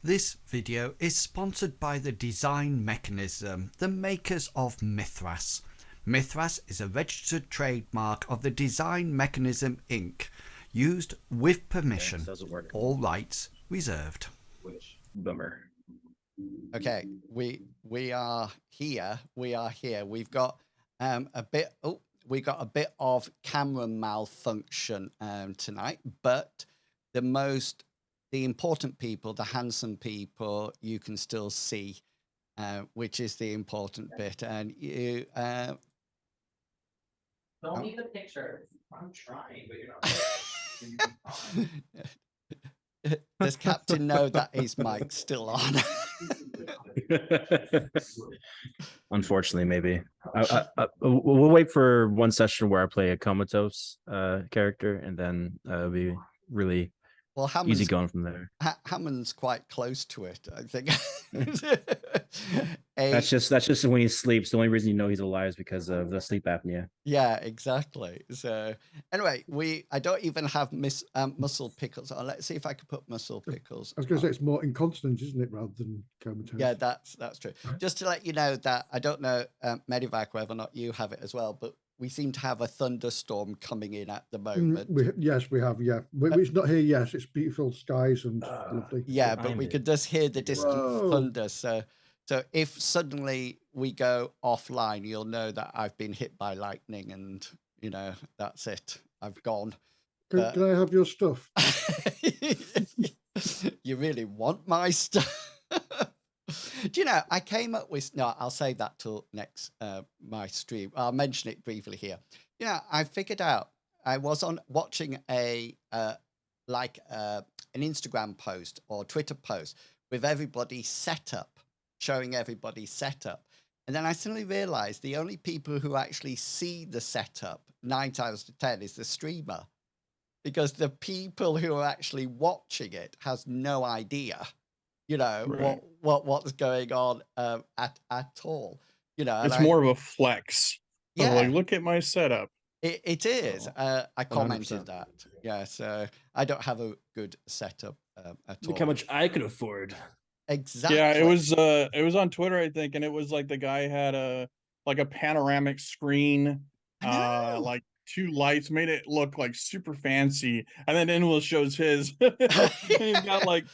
This video is sponsored by the Design Mechanism, the makers of Mithras. Mithras is a registered trademark of the Design Mechanism Inc., used with permission. Okay, doesn't work. All rights reserved. Bummer. Okay, we are here. We are here. We've got a bit. Oh, we got a bit of camera malfunction tonight, but the important people, the handsome people, you can still see, which is the important bit. And you don't need the picture. I'm trying, but you're not. Does Captain know that his mic's still on? Unfortunately, maybe. We'll wait for one session where I play a comatose character, and then it'll be really easy going from there. Hammond's quite close to it, I think. That's just when he sleeps. The only reason you know he's alive is because of the sleep apnea. Yeah, exactly. So anyway, I don't even have muscle pickles on. Let's see if I can put muscle pickles. I was going to say it's more incontinent, isn't it, rather than comatose? Yeah, that's true. Just to let you know that I don't know, Medivac, whether or not you have it as well, but we seem to have a thunderstorm coming in at the moment. Yes, we have. Yeah, it's not here yet. It's beautiful skies and lovely. Yeah, but we could just hear the distant thunder. So if suddenly we go offline, you'll know that I've been hit by lightning, and that's it. I've gone. Can I have your stuff? You really want my stuff? Do you know, I came up with, no, I'll save that till next my stream. I'll mention it briefly here. I figured out, I was watching an Instagram post or Twitter post with everybody's setup, showing everybody's setup. And then I suddenly realized the only people who actually see the setup 9 times to 10 is the streamer, because the people who are actually watching it has no idea. Right. what's going on at all. It's more of a flex. Yeah, like, look at my setup. It is. I commented 100%. That. Yeah, so I don't have a good setup at all. Look how much I could afford. Exactly. Yeah, it was on Twitter, I think, and it was like the guy had a panoramic screen, like 2 lights, made it look like super fancy, and then Inwell shows his. And he's got like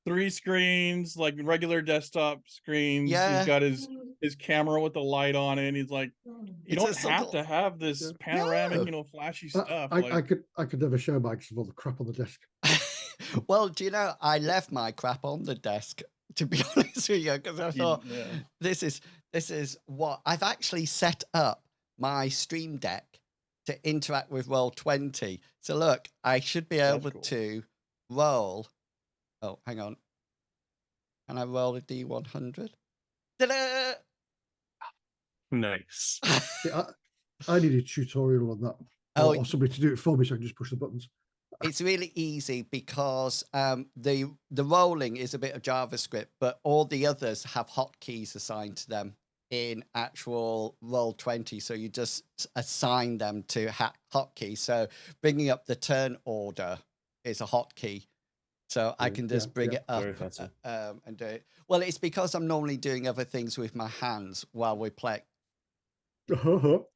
3 screens, like regular desktop screens. Yeah. He's got his camera with the light on it. And he's like, you don't have to have this panoramic, flashy stuff. I could never show mine because of all the crap on the desk. Well, do you know, I left my crap on the desk, to be honest with you, because I thought this is what I've actually set up my Stream Deck to interact with Roll20. So look, I should be able to roll. Oh, hang on. Can I roll a D100? Ta-da! Nice. I need a tutorial on that. Or somebody to do it for me so I can just push the buttons. It's really easy because the rolling is a bit of JavaScript, but all the others have hotkeys assigned to them in actual Roll20. So you just assign them to hotkeys. So bringing up the turn order is a hotkey. So I can just bring it up and do it. Well, it's because I'm normally doing other things with my hands while we play. Do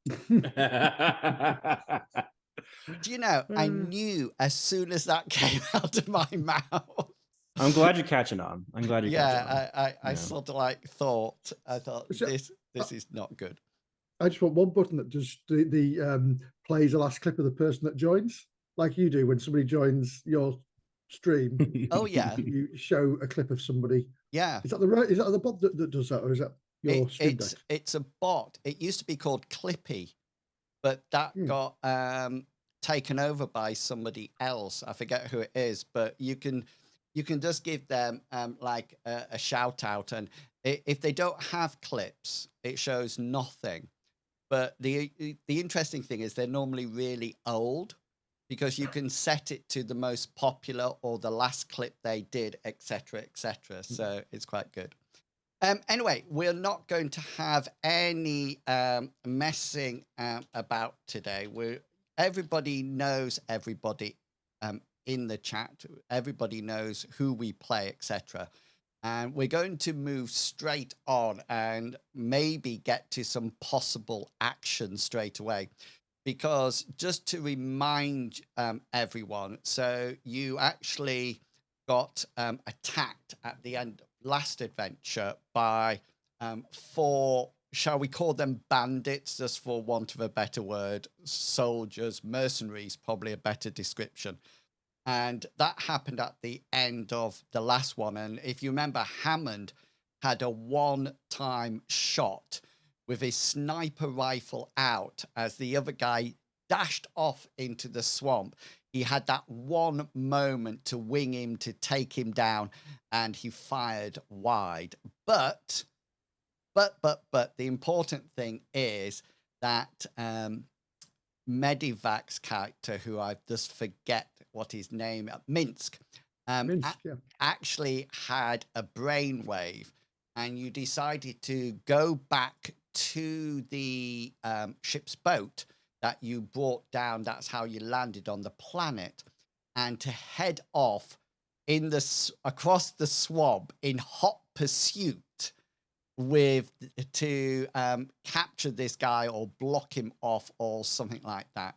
you know, I knew as soon as that came out of my mouth. I'm glad you're catching on. I'm glad you're catching on. I sort of thought this is not good. I just want one button that just plays the last clip of the person that joins, like you do when somebody joins your stream. Oh yeah, you show a clip of somebody. Yeah, is that the bot that does that, or is that your Stream Deck? It's a bot. It used to be called Clippy, but that got taken over by somebody else. I forget who it is, but you can just give them like a shout out, and if they don't have clips, it shows nothing. But the interesting thing is they're normally really old, because you can set it to the most popular or the last clip they did, etc., etc. So it's quite good. Anyway, we're not going to have any messing about today. Everybody knows everybody in the chat. Everybody knows who we play, etc. And we're going to move straight on and maybe get to some possible action straight away. Because just to remind everyone, so you actually got attacked at the end of last adventure by 4, shall we call them bandits, just for want of a better word, soldiers, mercenaries, probably a better description. And that happened at the end of the last one. And if you remember, Hammond had a one-time shot with his sniper rifle out as the other guy dashed off into the swamp. He had that one moment to wing him, to take him down, and he fired wide. But the important thing is that Medivac's character, who I just forget what his name, Minsk, actually had a brainwave, and you decided to go back to the ship's boat that you brought down. That's how you landed on the planet, and to head off in across the swamp in hot pursuit to capture this guy or block him off or something like that.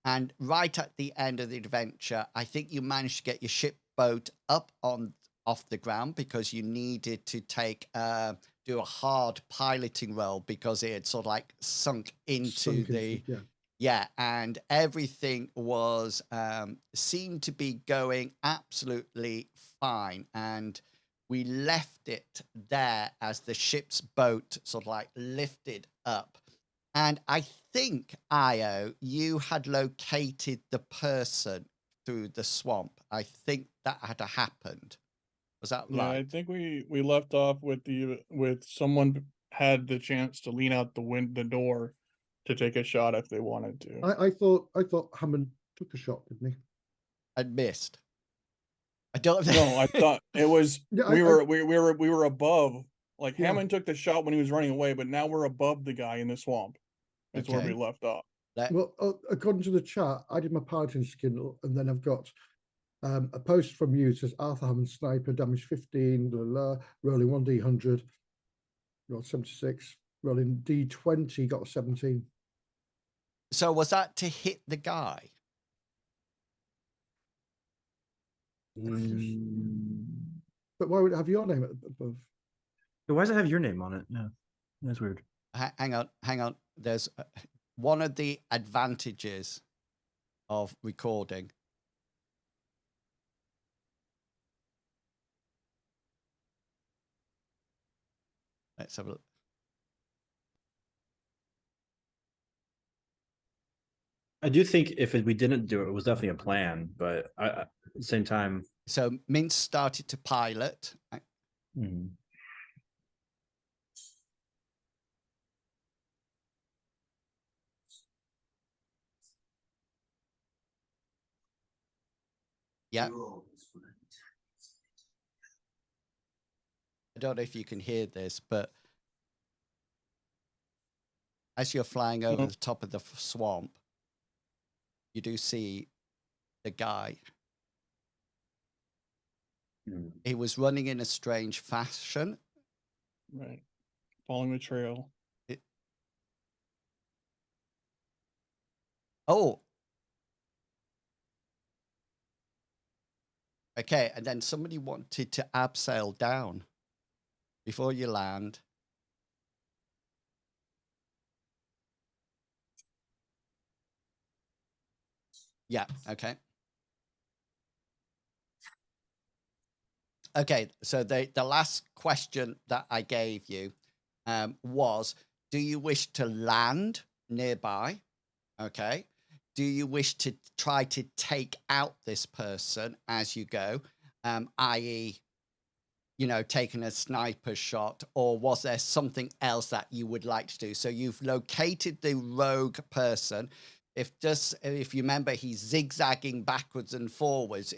And right at the end of the adventure, I think you managed to get your ship boat up off the ground because you needed to do a hard piloting roll because it had sort of like sunk into and everything was seemed to be going absolutely fine. And we left it there as the ship's boat sort of like lifted up. And I think, Io, you had located the person through the swamp. I think that had happened. Was that right? Yeah, I think we left off with someone had the chance to lean out the door to take a shot if they wanted to. I thought Hammond took a shot, didn't he? I'd missed. I don't know. No, I thought it was we were above. Like Hammond took the shot when he was running away, but now we're above the guy in the swamp. That's where we left off. Well, according to the chat, I did my piloting skill, and then I've got a post from you that says Arthur Hammond sniper, damage 15, rolling 1d100, rolled 76, rolling d20, got 17. So was that to hit the guy? But why would it have your name above? Why does it have your name on it? Yeah, that's weird. Hang on. There's one of the advantages of recording. Let's have a look. I do think if we didn't do it, it was definitely a plan, but at the same time. So Mince started to pilot. Yeah. I don't know if you can hear this, but as you're flying over the top of the swamp, you do see the guy. He was running in a strange fashion. Right. Following the trail. Oh. Okay, and then somebody wanted to abseil down before you land. Yeah, okay. Okay, so the last question that I gave you was, do you wish to land nearby? Okay. Do you wish to try to take out this person as you go, i.e., taking a sniper shot, or was there something else that you would like to do? So you've located the rogue person. If you remember, he's zigzagging backwards and forwards.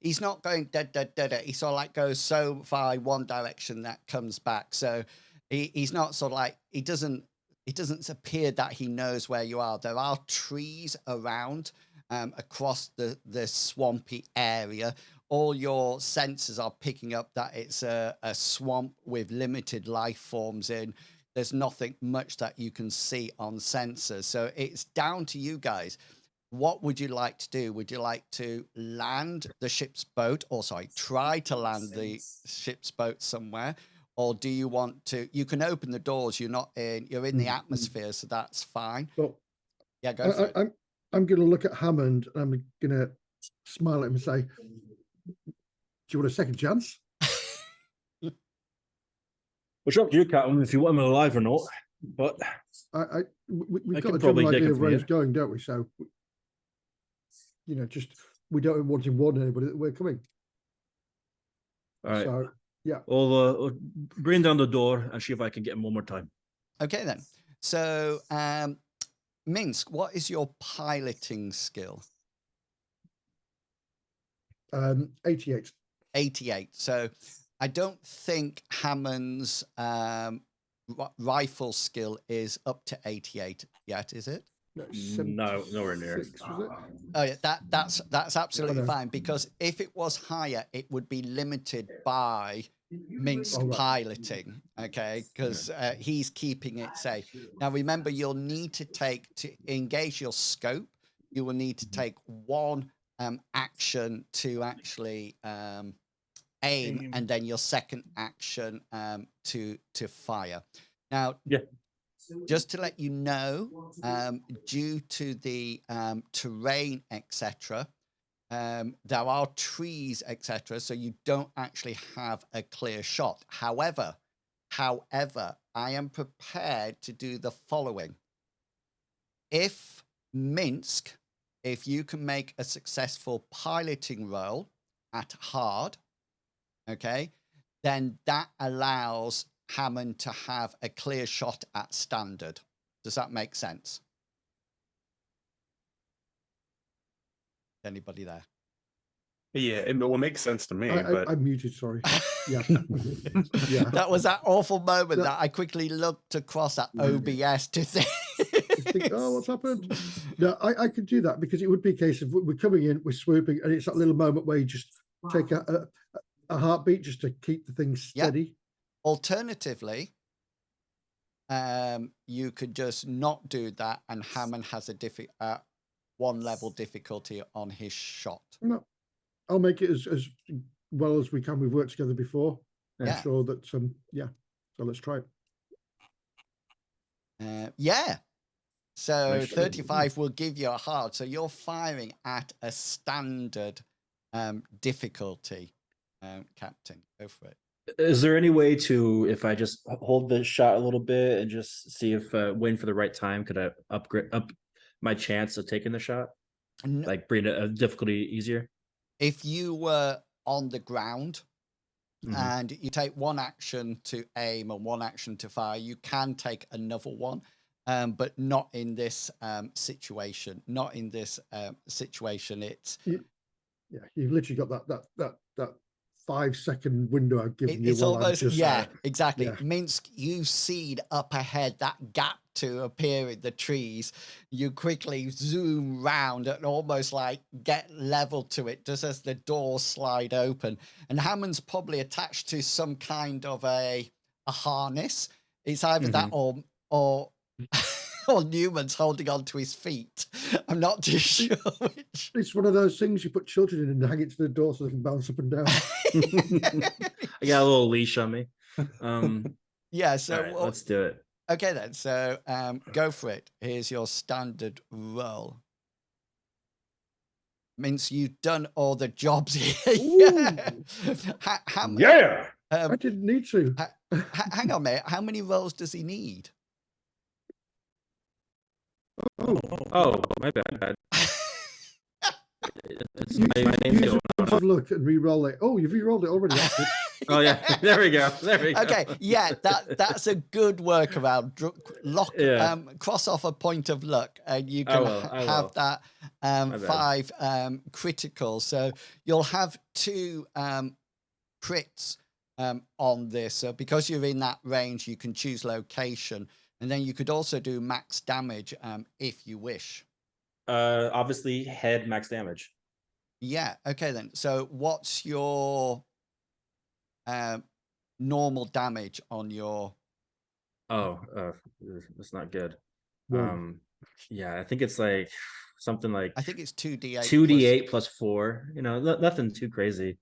He's not going he sort of like goes so far in one direction that comes back. So he's not sort of like, it doesn't appear that he knows where you are. There are trees around, across the swampy area. All your sensors are picking up that it's a swamp with limited life forms in. There's nothing much that you can see on sensors. So it's down to you guys. What would you like to do? Would you like to land the ship's boat, or sorry, try to land the ship's boat somewhere? Or do you want to, you can open the doors, you're in the atmosphere, so that's fine. Well, yeah, go for it. I'm going to look at Hammond and I'm going to smile at him and say, do you want a second chance? Which up to you, Captain, if you want him alive or not. But we've got a general idea of where he's going, don't we? So, just we don't want to warn anybody that we're coming. All right. So, yeah. I'll bring down the door and see if I can get him one more time. Okay, then. So, Minsk, what is your piloting skill? 88. 88. So I don't think Hammond's rifle skill is up to 88 yet, is it? No, nowhere near. Oh yeah, that's absolutely fine, because if it was higher, it would be limited by Minsk piloting, okay? Because he's keeping it safe. Now remember, you'll need to engage your scope. You will need to take one action to actually aim, and then your second action to fire. Now, just to let you know, due to the terrain, etc., there are trees, etc., so you don't actually have a clear shot. However, I am prepared to do the following. If Minsk, if you can make a successful piloting roll at hard, okay, then that allows Hammond to have a clear shot at standard. Does that make sense? Anybody there? Yeah, it will make sense to me. I'm muted, sorry. Yeah. Yeah. That was that awful moment that I quickly looked across at OBS to think, oh, what's happened? No, I could do that, because it would be a case of we're coming in, we're swooping, and it's that little moment where you just take a heartbeat just to keep the thing steady. Yeah. Alternatively, you could just not do that, and Hammond has a one level difficulty on his shot. No, I'll make it as well as we can. We've worked together before. Yeah. I'm sure that so let's try it. Yeah. So 35 will give you a hard. So you're firing at a standard difficulty, Captain. Go for it. Is there any way to, if I just hold the shot a little bit and just see if waiting for the right time, could I upgrade my chance of taking the shot? Like bring a difficulty easier? If you were on the ground and you take one action to aim and one action to fire, you can take another one, but not in this situation. Not in this situation. It's you've literally got that 5-second window I've given you. It's almost exactly. Yeah. Minsk, you've seen up ahead that gap to appear in the trees. You quickly zoom round and almost like get level to it just as the doors slide open. And Hammond's probably attached to some kind of a harness. It's either that or Newman's holding on to his feet. I'm not too sure which. It's one of those things you put children in and hang it to the door so they can bounce up and down. I got a little leash on me. Yeah, so right, let's do it. Okay then, so go for it. Here's your standard roll. Means you've done all the jobs here. Yeah. I didn't need to. Hang on, mate. How many rolls does he need? Oh, my bad. Use a look and re-roll it. Oh, you've re-rolled it already. Oh yeah, there we go. Okay, yeah, that's a good workaround. Cross off a point of luck, and you can have that 5 critical. So you'll have 2 crits on this. So because you're in that range, you can choose location, and then you could also do max damage if you wish. Obviously head max damage. Yeah. Okay then. So what's your normal damage on your? Oh, that's not good. One. Yeah, I think it's like something like I think it's 2d8. 2d8 plus 4. You know, nothing too crazy.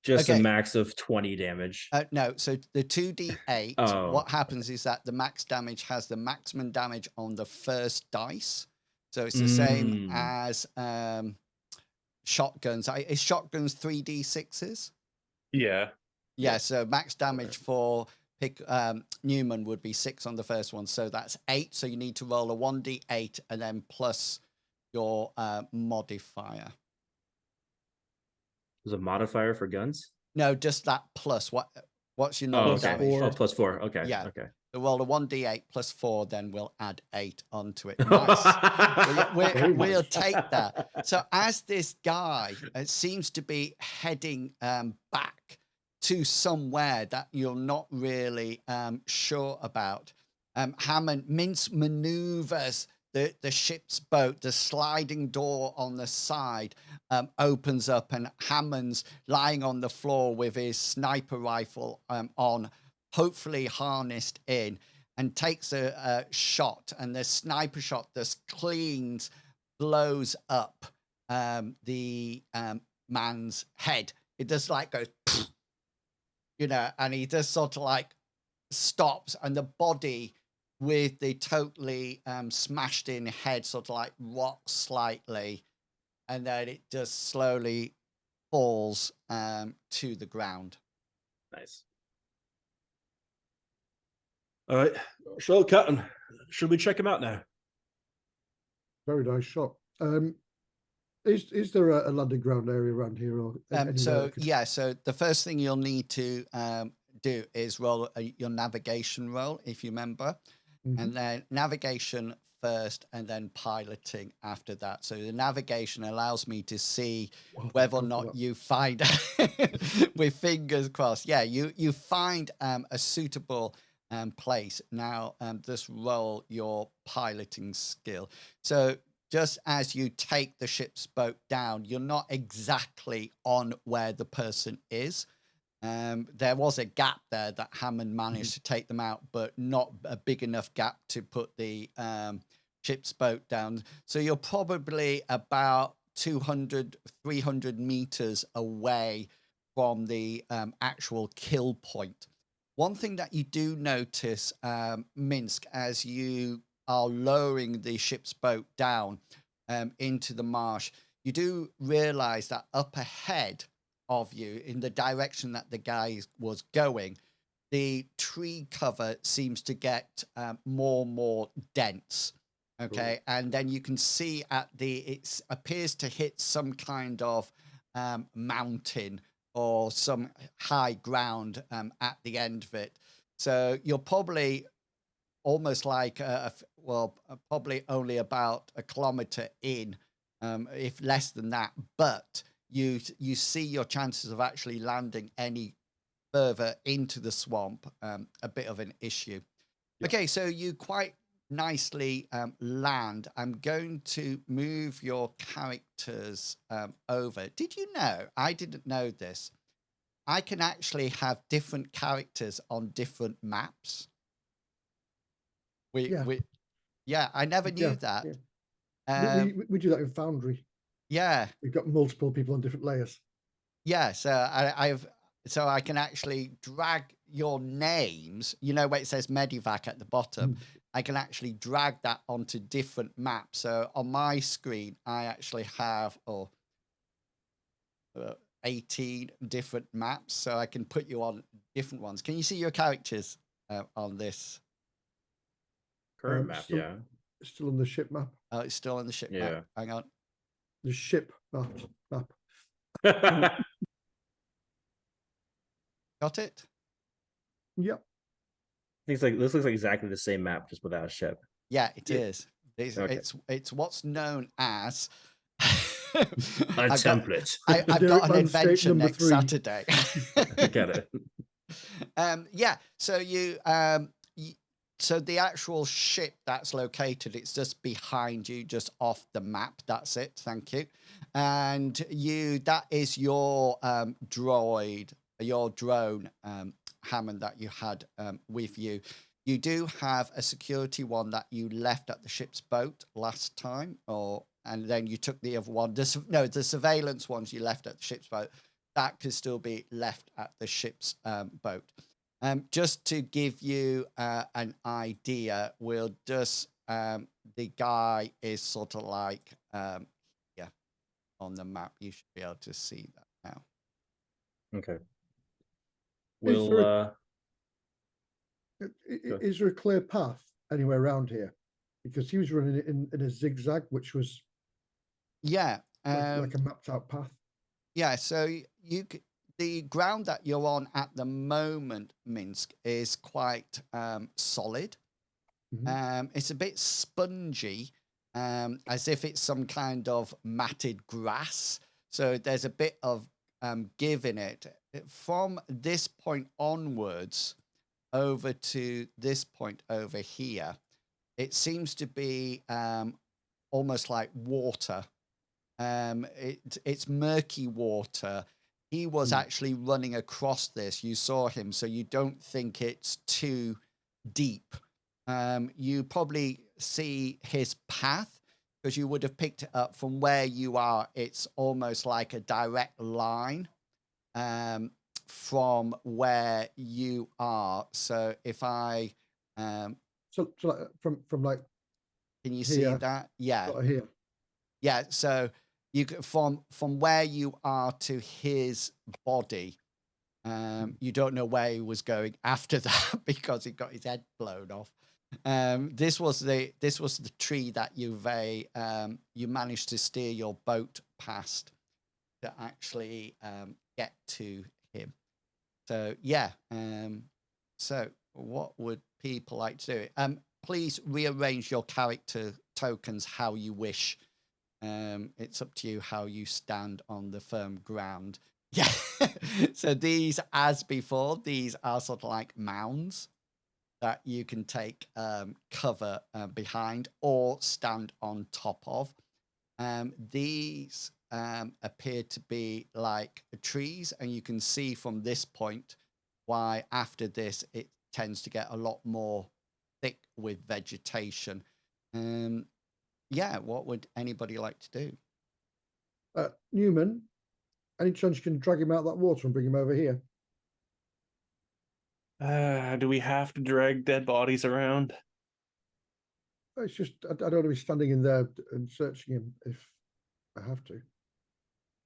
Just a Okay. max of 20 damage. No, so the 2d8, Oh. what happens is that the max damage has the maximum damage on the first dice. So it's the same as shotguns. Is shotguns 3d6s? Yeah. Yeah, so max damage for Newman would be 6 on the first one. So that's 8. So you need to roll a 1d8 and then plus your modifier. There's a modifier for guns? No, just that plus. What's your normal okay. damage? Oh, plus 4. Okay. Yeah. Okay. So roll a 1d8 plus 4, then we'll add 8 onto it. Nice. We'll take that. So as this guy seems to be heading back to somewhere that you're not really sure about, Hammond maneuvers the ship's boat. The sliding door on the side opens up, and Hammond's lying on the floor with his sniper rifle on, hopefully harnessed in, and takes a shot, and the sniper shot just blows up the man's head. It just like goes, you know, and he just sort of like stops, and the body with the totally smashed in head sort of like rocks slightly, and then it just slowly falls to the ground. Nice. All right, so Captain, should we check him out now? Very nice shot. Is there a landing ground area around here? Or so the first thing you'll need to do is roll your navigation roll, if you remember, and then navigation first, and then piloting after that. So the navigation allows me to see whether or not you find, with fingers crossed, you find a suitable place. Now just roll your piloting skill. So just as you take the ship's boat down, you're not exactly on where the person is. There was a gap there that Hammond managed to take them out, but not a big enough gap to put the ship's boat down. So you're probably about 200, 300 meters away from the actual kill point. One thing that you do notice, Minsk, as you are lowering the ship's boat down into the marsh, you do realize that up ahead of you, in the direction that the guy was going, the tree cover seems to get more and more dense. Okay. Ooh. And then you can see it appears to hit some kind of mountain or some high ground at the end of it. So you're probably almost like probably only about a kilometer in, if less than that, but you see your chances of actually landing any further into the swamp a bit of an issue. Yeah. Okay, so you quite nicely land. I'm going to move your characters over. Did you know, I didn't know this, I can actually have different characters on different maps. I never knew that. Yeah. We do that in Foundry. Yeah, we've got multiple people on different layers. Yeah, so I can actually drag your names. You know where it says Medivac at the bottom. I can actually drag that onto different maps. So on my screen, I actually have 18 different maps. So I can put you on different ones. Can you see your characters on this? Current map, yeah. Still on the ship map. Oh, it's still on the ship map. Hang on. The ship map. Got it? Yep. This looks like exactly the same map, just without a ship. Yeah, it is. It's what's known as a template. I've got an adventure next 3. Saturday. I get it. So you so the actual ship that's located, it's just behind you, just off the map. That's it. Thank you. And that is your droid, your drone, Hammond, that you had with you. You do have a security one that you left at the ship's boat last time, and then you took the other one. The surveillance ones you left at the ship's boat. That could still be left at the ship's boat. Just to give you an idea, we'll just the guy is sort of like on the map. You should be able to see that now. Okay. Is We'll is there a clear path anywhere around here? Because he was running it in a zigzag, which was like a mapped out path. Yeah, so the ground that you're on at the moment, Minsk, is quite solid. It's a bit spongy, as if it's some kind of matted grass. So there's a bit of give in it. From this point onwards, over to this point over here, it seems to be almost like water. It's murky water. He was actually running across this. You saw him, so you don't think it's too deep. You probably see his path because you would have picked it up from where you are. It's almost like a direct line from where you are. So if I so like from like, can you here, see that? Yeah. sort of here. Yeah, so you from where you are to his body, you don't know where he was going after that because he got his head blown off. This was the tree that you managed to steer your boat past to actually get to him. So yeah, so what would people like to do? Please rearrange your character tokens how you wish. It's up to you how you stand on the firm ground. Yeah. So these, as before, these are sort of like mounds that you can take cover behind or stand on top of. These appear to be like trees, and you can see from this point why after this it tends to get a lot more thick with vegetation. Yeah, what would anybody like to do? Newman, any chance you can drag him out of that water and bring him over here? Do we have to drag dead bodies around? It's just I don't want to be standing in there and searching him if I have to.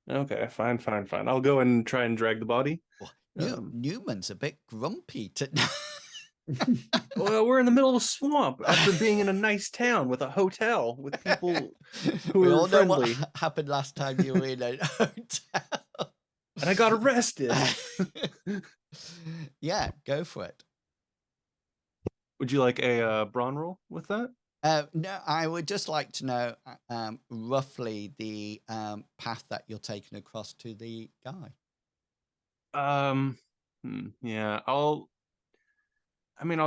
Okay, fine. I'll go and try and drag the body. Well, Newman's a bit grumpy to. Well, we're in the middle of a swamp after being in a nice town with a hotel with people who We are all know friendly. what happened last time you were in a hotel. And I got arrested. Yeah, go for it. Would you like a brawn roll with that? No, I would just like to know roughly the path that you're taking across to the guy. Yeah, I'll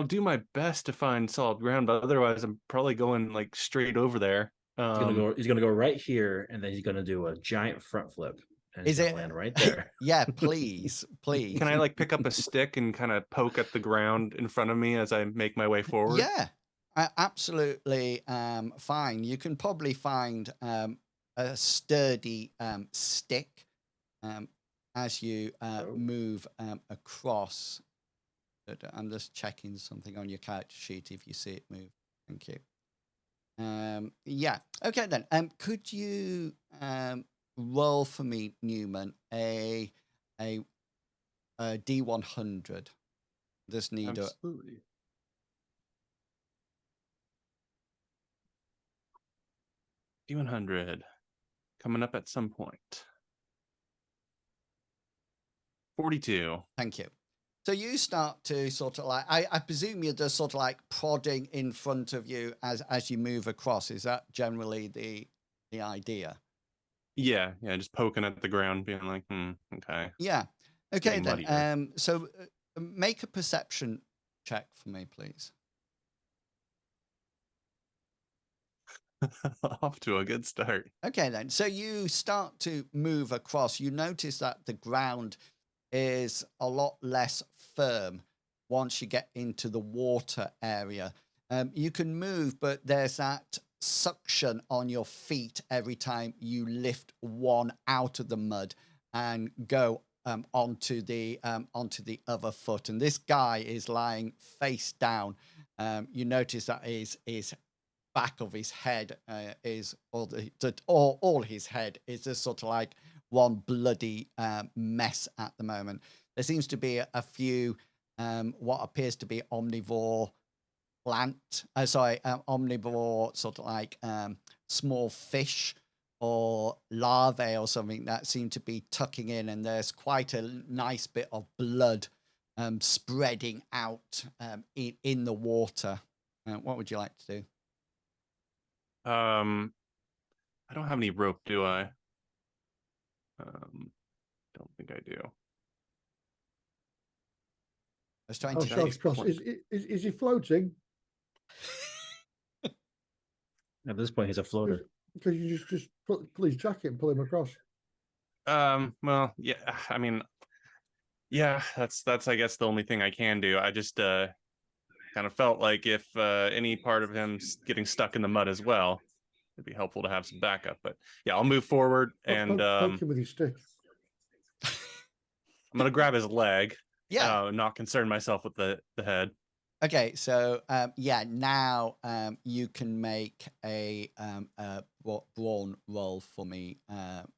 do my best to find solid ground, but otherwise I'm probably going like straight over there. he's gonna go right here, and then he's gonna do a giant front flip. And Is he's it gonna land right there? Yeah, please. Can I like pick up a stick and kind of poke at the ground in front of me as I make my way forward? Yeah, absolutely fine. You can probably find a sturdy stick as you move across. I'm just checking something on your character sheet if you see it move. Thank you. Yeah. Okay then. Could you roll for me, Newman, a D100? Just need Absolutely. D100 coming up at some point. 42. Thank you. So you start to sort of like, I presume you're just sort of like prodding in front of you as you move across. Is that generally the idea? Yeah, just poking at the ground, being like, okay. Yeah. Okay Getting then. muddier. So make a perception check for me, please. Off to a good start. Okay, then. So you start to move across. You notice that the ground is a lot less firm once you get into the water area. You can move, but there's that suction on your feet every time you lift one out of the mud and go onto the other foot. And this guy is lying face down. You notice that his back of his head is all his head is just sort of like one bloody mess at the moment. There seems to be a few what appears to be omnivore omnivore sort of like small fish or larvae or something that seem to be tucking in, and there's quite a nice bit of blood spreading out in the water. What would you like to do? I don't have any rope, do I? Don't think I do. I was trying I'll to shout think. across. Is he floating? At this point, he's a floater. Because you just pull his jacket and pull him across. Well, yeah, I mean, yeah, that's I guess the only thing I can do. I just kind of felt like if any part of him's getting stuck in the mud as well, it'd be helpful to have some backup. But yeah, I'll move forward and Poke him with his stick. I'm gonna grab his leg. Yeah. Not concern myself with the head. Okay, so yeah, now you can make a brawn roll for me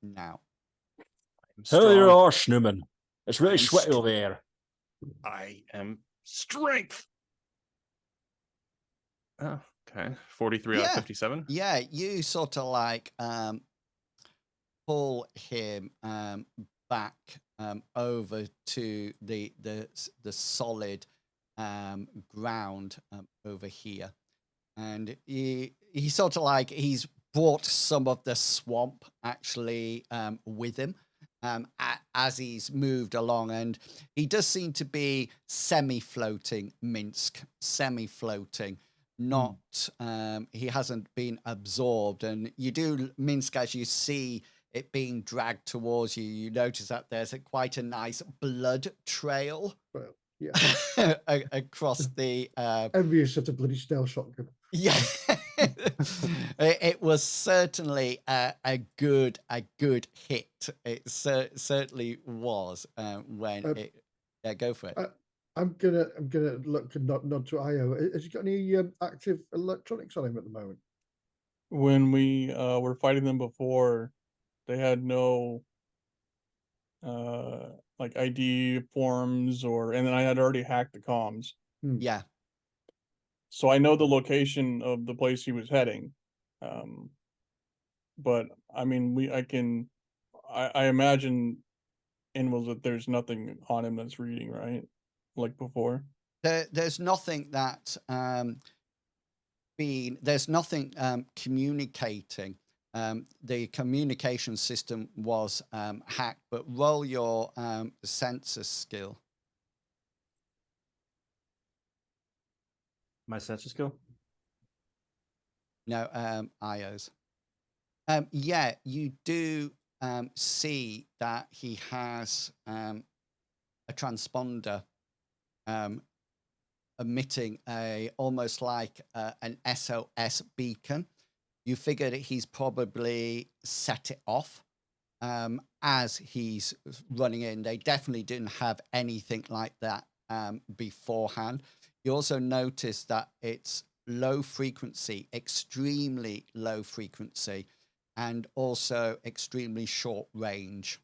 now. Hell, you're arse, Newman. It's really sweaty over here. I am strength. Oh, okay. 43 out of 57. Yeah, you sort of like pull him back over to the solid ground over here, and he sort of like he's brought some of the swamp actually with him as he's moved along, and he does seem to be semi-floating, Minsk, semi-floating, not he hasn't been absorbed. And you do, Minsk, as you see it being dragged towards you, you notice that there's quite a nice blood trail. Well, yeah. Across the envious of the bloody stealth shotgun. Yeah. It was certainly a good hit. It certainly was when it. Yeah, go for it. I'm gonna look and nod to Io. Has he got any active electronics on him at the moment? When we were fighting them before, they had no like ID forms and then I had already hacked the comms. Yeah. So I know the location of the place he was heading. But I mean, I imagine that there's nothing on him that's reading, right? Like before. There's nothing that there's nothing communicating. The communication system was hacked, but roll your sensor skill. My sensor skill? No, Io's. Yeah, you do see that he has a transponder emitting almost like an SOS beacon. You figure that he's probably set it off as he's running in. They definitely didn't have anything like that beforehand. You also notice that it's low frequency, extremely low frequency, and also extremely short range.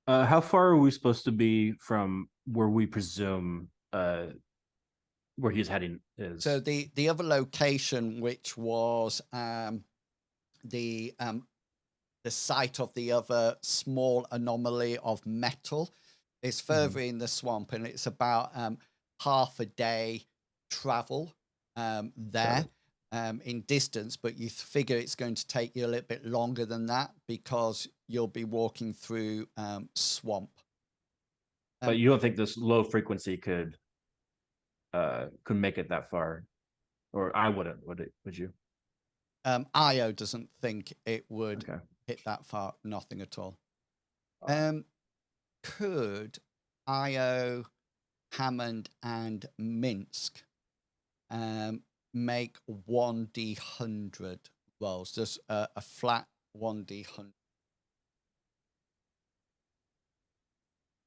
How far are we supposed to be from where we presume where he's heading is? So the other location, which was the site of the other small anomaly of metal, is further in the swamp, and it's about half a day travel there in distance, but you figure it's going to take you a little bit longer than that because you'll be walking through swamp. But you don't think this low frequency could make it that far? Or I wouldn't. Would you? Io doesn't think it would Okay. hit that far. Nothing at all. Alright. Could Io, Hammond, and Minsk make 1d100 rolls? Just a flat 1d100.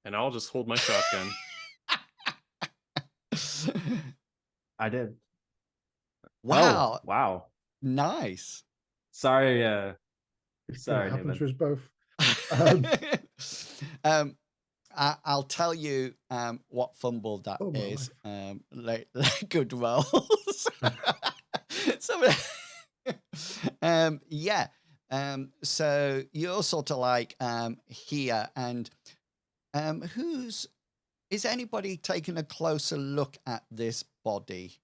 And I'll just hold my shotgun. I did. Wow. Oh, wow. Nice. Sorry. It's Sorry, gonna happen Newman. to us both. I'll tell you what fumble that Oh, my is. Good rolls. So, yeah. So you're sort of like here, and is anybody taking a closer look at this body?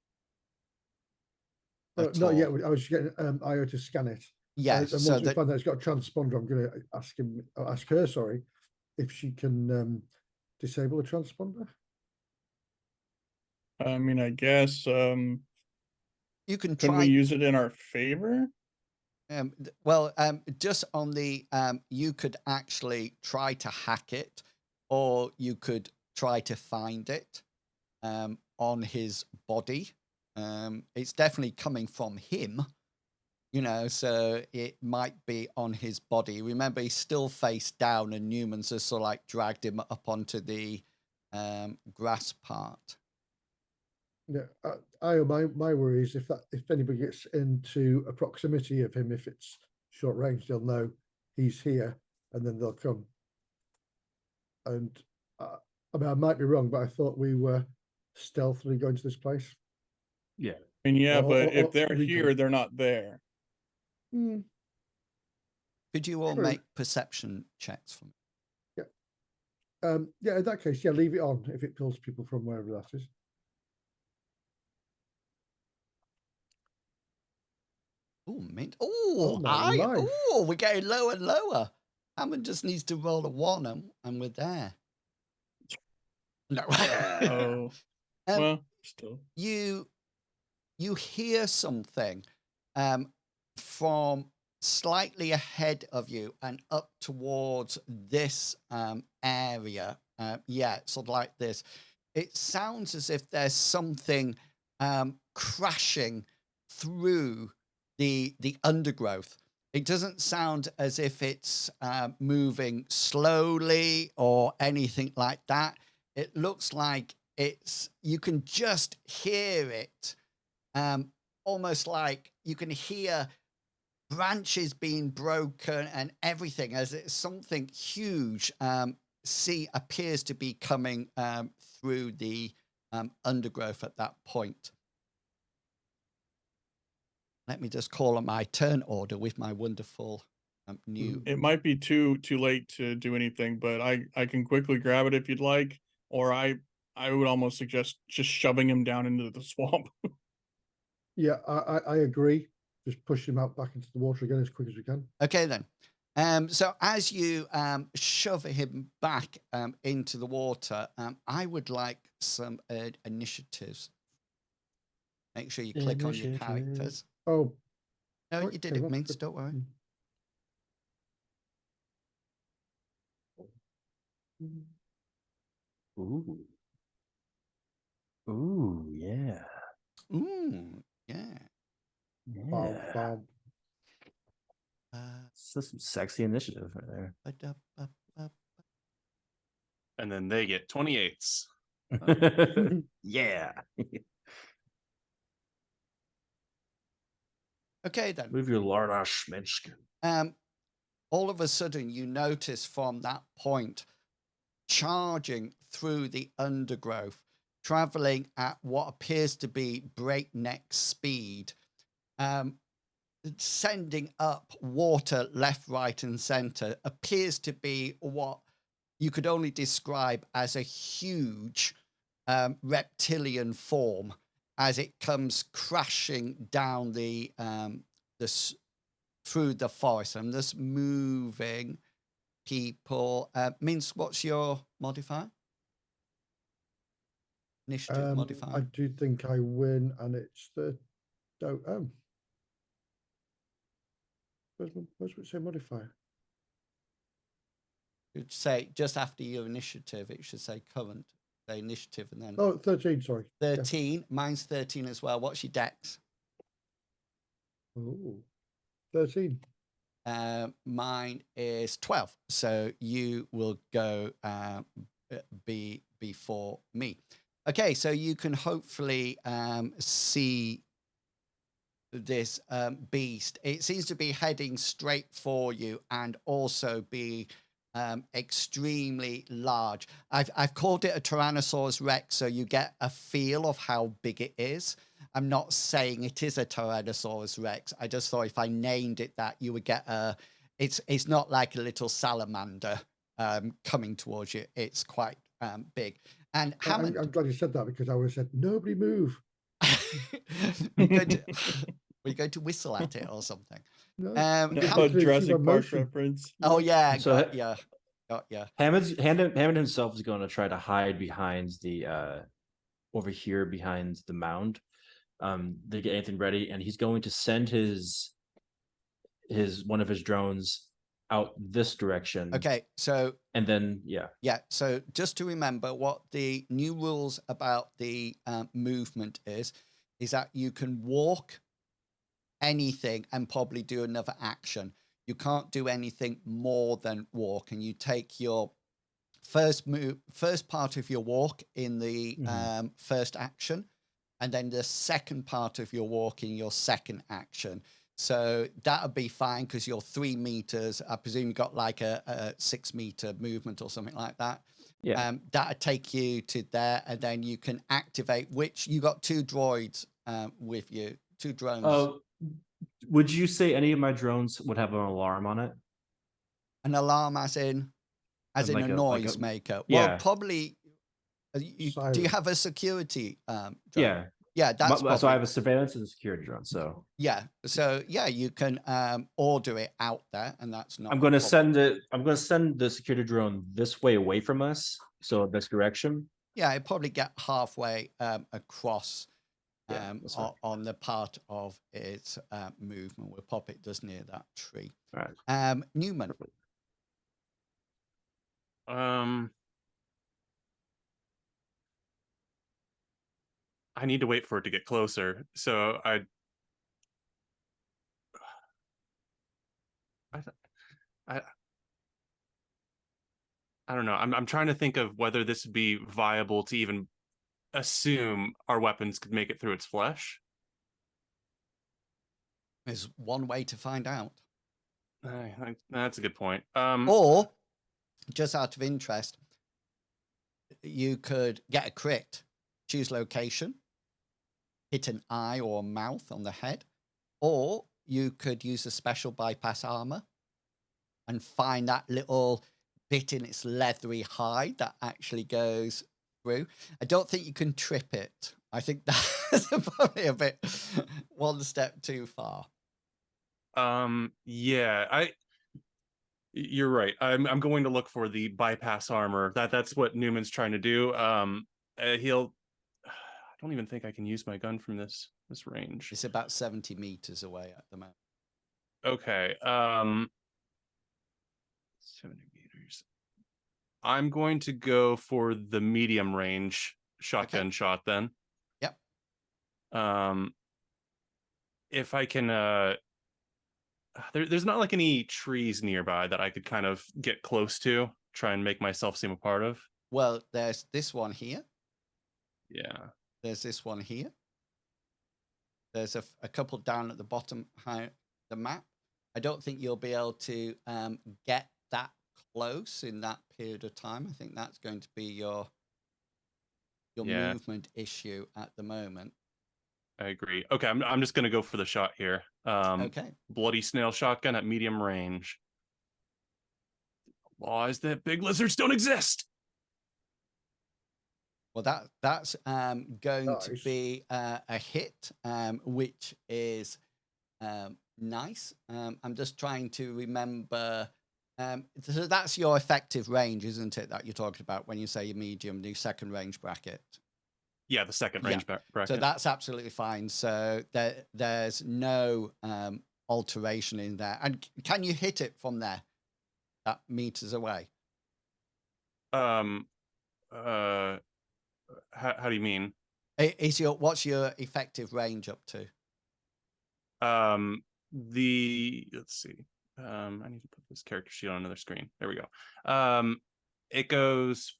At Not yet. all? I was just getting Io to scan it. Yes. And So once we that find that it's got a transponder, I'm going to ask her, sorry, if she can disable the transponder. I mean, I guess, you can can we try. use it in our favor? Well, just on the you could actually try to hack it, or you could try to find it on his body. It's definitely coming from him, so it might be on his body. Remember, he's still face down, and Newman's just sort of like dragged him up onto the grass part. Yeah, Io, my worry is if anybody gets into a proximity of him, if it's short range, they'll know he's here, and then they'll come. And I mean, I might be wrong, but I thought we were stealthily going to this place. Yeah. I mean, yeah, but Or if they're recon. here, they're not there. Could you all True. make perception checks for me? Yeah, in that case, yeah, leave it on if it pulls people from wherever that is. Oh, mint. Oh, Oh, my life. we're getting lower and lower. Hammond just needs to roll a 1 and we're there. No. Oh, well, still. You hear something from slightly ahead of you and up towards this area. Yeah, sort of like this. It sounds as if there's something crashing through the undergrowth. It doesn't sound as if it's moving slowly or anything like that. It looks like you can just hear it, almost like you can hear branches being broken and everything, as it's something huge appears to be coming through the undergrowth at that point. Let me just call on my turn order with my wonderful new. It might be too late to do anything, but I can quickly grab it if you'd like, or I would almost suggest just shoving him down into the swamp. Yeah, I agree. Just push him out back into the water again as quick as we can. Okay, then. So as you shove him back into the water, I would like some initiatives. Make sure you click on your characters. Oh, No, right, you did okay, it, that's Mince. good. Don't worry. Ooh. Ooh, yeah. Ooh, yeah. Bob, Yeah. Bob. This is some sexy initiative right there. And then they get 28s. Yeah. Okay, then. Move your Larda Schminsk. All of a sudden, you notice from that point, charging through the undergrowth, traveling at what appears to be breakneck speed, sending up water left, right, and center, appears to be what you could only describe as a huge reptilian form as it comes crashing down through the forest. I'm just moving people. Mince, what's your modifier? Initiative modifier. I do think I win, and it's 13. So, where's it say modifier? It should say just after your initiative, it should say current, the initiative, and then Oh, 13, sorry. Yeah. 13. Mine's 13 as well. What's your dex? Oh, 13. Mine is 12. So you will go be before me. Okay, so you can hopefully see this beast. It seems to be heading straight for you and also be extremely large. I've called it a Tyrannosaurus Rex, so you get a feel of how big it is. I'm not saying it is a Tyrannosaurus Rex. I just thought if I named it that, you would get a. It's not like a little salamander coming towards you. It's quite big. And Hammond, I'm glad you said that because I would have said nobody move. we're going to whistle at it or something. No, Hammond, Jurassic Park motion. reference. oh yeah, So got ya. Hammond himself is going to try to hide behind the over here behind the mound. They get anything ready, and he's going to send his one of his drones out this direction. Okay, so And then yeah, so just to remember what the new rules about the movement is that you can walk anything and probably do another action. You can't do anything more than walk, and you take your first part of your walk in the first action, and then the second part of your walk in your second action. So that'll be fine because you're 3 meters. I presume you got like a 6 meter movement or something like that. Yeah. That'll take you to there, and then you can activate which you got 2 droids with you, 2 drones. Would you say any of my drones would have an alarm on it? An alarm as in Like a a- noise like a- maker. yeah. Well, probably. Do you Siren. have a security drone? Yeah. Yeah, that's So I probably, have a surveillance and a security drone. So yeah. So yeah, you can order it out there, and that's not. I'm going to send it. I'm going to send the security drone this way away from us. So this direction. Yeah, it probably get halfway across Yeah, that's fine. on the part of its movement. We'll pop it just near that tree. All right. Newman. I need to wait for it to get closer. So I don't know. I'm trying to think of whether this would be viable to even assume our weapons could make it through its flesh. There's one way to find out. That's a good point. Or, just out of interest, you could get a crit, choose location, hit an eye or a mouth on the head, or you could use a special bypass armor and find that little bit in its leathery hide that actually goes through. I don't think you can trip it. I think that's probably a bit one step too far. Yeah, you're right. I'm going to look for the bypass armor. That's what Newman's trying to do. I don't even think I can use my gun from this range. It's about 70 meters away at the moment. Okay. 70 meters. I'm going to go for the medium range shotgun shot then. Yep. If I can there's not like any trees nearby that I could kind of get close to, try and make myself seem a part of. Well, there's this one here. Yeah. There's this one here. There's a couple down at the bottom of the map. I don't think you'll be able to get that close in that period of time. I think that's going to be your movement issue at the moment. I agree. Okay, I'm just gonna go for the shot here. Okay. Bloody snail shotgun at medium range. Law is that big lizards don't exist. Well, that's going to be a hit, which is nice. I'm just trying to remember. So that's your effective range, isn't it? That you're talking about when you say your medium, the second range bracket. Yeah, the second Yeah. range bracket. So that's absolutely fine. So there's no alteration in there. And can you hit it from there, that meters away? How do you mean? What's your effective range up to? Let's see. I need to put this character sheet on another screen. There we go. It goes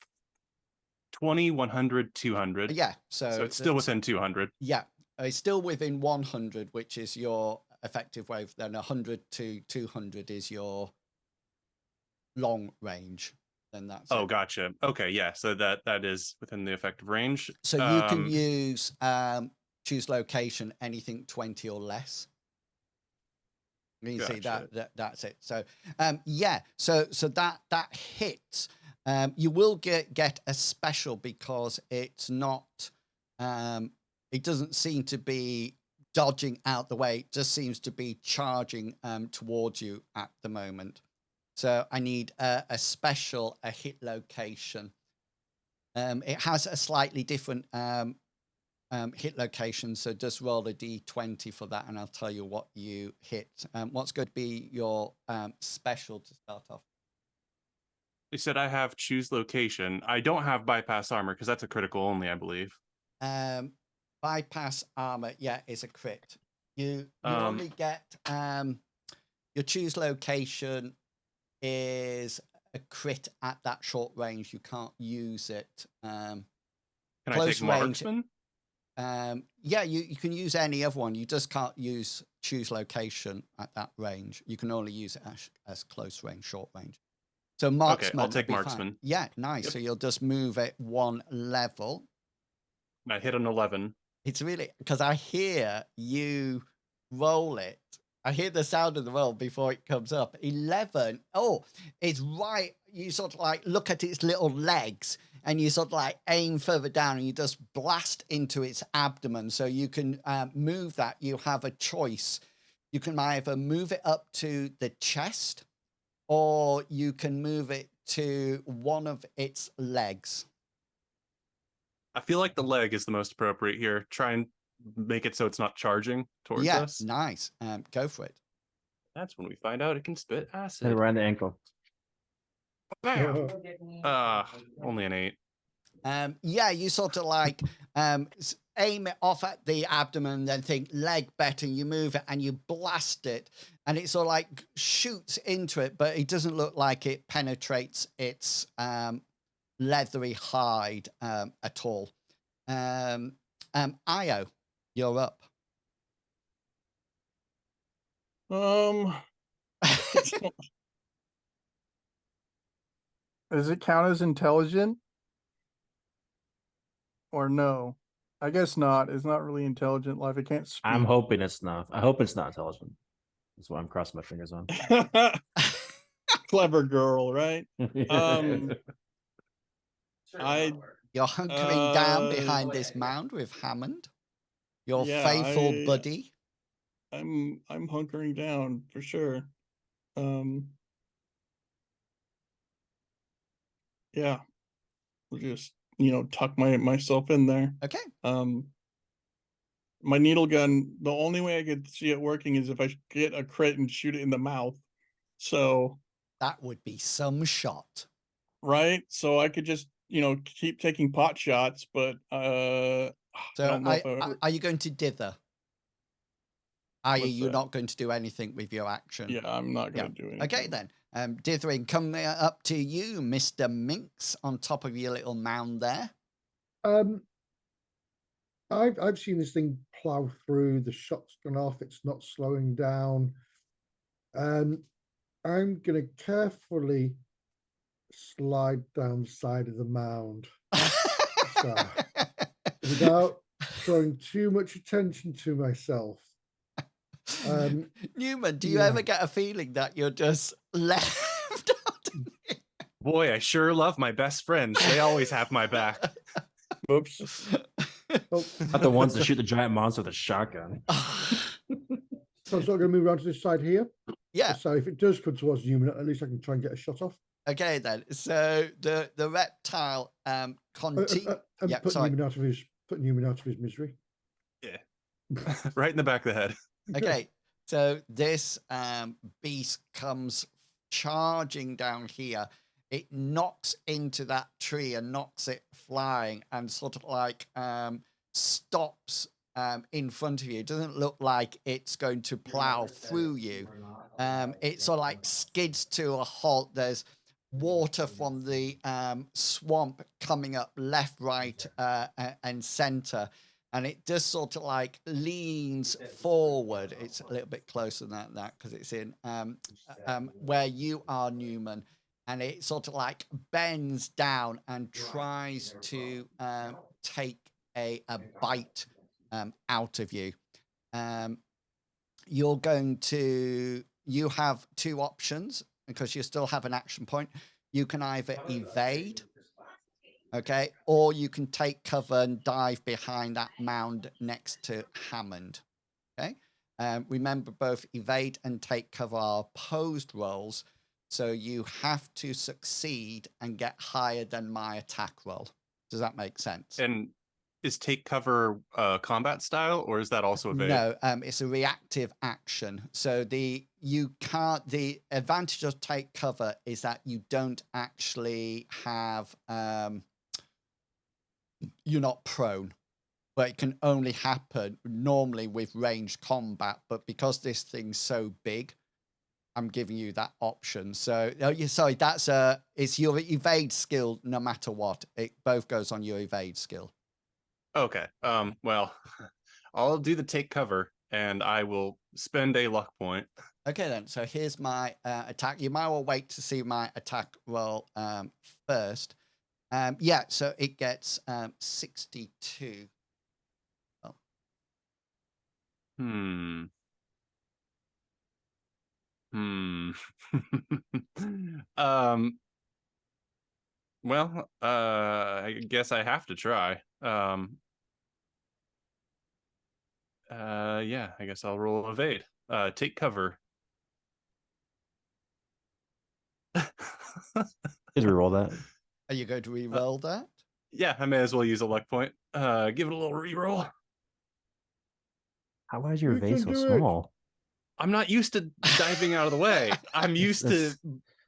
20, 100, 200. Yeah. So it's still within 200. Yeah. It's still within 100, which is your effective wave. Then 100 to 200 is your long range. Then that's Oh, it. gotcha. Okay, yeah. So that is within the effective range. So you can use choose location anything 20 or less. You see that's it. So yeah, so that hits. You will get a special because it's not it doesn't seem to be dodging out the way. It just seems to be charging towards you at the moment. So I need a special, a hit location. It has a slightly different hit location, so just roll a d20 for that, and I'll tell you what you hit. What's going to be your special to start off? You said I have choose location. I don't have bypass armor because that's a critical only, I believe. Bypass armor, yeah, is a crit. You only get your choose location is a crit at that short range. You can't use it. Can I take marksman? Yeah, you can use any other one. You just can't use choose location at that range. You can only use it as close range, short range. So marksman. Okay, I'll take marksman. Fine. Yeah, nice. Yep. So you'll just move it one level. I hit an 11. It's really because I hear you roll it. I hear the sound of the roll before it comes up. 11. Oh, it's right. You sort of like look at its little legs and you sort of like aim further down and you just blast into its abdomen. So you can move that. You have a choice. You can either move it up to the chest or you can move it to one of its legs. I feel like the leg is the most appropriate here. Try and make it so it's not charging towards us. Yeah, nice. Go for it. That's when we find out it can spit acid. And around the ankle. Bam! Only an 8. Yeah, you sort of like aim it off at the abdomen, then think leg better, and you move it and you blast it, and it sort of like shoots into it, but it doesn't look like it penetrates its leathery hide at all. Io, you're up. Does it count as intelligent? Or no? I guess not. It's not really intelligent life. It can't speak. I'm hoping it's not. I hope it's not intelligent. That's what I'm crossing my fingers on. Clever girl, right? Sure, You're hunkering down behind this mound with Hammond, your faithful buddy. I'm hunkering down for sure. Yeah, we'll just tuck myself in there. Okay. My needle gun, the only way I could see it working is if I get a crit and shoot it in the mouth. So that would be some shot. Right? So I could just, keep taking pot shots, but so are you going to dither? You're not going to do anything with your action? Yeah, I'm not going to do anything. Okay, then. Dithering, coming up to you, Mr. Minx, on top of your little mound there. I've seen this thing plow through. The shot's gone off. It's not slowing down. I'm going to carefully slide down the side of the mound. So, without drawing too much attention to myself. Newman, do you ever get a feeling that you're just left? Boy, I sure love my best friends. They always have my back. Oops. Not the ones that shoot the giant monster with a shotgun. So I'm sort of going to move around to this side here. Yeah. So if it does come towards Newman, at least I can try and get a shot off. Okay, then. So the reptile continues. And put Newman out of his put Newman out of his misery. Yeah. Right in the back of the head. Okay, so this beast comes charging down here. It knocks into that tree and knocks it flying and sort of like stops in front of you. It doesn't look like it's going to plow through you. It sort of like skids to a halt. There's water from the swamp coming up left, right, and center. And it just sort of like leans forward. It's a little bit closer than that because it's in where you are, Newman. And it sort of like bends down and tries to take a bite out of you. You have two options because you still have an action point. You can either evade, okay, or you can take cover and dive behind that mound next to Hammond, okay? Remember, both evade and take cover are opposed rolls, so you have to succeed and get higher than my attack roll. Does that make sense? And is take cover combat style, or is that also evade? No, it's a reactive action. So the advantage of take cover is that you don't actually have you're not prone, but it can only happen normally with ranged combat. But because this thing's so big, I'm giving you that option. So, sorry, it's your evade skill no matter what. It both goes on your evade skill. Okay. Well, I'll do the take cover, and I will spend a luck point. Okay, then. So here's my attack. You might well wait to see my attack roll first. Yeah, so it gets 62. Oh. Well, I guess I have to try. Yeah, I guess I'll roll evade. Take cover. Did we roll that? Are you going to re-roll that? Yeah, I may as well use a luck point. Give it a little re-roll. How is your You vase can so do it. small? I'm not used to diving out of the way. I'm used to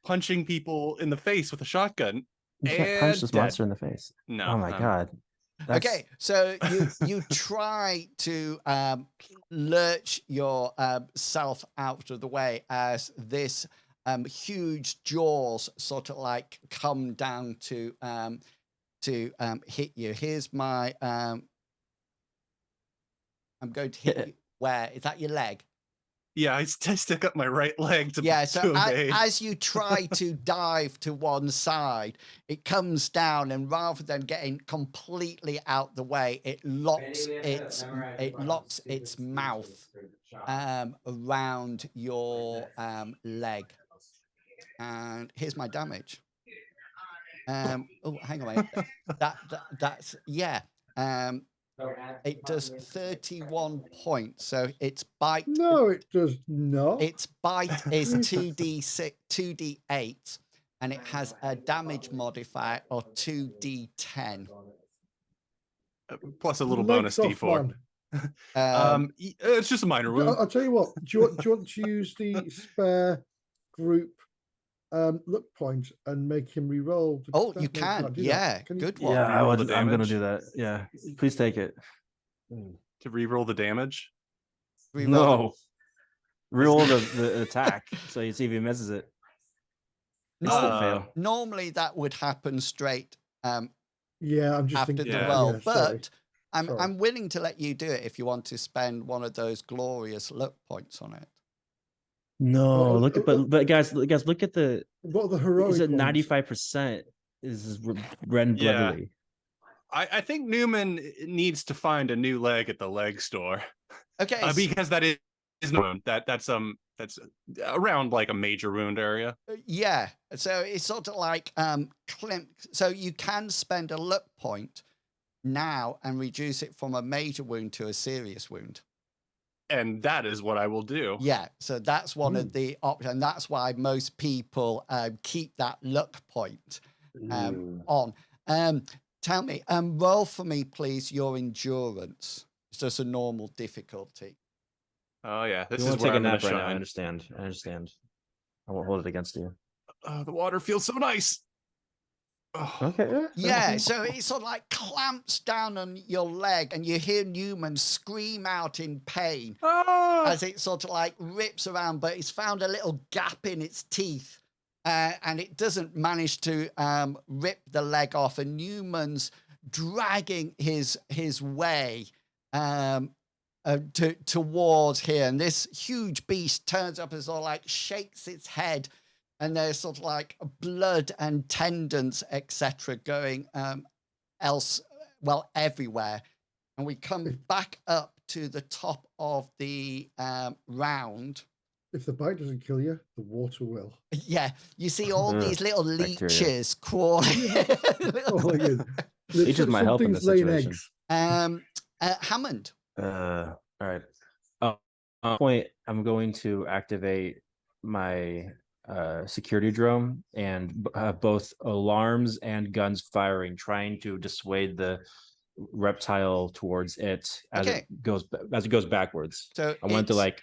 punching people in the face with a shotgun. You can't punch And this dead. monster in the face. No. Oh my god. That's... Okay, so you try to lurch your self out of the way as this huge jaws sort of like come down to hit you. Here's my I'm going to hit you. Where is that? Your leg? Yeah, I stick up my right leg to So evade. as you try to dive to one side, it comes down, and rather than getting completely out the way, it locks its mouth around your leg. And here's my damage. Oh, hang on a minute. That's yeah. It does 31 points. So its bite. No, it does not. Its bite is 2d8, and it has a damage modifier of 2d10. Plus a little Legs bonus off, D4. man. It's just a minor wound. I'll tell you what. Do you want to use the spare group look point and make him re-roll? Oh, you can. Yeah, good one. Yeah, Re-roll the I'm gonna damage? do that. Yeah, please take it. To re-roll the damage. No, re-roll the attack so you see if he misses it. Normally that would happen straight Yeah, I'm just after thinking. the yeah, roll, yeah, but sorry. I'm willing to let you do it if you want to spend one of those glorious luck points on it. No, Well, look at but guys, look at the. What are the heroic Is it ones? 95% is red and Yeah. bloodily? I think Newman needs to find a new leg at the leg store. Okay. Because that is no wound. That's around like a major wound area. Yeah. So it's sort of like so you can spend a luck point now and reduce it from a major wound to a serious wound. And that is what I will do. Yeah, so that's one of the options. That's why most people keep that luck point on. Tell me, roll for me, please, your endurance. It's just a normal difficulty. Oh yeah, this You is want to where take a I'm gonna nap right now? I shine. understand. I understand. I won't hold it against you. The water feels so nice. Oh. Okay. Yeah, so it sort of like clamps down on your leg, and you hear Newman scream out in pain Ah! as it sort of like rips around, but it's found a little gap in its teeth, and it doesn't manage to rip the leg off. And Newman's dragging his way towards here, and this huge beast turns up and sort of like shakes its head, and there's sort of like blood and tendons, etc., going everywhere. And we come back up to the top of the round. If the bite doesn't kill you, the water will. Yeah, you see all these little bacteria. leeches crawling. Crawling in. Leeches might help in Something's this laying situation. eggs. Hammond. All right. At one point, I'm going to activate my security drone and have both alarms and guns firing, trying to dissuade the reptile towards it as Okay. it goes backwards. So I want it to it's- like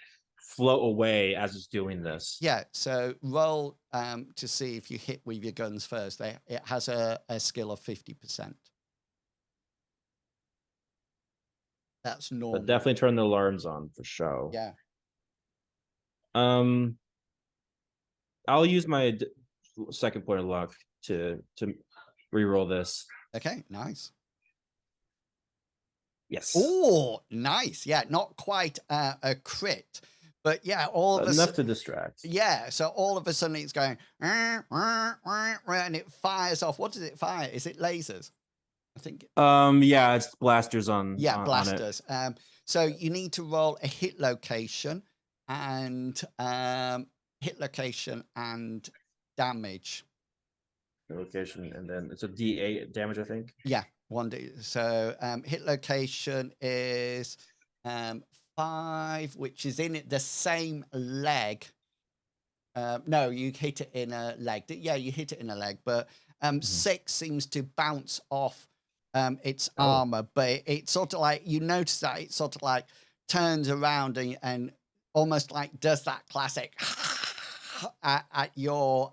float away as it's doing this. Yeah, so roll to see if you hit with your guns first. It has a skill of 50%. That's normal. But definitely turn the alarms on for show. Yeah. I'll use my second point of luck to re-roll this. Okay, nice. Yes. Oh, nice. Yeah, not quite a crit, but yeah, all of a Enough sudden. to distract. Yeah, so all of a sudden it's going, and it fires off. What does it fire? Is it lasers? I think. Yeah, it's blasters on. Yeah, on blasters. So you need to roll a hit location and damage. Location, and then it's a D8 damage, I think. Yeah, 1D. So hit location is 5, which is in it the same leg. No, you hit it in a leg. Yeah, you hit it in a leg, but 6 seems to bounce off its armor, but it sort of like, you notice that it sort of like turns around and almost like does that classic at your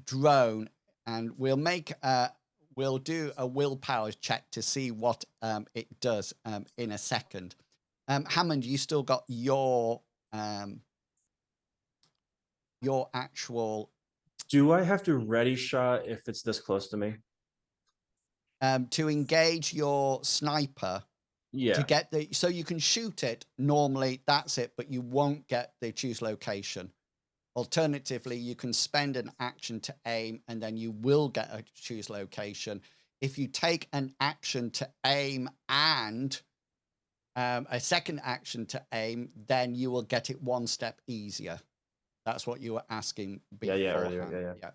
drone, and we'll do a willpower check to see what it does in a second. Hammond, you still got your actual. Do I have to ready shot if it's this close to me? To engage your sniper. Yeah. To get so you can shoot it normally, that's it, but you won't get the choose location. Alternatively, you can spend an action to aim, and then you will get a choose location. If you take an action to aim and a second action to aim, then you will get it one step easier. That's what you were asking before. Yeah, earlier. Yeah.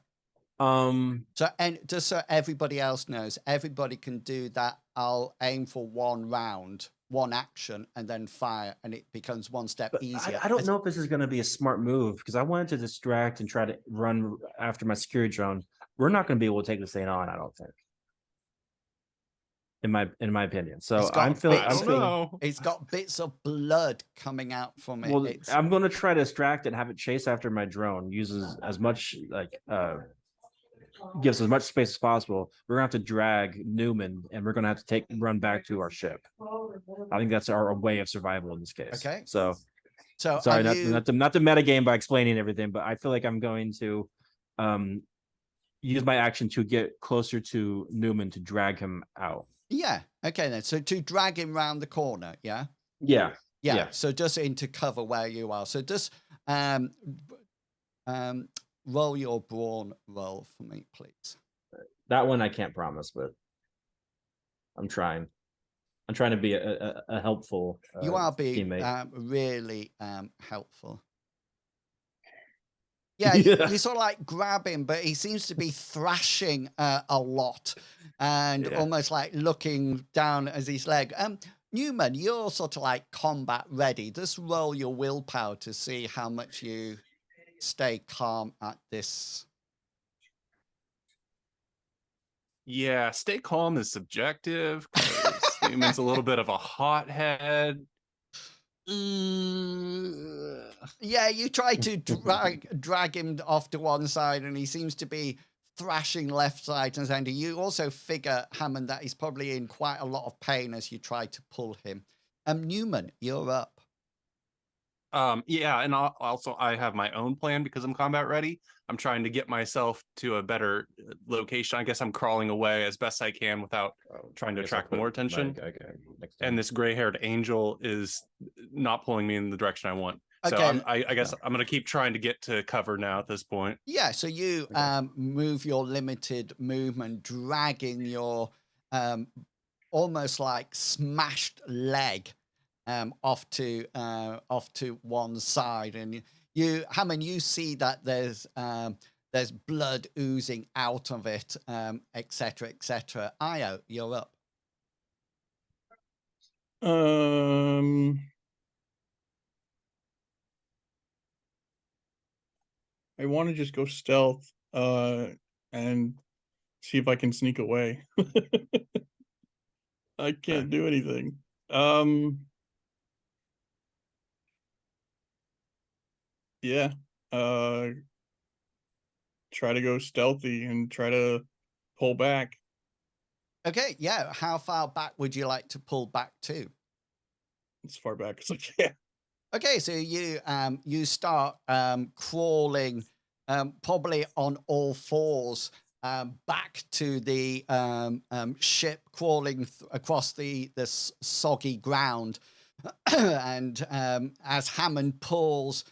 So, and just so everybody else knows, everybody can do that. I'll aim for one round, one action, and then fire, and it becomes one step easier. I don't know if this is going to be a smart move, because I wanted to distract and try to run after my security drone. We're not going to be able to take this thing on, I don't think. In my opinion. So I'm feeling. It's got bits of blood coming out from it. Well, I'm going to try to distract it and have it chase after my drone. Uses as much gives as much space as possible. We're gonna have to drag Newman, and we're gonna have to run back to our ship. I think that's our way of survival in this case. Okay. So sorry, not to metagame by explaining everything, but I feel like I'm going to use my action to get closer to Newman to drag him out. Yeah. Okay then. So to drag him round the corner. Yeah. Yeah. So just into cover where you are. So just roll your brawn roll for me, please. That one I can't promise, but I'm trying. I'm trying to be a helpful you are being teammate. Really helpful. Yeah, you sort of like grab him, but he seems to be thrashing a lot and almost like looking down at his leg. Newman, you're sort of like combat ready. Just roll your willpower to see how much you stay calm at this. Yeah, stay calm is subjective because Newman's a little bit of a hothead. Yeah, you try to drag him off to one side, and he seems to be thrashing left, side, and center. You also figure, Hammond, that he's probably in quite a lot of pain as you try to pull him. Newman, you're up. Yeah, and also I have my own plan because I'm combat ready. I'm trying to get myself to a better location. I guess I'm crawling away as best I can without trying to I guess I'll attract more put attention. okay, next And time. this gray-haired angel is not pulling me in the direction I want. So Okay. I guess I'm gonna keep trying to get to cover now at this point. Yeah, so you move your limited movement, dragging your almost like smashed leg off to one side, and you, Hammond, you see that there's blood oozing out of it, etc., etc. Io, you're up. I want to just go stealth and see if I can sneak away. I can't do anything. Yeah. Try to go stealthy and try to pull back. Okay, yeah. How far back would you like to pull back to? As far back as I can. Okay, so you start crawling, probably on all fours, back to the ship, crawling across the soggy ground, and as Hammond pulls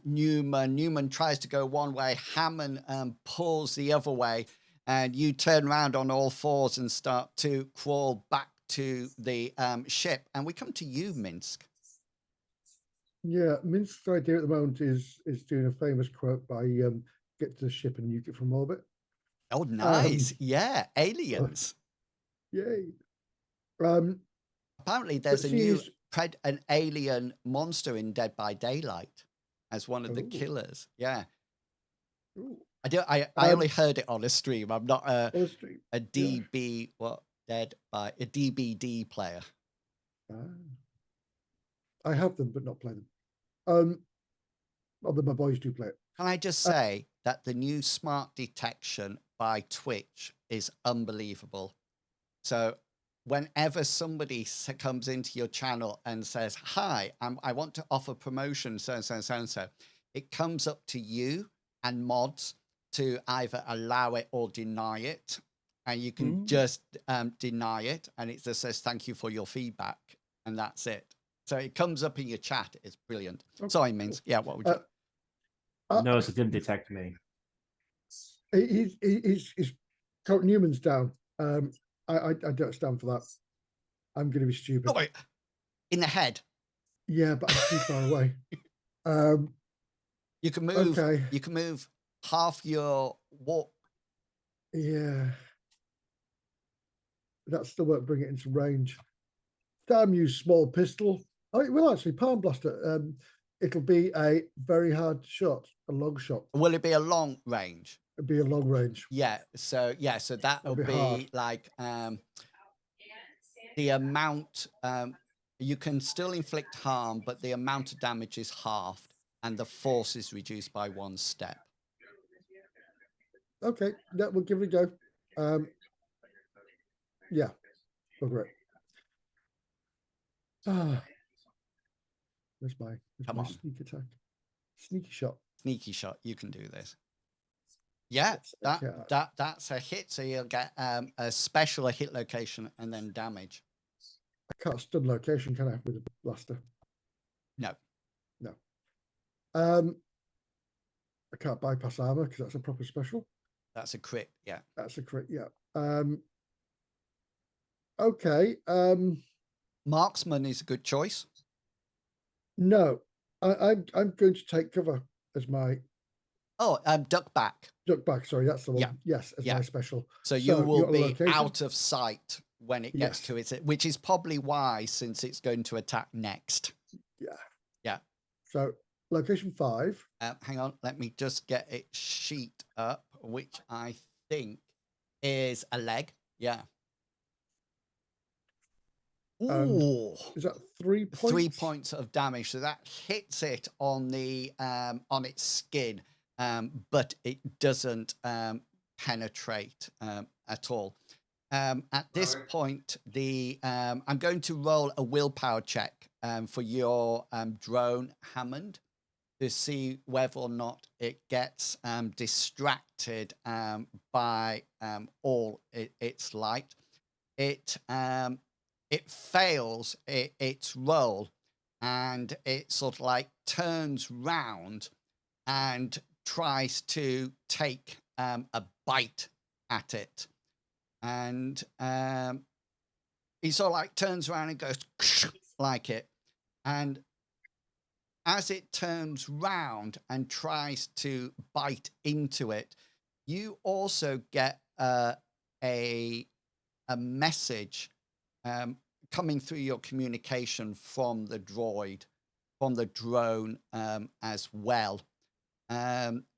Newman tries to go one way, Hammond pulls the other way, and you turn around on all fours and start to crawl back to the ship. And we come to you, Minsk. Yeah, Minsk's idea at the moment is doing a famous quote by get to the ship and nuke it from orbit. Oh, nice. Yeah, aliens. Yay. Apparently there's but a new she's- an alien monster in Dead by Daylight as one of the Ooh. killers. Yeah. Ooh. I only heard it on a stream. I'm not a DB a DBD player. I have them, but not play them. Although my boys do play it. Can I just say that the new smart detection by Twitch is unbelievable? So whenever somebody comes into your channel and says, hi, I want to offer promotion, so and so and so and so, it comes up to you and mods to either allow it or deny it. And you can just deny it. And it just says, thank you for your feedback. And that's it. So it comes up in your chat. It's brilliant. Okay. Sorry, Minsk. Yeah, what would you? No, it didn't detect me. He's Newman's down. I don't stand for that. I'm going to be stupid. Oh, wait. In the head. Yeah, but I'm too far away. You can move. Okay. You can move half your walk. Yeah. That still won't bring it into range. Damn, use small pistol. Oh, it will actually palm blaster. It'll be a very hard shot, a long shot. Will it be a long range? It'll be a long range. Yeah. So that will be like the amount. You can still inflict harm, but the amount of damage is halved, and the force is reduced by 1 step. Okay, that we'll give it a go. Yeah, go for it. Where's my sneak attack? Sneaky shot. Sneaky shot. You can do this. Yeah, that's a hit. So you'll get a special, a hit location, and then damage. I can't stun location, can I, with a blaster? No. I can't bypass armor because that's a proper special. That's a crit. Yeah. That's a crit. Yeah. Okay. Marksman is a good choice. No, I'm going to take cover as my. Oh, duck back. Duck back. Sorry, that's the one. Yeah. Yes, as my special. So you will be out of sight when it gets to it, which is probably why, since it's going to attack next. Yeah. Yeah. So location 5. Hang on, let me just get it sheet up, which I think is a leg. Yeah. And Ooh. is that 3 points? 3 points of damage. So that hits it on the on its skin, but it doesn't penetrate at all. At this point, the I'm going to roll a willpower check for your drone, Hammond, to see whether or not it gets distracted by all its light. It fails its roll, and it sort of like turns round and tries to take a bite at it. And he sort of like turns around and goes like it. And as it turns round and tries to bite into it, you also get a message coming through your communication from the droid, from the drone as well,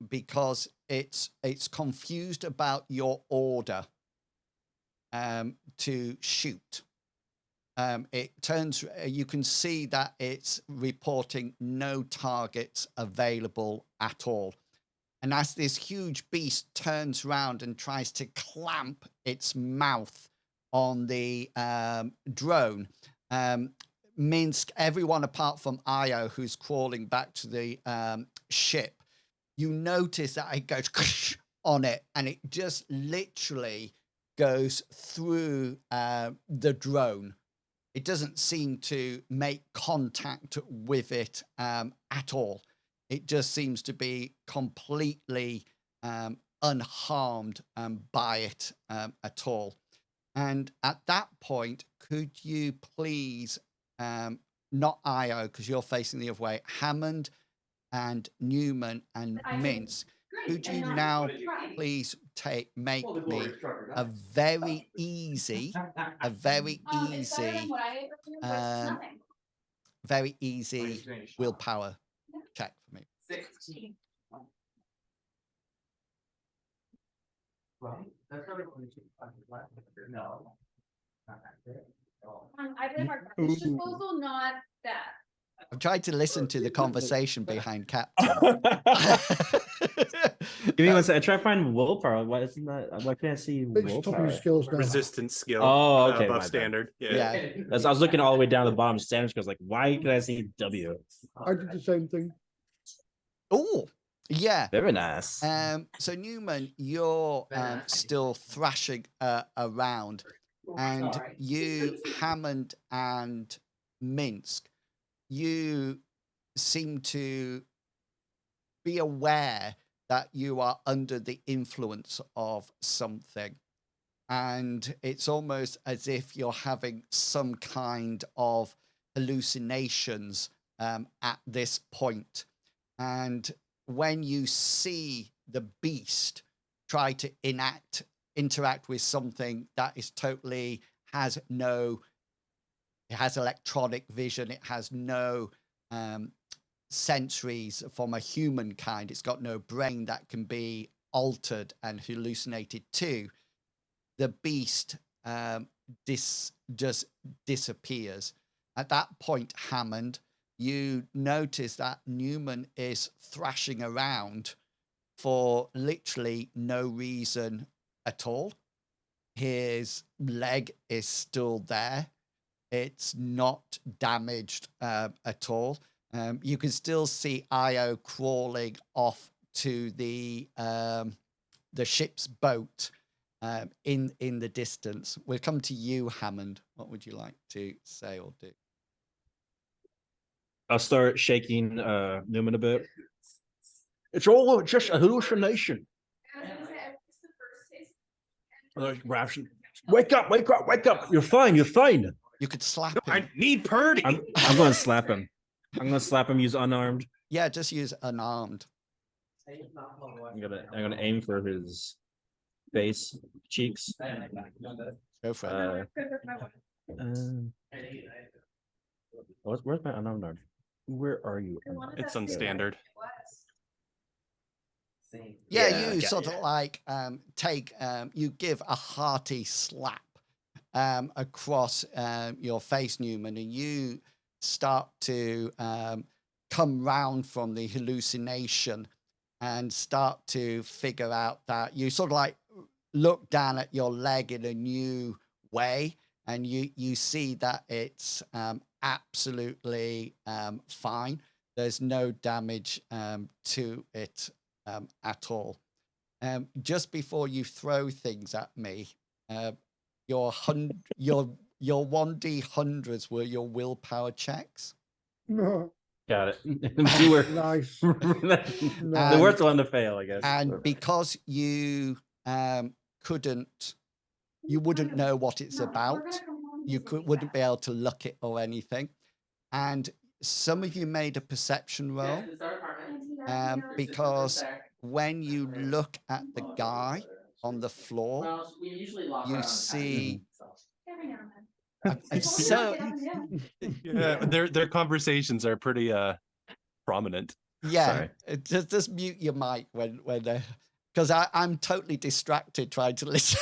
because it's confused about your order to shoot. It turns. You can see that it's reporting no targets available at all. And as this huge beast turns around and tries to clamp its mouth on the drone, Minsk, everyone apart from Io, who's crawling back to the ship, you notice that it goes on it, and it just literally goes through the drone. It doesn't seem to make contact with it at all. It just seems to be completely unharmed by it at all. And at that point, could you please, not Io, because you're facing the other way, Hammond and Newman and Mince, could you now please make me a very easy willpower check for me? 16. Well, that's not no. I blame our garbage disposal, not that. I'm trying to listen to the conversation behind Captain. Give me one second. I try to find willpower. Why isn't that? Why can't I see It's top of willpower? your skills now. Resistance skill. Oh, okay, my above bad. standard. Yeah. As I was looking all the way down to the bottom, standards goes like, why can I see W? I did the same thing. Oh, yeah. Very nice. So Newman, you're still thrashing around, and you, Hammond and Minsk, you seem to be aware that you are under the influence of something. And it's almost as if you're having some kind of hallucinations at this point. And when you see the beast try to interact with something that is totally it has electronic vision, it has no sensories from a human kind, it's got no brain that can be altered and hallucinated to, the beast just disappears. At that point, Hammond, you notice that Newman is thrashing around for literally no reason at all. His leg is still there. It's not damaged at all. You can still see Io crawling off to the ship's boat in the distance. We'll come to you, Hammond. What would you like to say or do? I'll start shaking Newman a bit. It's all just a hallucination. Wake up, wake up, wake up. You're fine, you're fine. You could slap him. I need Purdy. I'm going to slap him. I'm going to slap him, use unarmed. Yeah, just use unarmed. I'm gonna aim for his face, cheeks. Go for it. Where's my unarmed arm? Where are you? It's on standard. Yeah, Yeah, you okay, sort of yeah. like take you give a hearty slap across your face, Newman, and you start to come round from the hallucination and start to figure out that you sort of like look down at your leg in a new way, and you see that it's absolutely fine. There's no damage to it at all. Just before you throw things at me, uh, your 1d100s were your willpower checks. No, Got it. We were nice. the No. worst one to fail, I guess. And because you couldn't, you wouldn't know what it's about. You wouldn't be able to look it or anything. And some of you made a perception roll because when you look at the guy on the floor, you see. I'm so Yeah, their conversations are pretty prominent. yeah. Sorry. Just mute your mic when because I'm totally distracted trying to listen.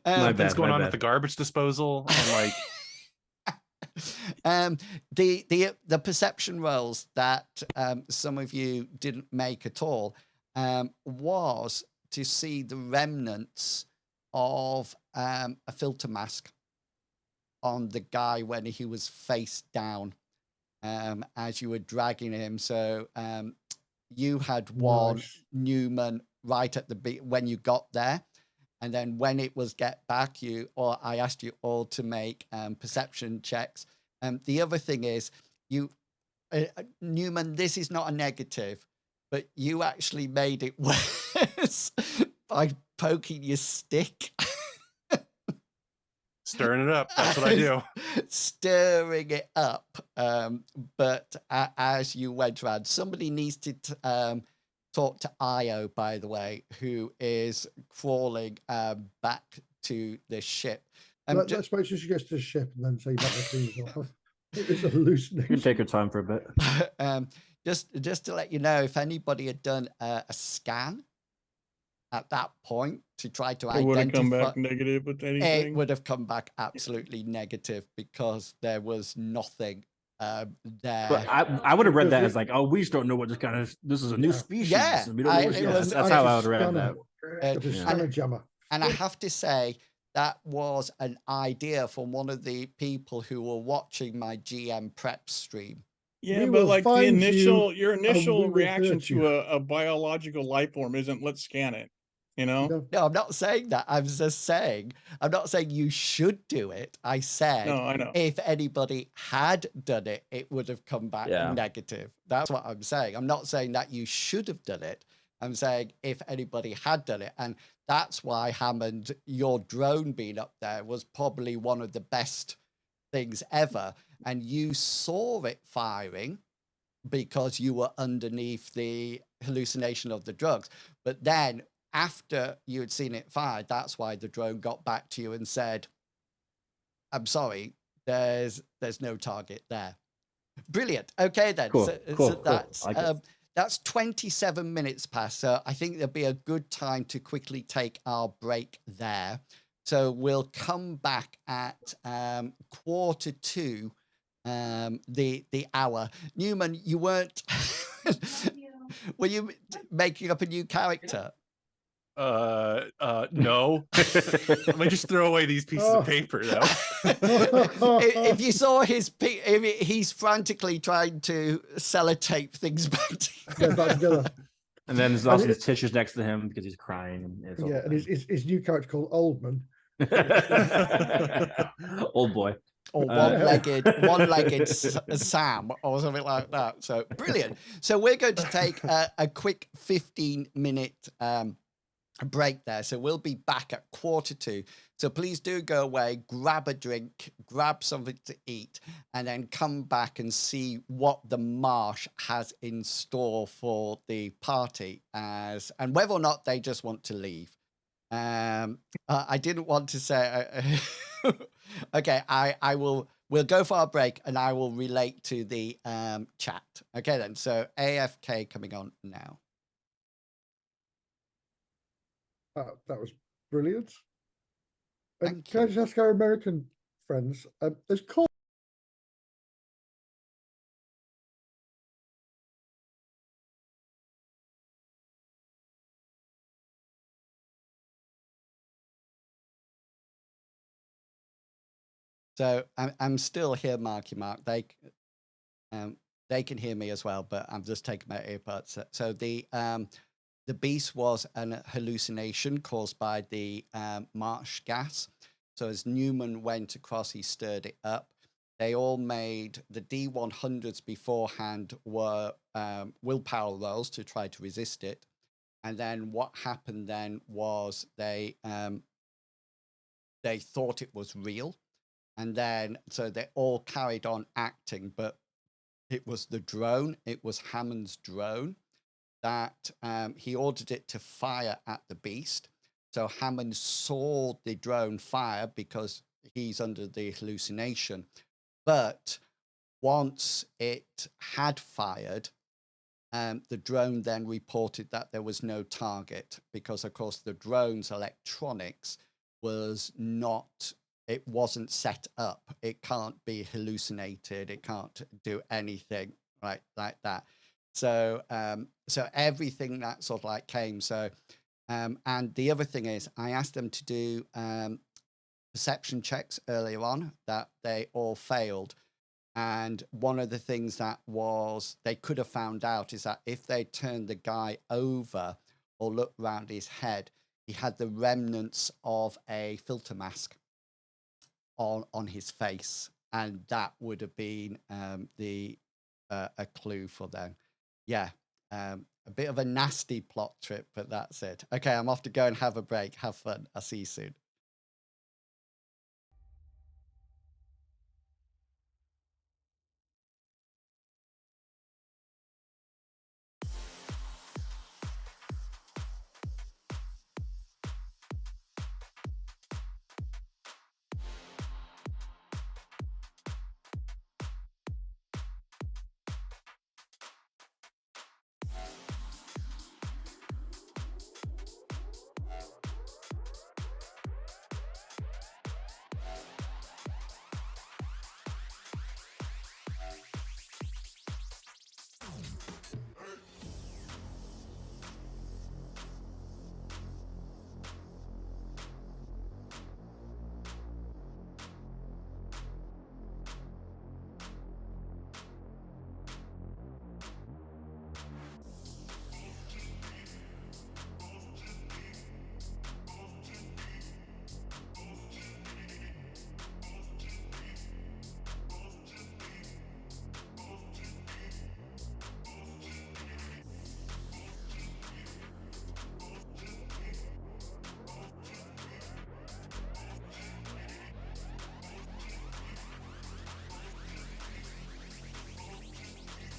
My Something's bad, going my on bad. at the garbage disposal, and like the perception rolls that some of you didn't make at all was to see the remnants of a filter mask on the guy when he was face down as you were dragging him. So you had one, Nice. Newman, right at the when you got there. And then when it was get back, I asked you all to make perception checks. The other thing is, Newman, this is not a negative, but you actually made it worse by poking your stick. stirring it up. That's what I do. Stirring it up. But as you went around, somebody needs to talk to Io, by the way, who is crawling back to the ship. Let's wait till she gets to the ship and then say back the things off. It was a hallucination. You can take your time for a bit. Just to let you know, if anybody had done a scan at that point to try to It would have come identify, back negative with it anything. would have come back absolutely negative because there was nothing there. But I would have read that as like, oh, we just don't know what this is a new species. Yeah, and we don't know what that's how I would have read that. It was scanner jammer. And I have to say, that was an idea from one of the people who were watching my GM prep stream. Yeah, We but will like the find initial, you your and we initial will reaction hurt you. to a biological life form isn't let's scan it. You know? No. No, I'm not saying that. I'm just saying, I'm not saying you should do it. I said, No, I know. if anybody had done it, it would have come back Yeah. negative. That's what I'm saying. I'm not saying that you should have done it. I'm saying if anybody had done it. And that's why, Hammond, your drone being up there was probably one of the best things ever. And you saw it firing because you were underneath the hallucination of the drugs. But then after you had seen it fired, that's why the drone got back to you and said, I'm sorry, there's no target there. Brilliant. Okay, then. Cool, cool, So cool. that's 27 minutes past. So I think there'll be a good time to quickly take our break there. So we'll come back at 1:45, the hour. Newman, you weren't. Were you making up a new character? No. Let me just throw away these pieces of paper, though. If you saw he's frantically trying to sellotape things back Get back together. And then there's also his tissues next to him because he's crying. And it's all Yeah, and his new character called Oldman. old boy. or one-legged Sam or something like that. So brilliant. So we're going to take a quick 15-minute break there. So we'll be back at 1:45. So please do go away, grab a drink, grab something to eat, and then come back and see what the Marsh has in store for the party, and whether or not they just want to leave. I didn't want to say. Okay, we'll go for our break, and I will relate to the chat. Okay, then. So AFK coming on now. That was brilliant. And Thank can I you. just ask our American friends? There's call. So I'm still here, Marky Mark. They can hear me as well, but I'm just taking my earbuds. So the beast was an hallucination caused by the Marsh gas. So as Newman went across, he stirred it up. They all made the D100s beforehand were willpower rolls to try to resist it. And then what happened then was they thought it was real. And then so they all carried on acting, but it was the drone. It was Hammond's drone that he ordered it to fire at the beast. So Hammond saw the drone fire because he's under the hallucination. But once it had fired, the drone then reported that there was no target because, of course, the drone's electronics was not, it wasn't set up. It can't be hallucinated. It can't do anything like that. So, so everything that sort of like came. So, and the other thing is, I asked them to do perception checks earlier on that they all failed. And one of the things that was they could have found out is that if they turned the guy over or looked around his head, he had the remnants of a filter mask on his face, and that would have been a clue for them. Yeah, a bit of a nasty plot trip, but that's it. Okay, I'm off to go and have a break. Have fun. I'll see you soon.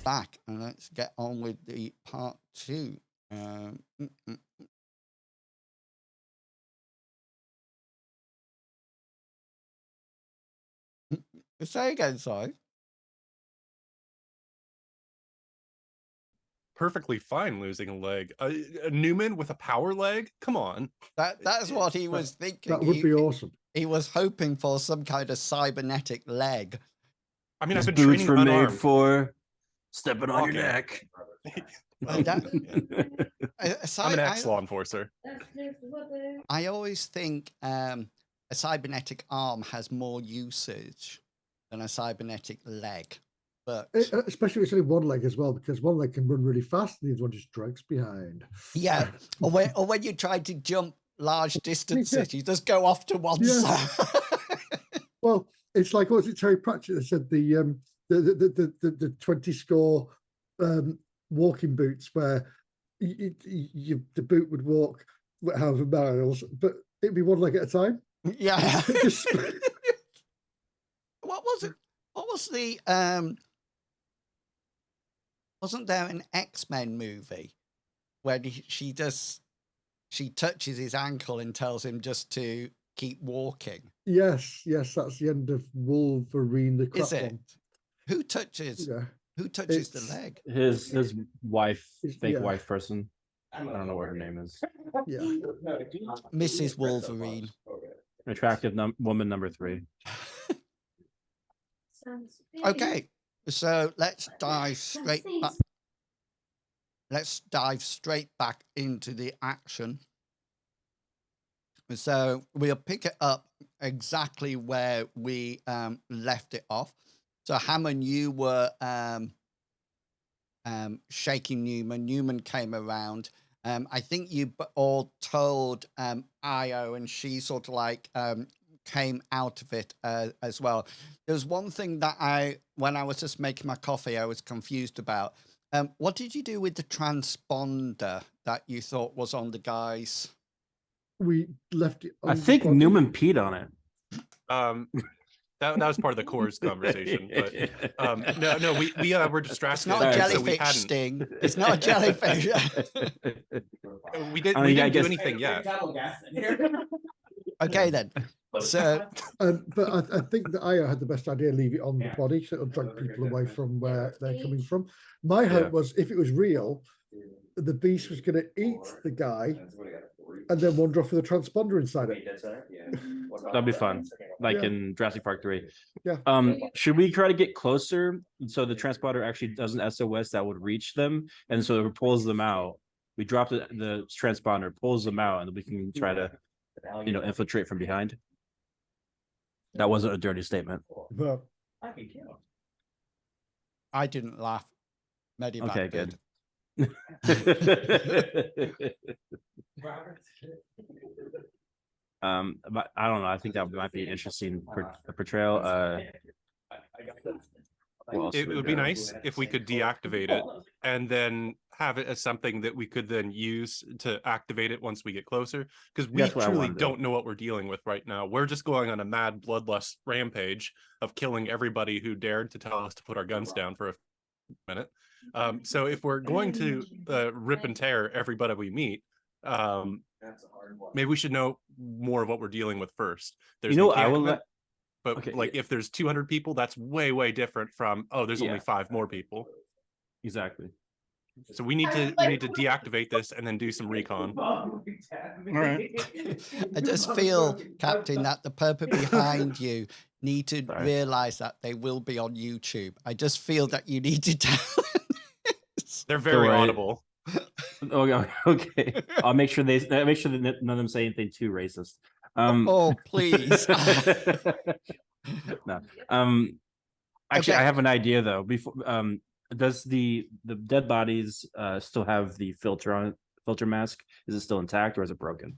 Back and let's get on with the part 2. Say again, sorry. Perfectly fine losing a leg. A Newman with a power leg? Come on. That's what he was thinking. That would be awesome. He was hoping for some kind of cybernetic leg. I mean, His I've been boots training were made unarmed. for stepping on your Walking. neck. Well, that, I'm an ex-law enforcer. I always think a cybernetic arm has more usage than a cybernetic leg. But Especially if it's only one leg as well, because one leg can run really fast and the other one just drags behind. yeah, or when you try to jump large distances, you just go off to one side. Well, it's like, what was it, Terry Pratchett that said the 20 score walking boots where the boot would walk however miles, but it'd be one leg at a time. Yeah. What was it? What was the wasn't there an X-Men movie where she touches his ankle and tells him just to keep walking? Yes, that's the end of Wolverine. The crap Is it? one. Who touches? Yeah. Who touches the leg? His wife, fake yeah. wife person. I don't know what her name is. Yeah. Mrs. Wolverine. Attractive woman number 3. Okay, so let's dive straight back. Let's dive straight back into the action. So we'll pick it up exactly where we left it off. So Hammond, you were shaking Newman. Newman came around. I think you all told Io, and she sort of like came out of it as well. There's one thing that when I was just making my coffee, I was confused about. What did you do with the transponder that you thought was on the guys? We left it. I think Newman peed on it. That was part of the cores conversation, but no, we were distracted. It's not a so we jellyfish hadn't. sting. It's not a jellyfish. We didn't do anything yet. Okay then. So, but I think that Io had the best idea. Leave it on the body, so it'll drag people away from where they're coming from. My hope was, if it was real, the beast was going to eat the guy and then wander off with a transponder inside it. That'd be fun, like in Jurassic Park 3. Yeah. Should we try to get closer so the transponder actually does an SOS that would reach them, and so it pulls them out? We drop the transponder, pulls them out, and we can try to, infiltrate from behind. That wasn't a dirty statement. But I didn't laugh. Medivac Okay, did. good. But I don't know. I think that might be an interesting portrayal. It would be nice if we could deactivate it and then have it as something that we could then use to activate it once we get closer, because we truly don't know what we're dealing with right now. We're just going on a mad bloodlust rampage of killing everybody who dared to tell us to put our guns down for a minute. So if we're going to rip and tear everybody we meet, maybe we should know more of what we're dealing with first. There's I will but okay, if there's 200 people, that's way different from there's only 5 more people. Exactly. So we need to deactivate this and then do some recon. All right. I just feel, Captain, that the people behind you need to realize that they will be on YouTube. I just feel that you need to tell them this. They're very audible. Okay. I'll make sure that none of them say anything too racist. Oh, please. No. Actually, I have an idea though. Before, does the dead bodies still have the filter mask? Is it still intact or is it broken?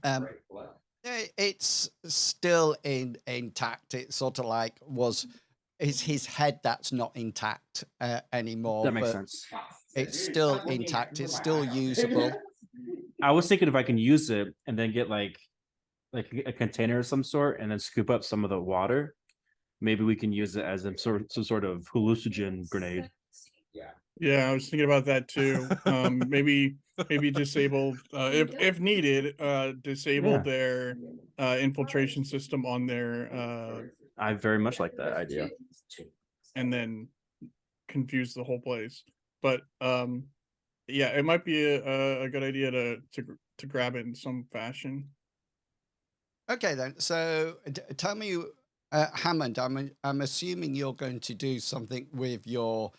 It's still intact. It's sort of like it's his head that's not intact anymore. That makes sense. It's still intact. It's still usable. I was thinking if I can use it and then get like a container of some sort and then scoop up some of the water, maybe we can use it as some sort of hallucinogen grenade. Yeah, I was thinking about that too. Maybe disable if needed, disable their infiltration system on their I very much like that idea. And then confuse the whole place. But yeah, it might be a good idea to grab it in some fashion. Okay then. So tell me, Hammond, I'm assuming you're going to do something with your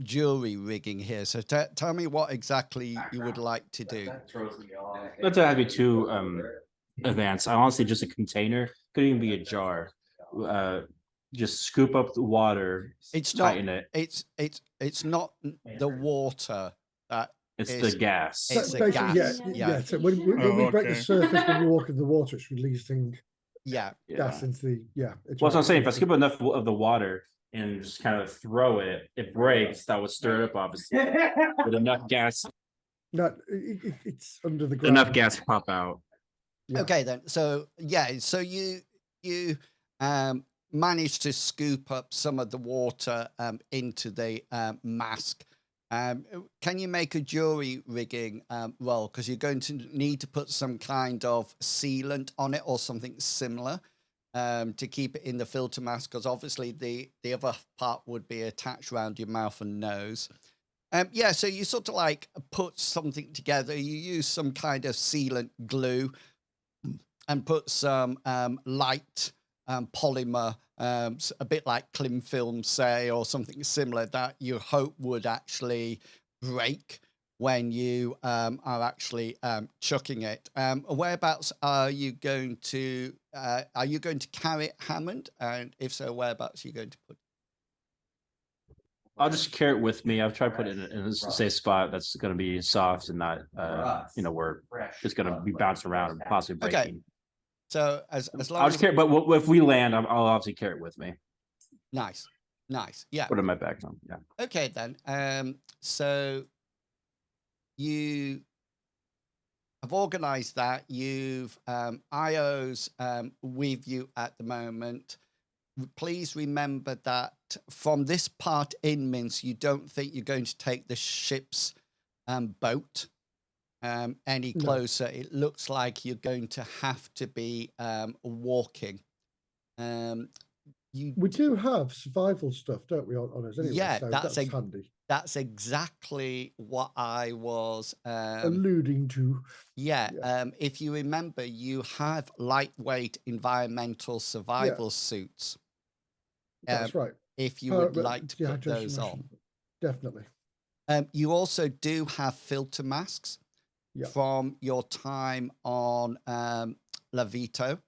jury rigging here. So tell me what exactly you would like to do. That's have to be too advanced. I honestly just a container, could even be a jar. Just scoop up the water. It's tighten not. it. It's not the water that. It's the gas. It's a gas. Yeah. So when we break the surface, when we walk in the water, it's releasing gas into the Well, that's what I'm saying. If I scoop enough of the water and just kind of throw it, it breaks. That would stir it up, obviously, with enough gas. No, it's under the ground. Enough gas to pop out. Yeah. Okay then. So so you managed to scoop up some of the water into the mask. Can you make a jury rigging roll? Because you're going to need to put some kind of sealant on it or something similar to keep it in the filter mask. Because obviously the other part would be attached around your mouth and nose. Yeah, so you sort of like put something together. You use some kind of sealant glue and put some light polymer, a bit like cling film, say, or something similar that you hope would actually break when you are actually chucking it. Whereabouts are you going to carry it, Hammond? And if so, whereabouts are you going to put it? I'll just carry it with me. I've tried to put it in a safe spot that's going to be soft and not, where it's going to be bouncing around and possibly Okay. breaking. So as long I'll as just carry, but if we land, I'll obviously carry it with me. nice, yeah. Put it in my bag. Yeah. Okay then. So you have organized that. You've IOs with you at the moment. Please remember that from this part in Minsk, you don't think you're going to take the ship's boat any No. closer. It looks like you're going to have to be walking. We do have survival stuff, don't we, on us anyway? Yeah, so that's handy. That's exactly what I was Alluding to. Yeah, if you remember, you have lightweight environmental survival suits. That's right. If you would like to put dehydration those ration. on. Definitely. You also do have filter masks from your time on Lavito,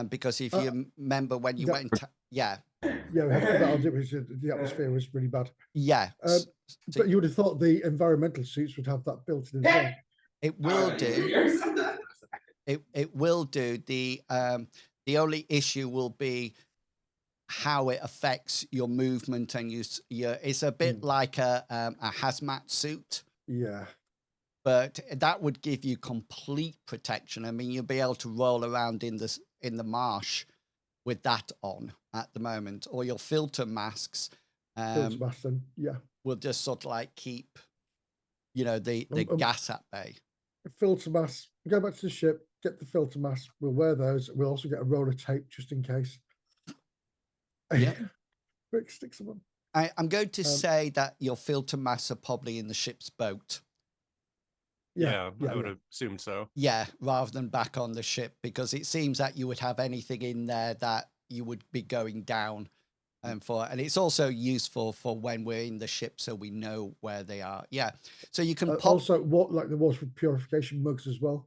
because if you remember when you went, Yeah, we have that. It was the atmosphere was really bad. Yeah, but you would have thought the environmental suits would have that built in as well. it will do. It will do. The only issue will be how it affects your movement and it's a bit like a hazmat suit. Yeah. But that would give you complete protection. I mean, you'll be able to roll around in the marsh with that on at the moment, or your filter masks. Filter masks, then, yeah. Will just sort of like keep, the gas at bay. Filter masks. Go back to the ship. Get the filter masks. We'll wear those. We'll also get a roll of tape just in case. Yeah. Quick, stick some on. I'm going to say that your filter masks are probably in the ship's boat. Yeah, I would assume so. Yeah, rather than back on the ship, because it seems that you would have anything in there that you would be going down for. And it's also useful for when we're in the ship so we know where they are. Yeah. So you can pop... Also, like the water purification mugs as well,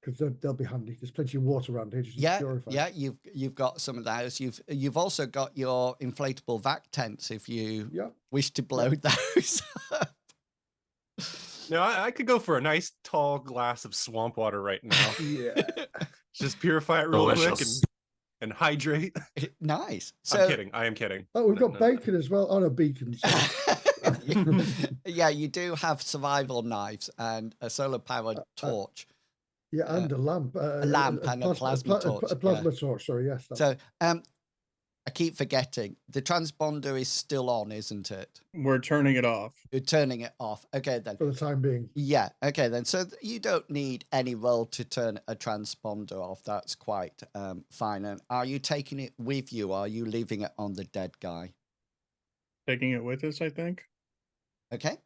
because they'll be handy. There's plenty of water around here. Yeah, you've got some of those. You've also got your inflatable vac tents if you wish to blow those up. No, I could go for a nice tall glass of swamp water right now. Yeah. Just purify it real quick and hydrate. Nice. I'm kidding. I am kidding. Oh, we've got bacon as well. Oh, no, beacons. Yeah, you do have survival knives and a solar powered torch. Yeah, and a lamp. A lamp and a plasma torch. A plasma torch, sorry, yes. So, I keep forgetting. The transponder is still on, isn't it? We're turning it off. You're turning it off. Okay, then. For the time being. Yeah, okay, then. So you don't need any roll to turn a transponder off. That's quite fine. And are you taking it with you, or are you leaving it on the dead guy? Taking it with us, I think. Okay.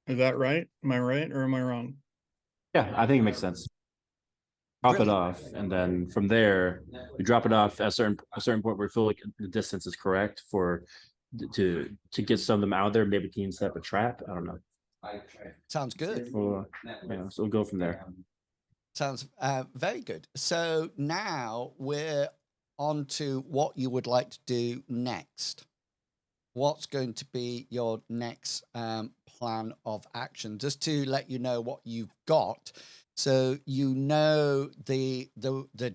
Is that right? Am I right or am I wrong? Yeah, I think it makes sense. Drop it off, and then from there, we drop it off at a certain point where we feel like the distance is correct to get some of them out there. Maybe we can set up a trap. I don't know. Sounds good. So we'll go from there. Sounds very good. So now we're on to what you would like to do next. What's going to be your next plan of action? Just to let you know what you've got. So you know the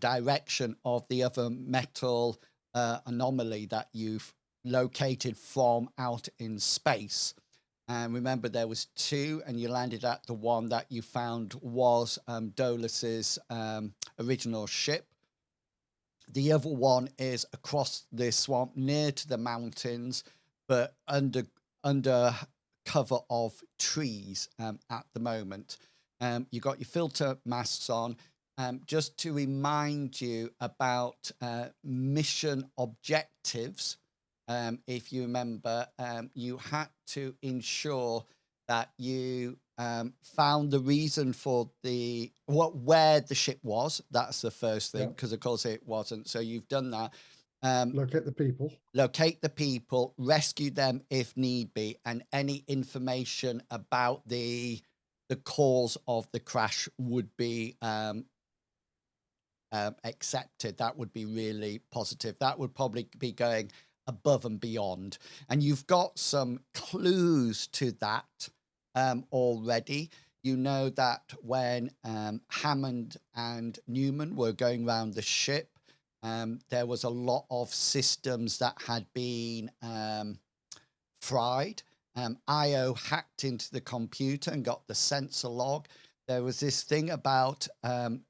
direction of the other metal anomaly that you've located from out in space. And remember, there was two, and you landed at the one that you found was Dolus's original ship. The other one is across the swamp near to the mountains, but under cover of trees at the moment. You got your filter masks on. Just to remind you about mission objectives, if you remember, you had to ensure that you found the reason for where the ship was. That's the first thing, Yep. because of course it wasn't. So you've done that. Locate the people. Locate the people, rescue them if need be, and any information about the cause of the crash would be accepted. That would be really positive. That would probably be going above and beyond. And you've got some clues to that already. You know that when Hammond and Newman were going around the ship, there was a lot of systems that had been fried. IO hacked into the computer and got the sensor log. There was this thing about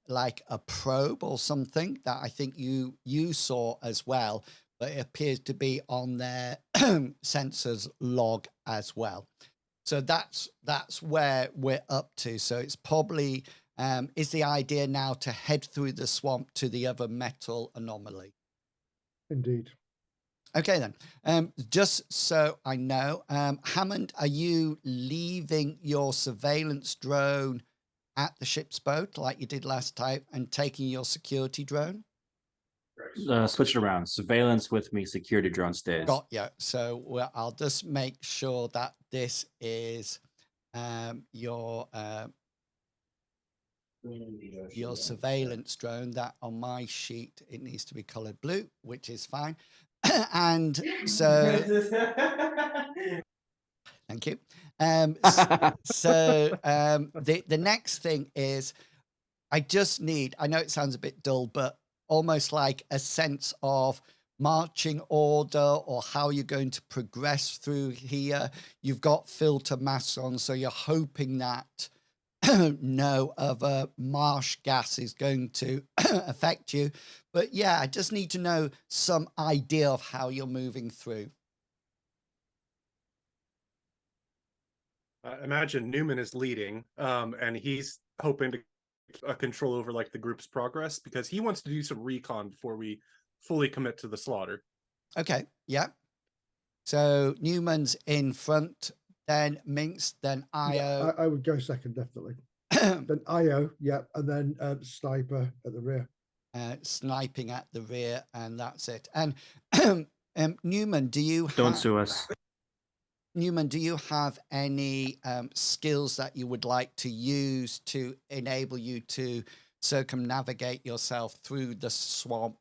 like a probe or something that I think you saw as well, but it appears to be on their sensors log as well. So that's where we're up to. So it's probably is the idea now to head through the swamp to the other metal anomaly. Indeed. Okay, then. Just so I know, Hammond, are you leaving your surveillance drone at the ship's boat like you did last time and taking your security drone? Switch it around. Surveillance with me, security drone stays. Got you. So I'll just make sure that this is your surveillance drone. That on my sheet it needs to be colored blue, which is fine. And so thank you. So the next thing is I just need, I know it sounds a bit dull, but almost like a sense of marching order or how you're going to progress through here. You've got filter masks on, so you're hoping that no other marsh gas is going to affect you. But yeah, I just need to know some idea of how you're moving through. I imagine Newman is leading, and he's hoping to control over like the group's progress because he wants to do some recon before we fully commit to the slaughter. Okay, yeah. So Newman's in front, then Minx, then IO. Yeah, I would go second, definitely. Then IO, yeah, and then Sniper at the rear. Sniping at the rear, and that's it. And Newman, do you Don't sue us. Newman, do you have any skills that you would like to use to enable you to circumnavigate yourself through the swamp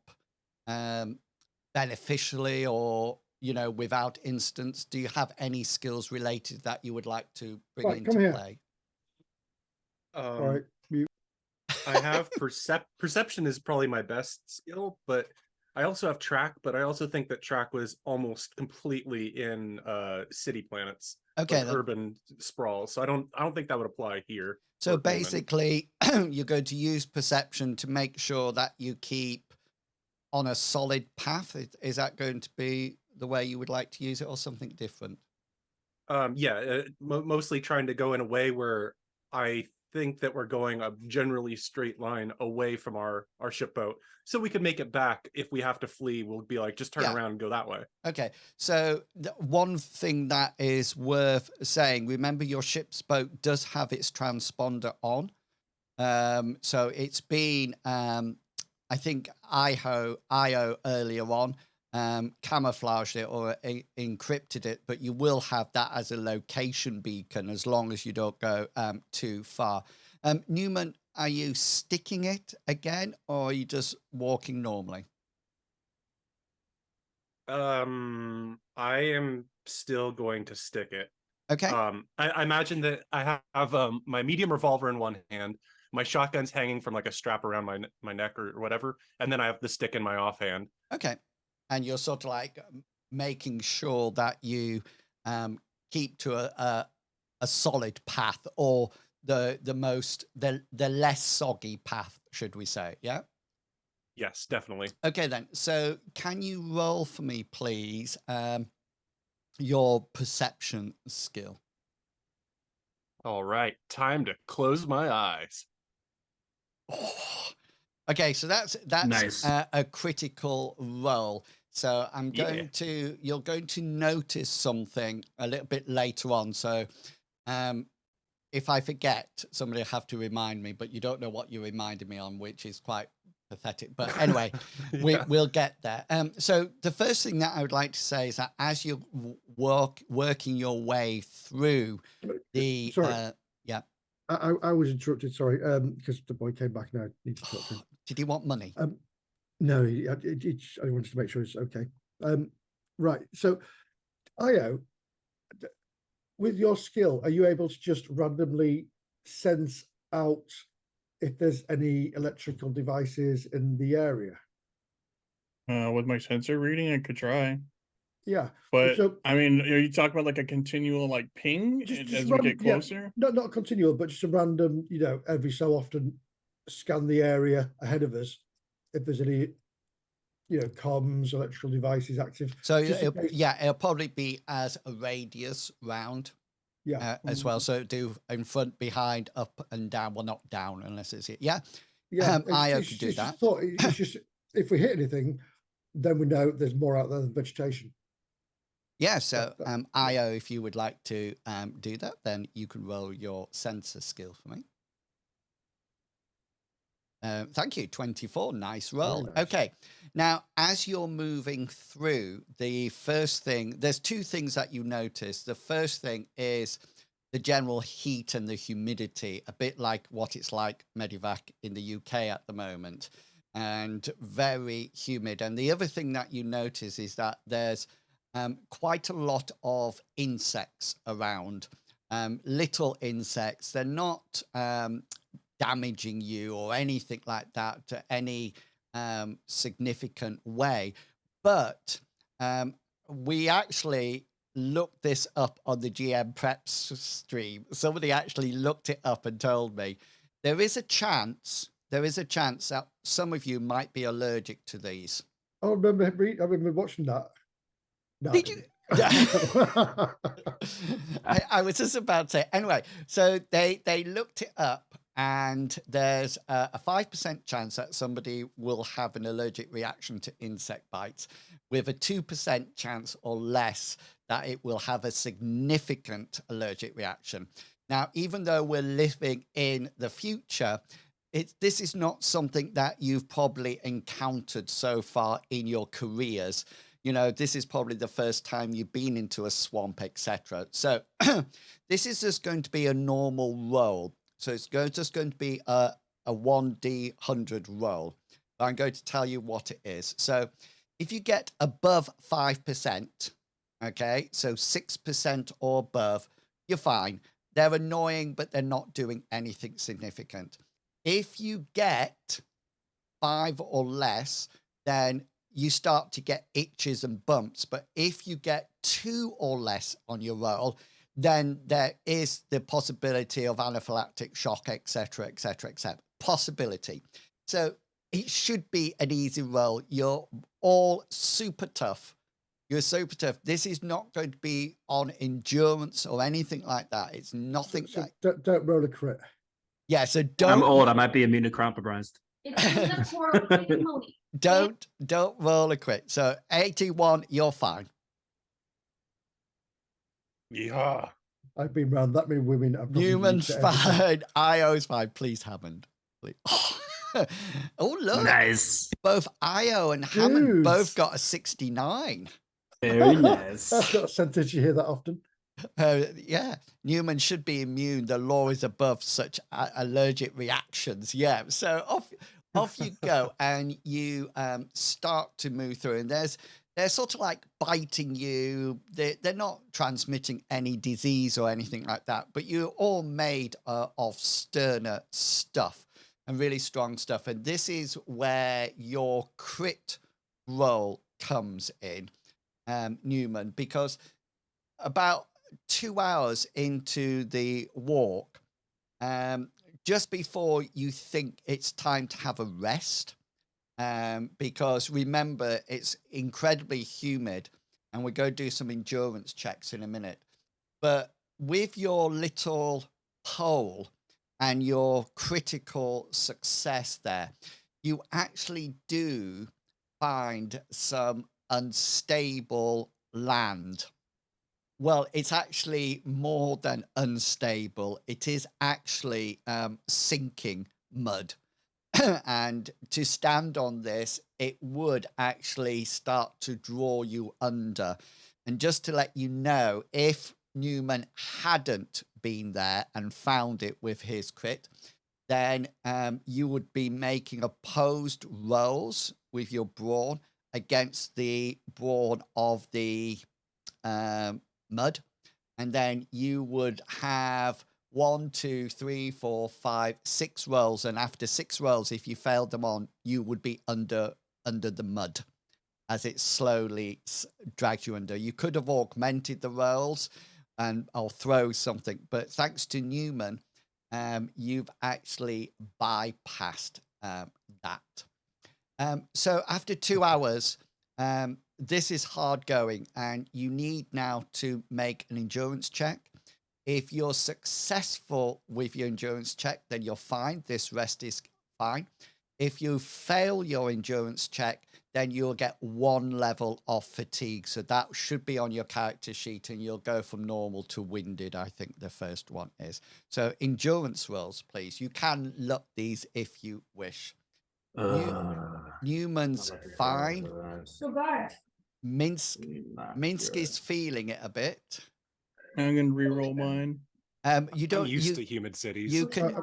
beneficially or, you know, without instance? Do you have any skills related that you would like to bring into play? All right. I have perception is probably my best skill, but I also have track, but I also think that track was almost completely in city planets, okay, like urban sprawl. So I don't think that would apply here. So basically, you're going to use perception to make sure that you keep on a solid path. Is that going to be the way you would like to use it, or something different? Yeah, mostly trying to go in a way where I think that we're going a generally straight line away from our ship boat, so we can make it back. If we have to flee, we'll be like, just turn around and go that way. Okay, so one thing that is worth saying, remember your ship's boat does have its transponder on. So it's been, I think IO earlier on camouflaged it or encrypted it, but you will have that as a location beacon as long as you don't go too far. Newman, are you sticking it again, or are you just walking normally? I am still going to stick it. Okay. I imagine that I have my medium revolver in one hand, my shotgun's hanging from like a strap around my neck or whatever, and then I have the stick in my offhand. Okay. And you're sort of like making sure that you keep to a solid path, or the less soggy path, should we say? Yeah. Yes, definitely. Okay, then. So can you roll for me, please, your perception skill? All right, time to close my eyes. Oh. Okay, so that's nice. A critical roll. So I'm Yeah. going to, you're going to notice something a little bit later on. So if I forget, somebody will have to remind me, but you don't know what you reminded me on, which is quite pathetic. But anyway, Yeah. we'll get there. So the first thing that I would like to say is that as you're working your way through the, Sorry. yeah. I was interrupted, sorry, because the boy came back and I need to talk to him. Did he want money? No, I wanted to make sure it's okay. Right, so Io, with your skill, are you able to just randomly sense out if there's any electrical devices in the area? With my sensor reading, I could try. Yeah, But so I mean, are you talking about like a continual like ping as we get closer? Yeah, not continual, but just a random, every so often scan the area ahead of us if there's any, comms, electrical devices active. So Just it'll probably be as a radius round. Yeah. As well. So do in front, behind, up and down. Well, not down unless it's here. Yeah. Yeah. Io could do that. It's just if we hit anything, then we know there's more out there than vegetation. Yeah. So Io, if you would like to do that, then you can roll your sensor skill for me. Thank you. 24. Nice roll. Very nice. Okay. Now, as you're moving through, the first thing, there's two things that you notice. The first thing is the general heat and the humidity, a bit like what it's like Medivac in the UK at the moment, and very humid. And the other thing that you notice is that there's quite a lot of insects around, little insects. They're not damaging you or anything like that to any significant way. But we actually looked this up on the GM Preps stream. Somebody actually looked it up and told me there is a chance that some of you might be allergic to these. I remember watching that. No, Did you? I was just about to say. Anyway, so they looked it up, and there's a 5% chance that somebody will have an allergic reaction to insect bites, with a 2% chance or less that it will have a significant allergic reaction. Now, even though we're living in the future, this is not something that you've probably encountered so far in your careers. This is probably the first time you've been into a swamp, etc. So this is just going to be a normal roll. So it's just going to be a 1d100 roll. I'm going to tell you what it is. So if you get above 5%, okay, so 6% or above, you're fine. They're annoying, but they're not doing anything significant. If you get 5 or less, then you start to get itches and bumps. But if you get 2 or less on your roll, then there is the possibility of anaphylactic shock, etc., etc., etc. Possibility. So it should be an easy roll. You're all super tough. You're super tough. This is not going to be on endurance or anything like that. It's nothing. So don't roll a crit. Yeah, so don't. I'm old. I might be immunocompromised. Don't roll a crit. So 81, you're fine. Yeah. I've been around that many women. Newman's fine. Io's fine. Please, Hammond. Please. Oh, look. Nice. Both Io and Hammond Dudes. both got a 69. Very nice. That's not a sentence you hear that often. Yeah, Newman should be immune. The law is above such allergic reactions. Yeah, so off you go, and you start to move through, and they're sort of like biting you. They're not transmitting any disease or anything like that, but you're all made of sterner stuff and really strong stuff. And this is where your crit roll comes in, Newman, because about 2 hours into the walk, just before you think it's time to have a rest, because remember, it's incredibly humid, and we're going to do some endurance checks in a minute. But with your little pole and your critical success there, you actually do find some unstable land. Well, it's actually more than unstable. It is actually sinking mud. And to stand on this, it would actually start to draw you under. And just to let you know, if Newman hadn't been there and found it with his crit, then you would be making opposed rolls with your brawn against the brawn of the mud. And then you would have 1, 2, 3, 4, 5, 6 rolls. And after 6 rolls, if you failed them on, you would be under the mud as it slowly drags you under. You could have augmented the rolls or throw something, but thanks to Newman, you've actually bypassed that. So after 2 hours, this is hard going, and you need now to make an endurance check. If you're successful with your endurance check, then you're fine. This rest is fine. If you fail your endurance check, then you'll get 1 level of fatigue. So that should be on your character sheet, and you'll go from normal to winded, I think the first one is. So endurance rolls, please. You can look these if you wish. Newman's fine. So bad. Minsk is feeling it a bit. I'm gonna re-roll mine. You don't. I'm used to human cities. You can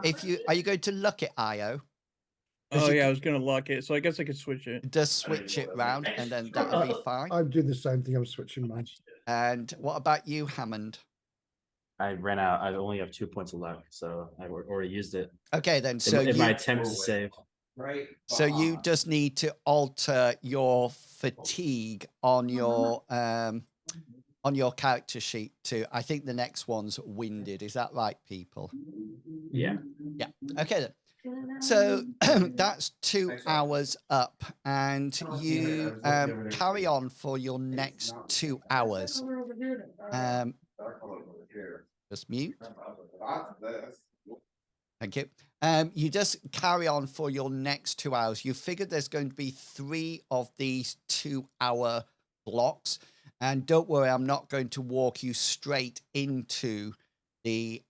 are you going to look at IO? Oh yeah, I was gonna lock it, so I guess I could switch it. Just switch it round, and then that'll be fine. I'm doing the same thing. I'm switching mine. And what about you, Hammond? I ran out. I only have 2 points of luck, so I already used it. Okay, then. So in my attempt to save. Right. So you just need to alter your fatigue on your character sheet too. I think the next one's winded. Is that right, people? Yeah. Yeah. Okay then. So that's 2 hours up, and you carry on for your next 2 hours. Just mute. Thank you. You just carry on for your next 2 hours. You figure there's going to be 3 of these 2-hour blocks. And don't worry, I'm not going to walk you straight into the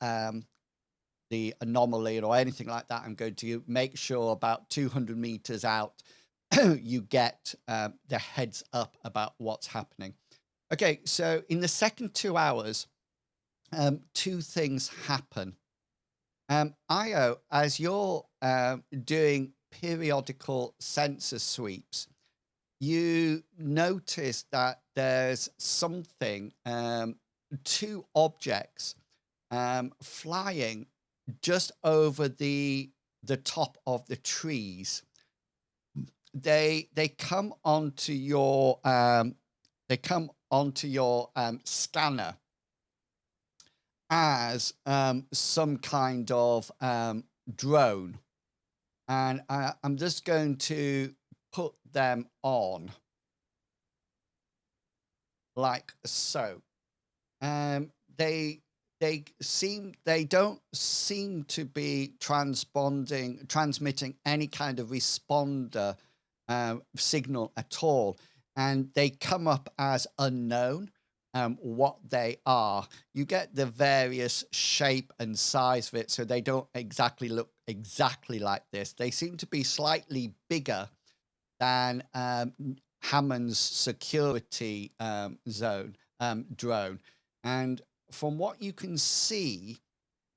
anomaly or anything like that. I'm going to make sure about 200 meters out, you get the heads up about what's happening. Okay, so in the second 2 hours, 2 things happen. Io, as you're doing periodical sensor sweeps, you notice that there's something, 2 objects flying just over the top of the trees. They come onto your scanner as some kind of drone, and I'm just going to put them on like so. They don't seem to be transmitting any kind of responder signal at all, and they come up as unknown. What they are, you get the various shape and size of it, so they don't exactly look exactly like this. They seem to be slightly bigger than Hammond's security zone drone, and from what you can see,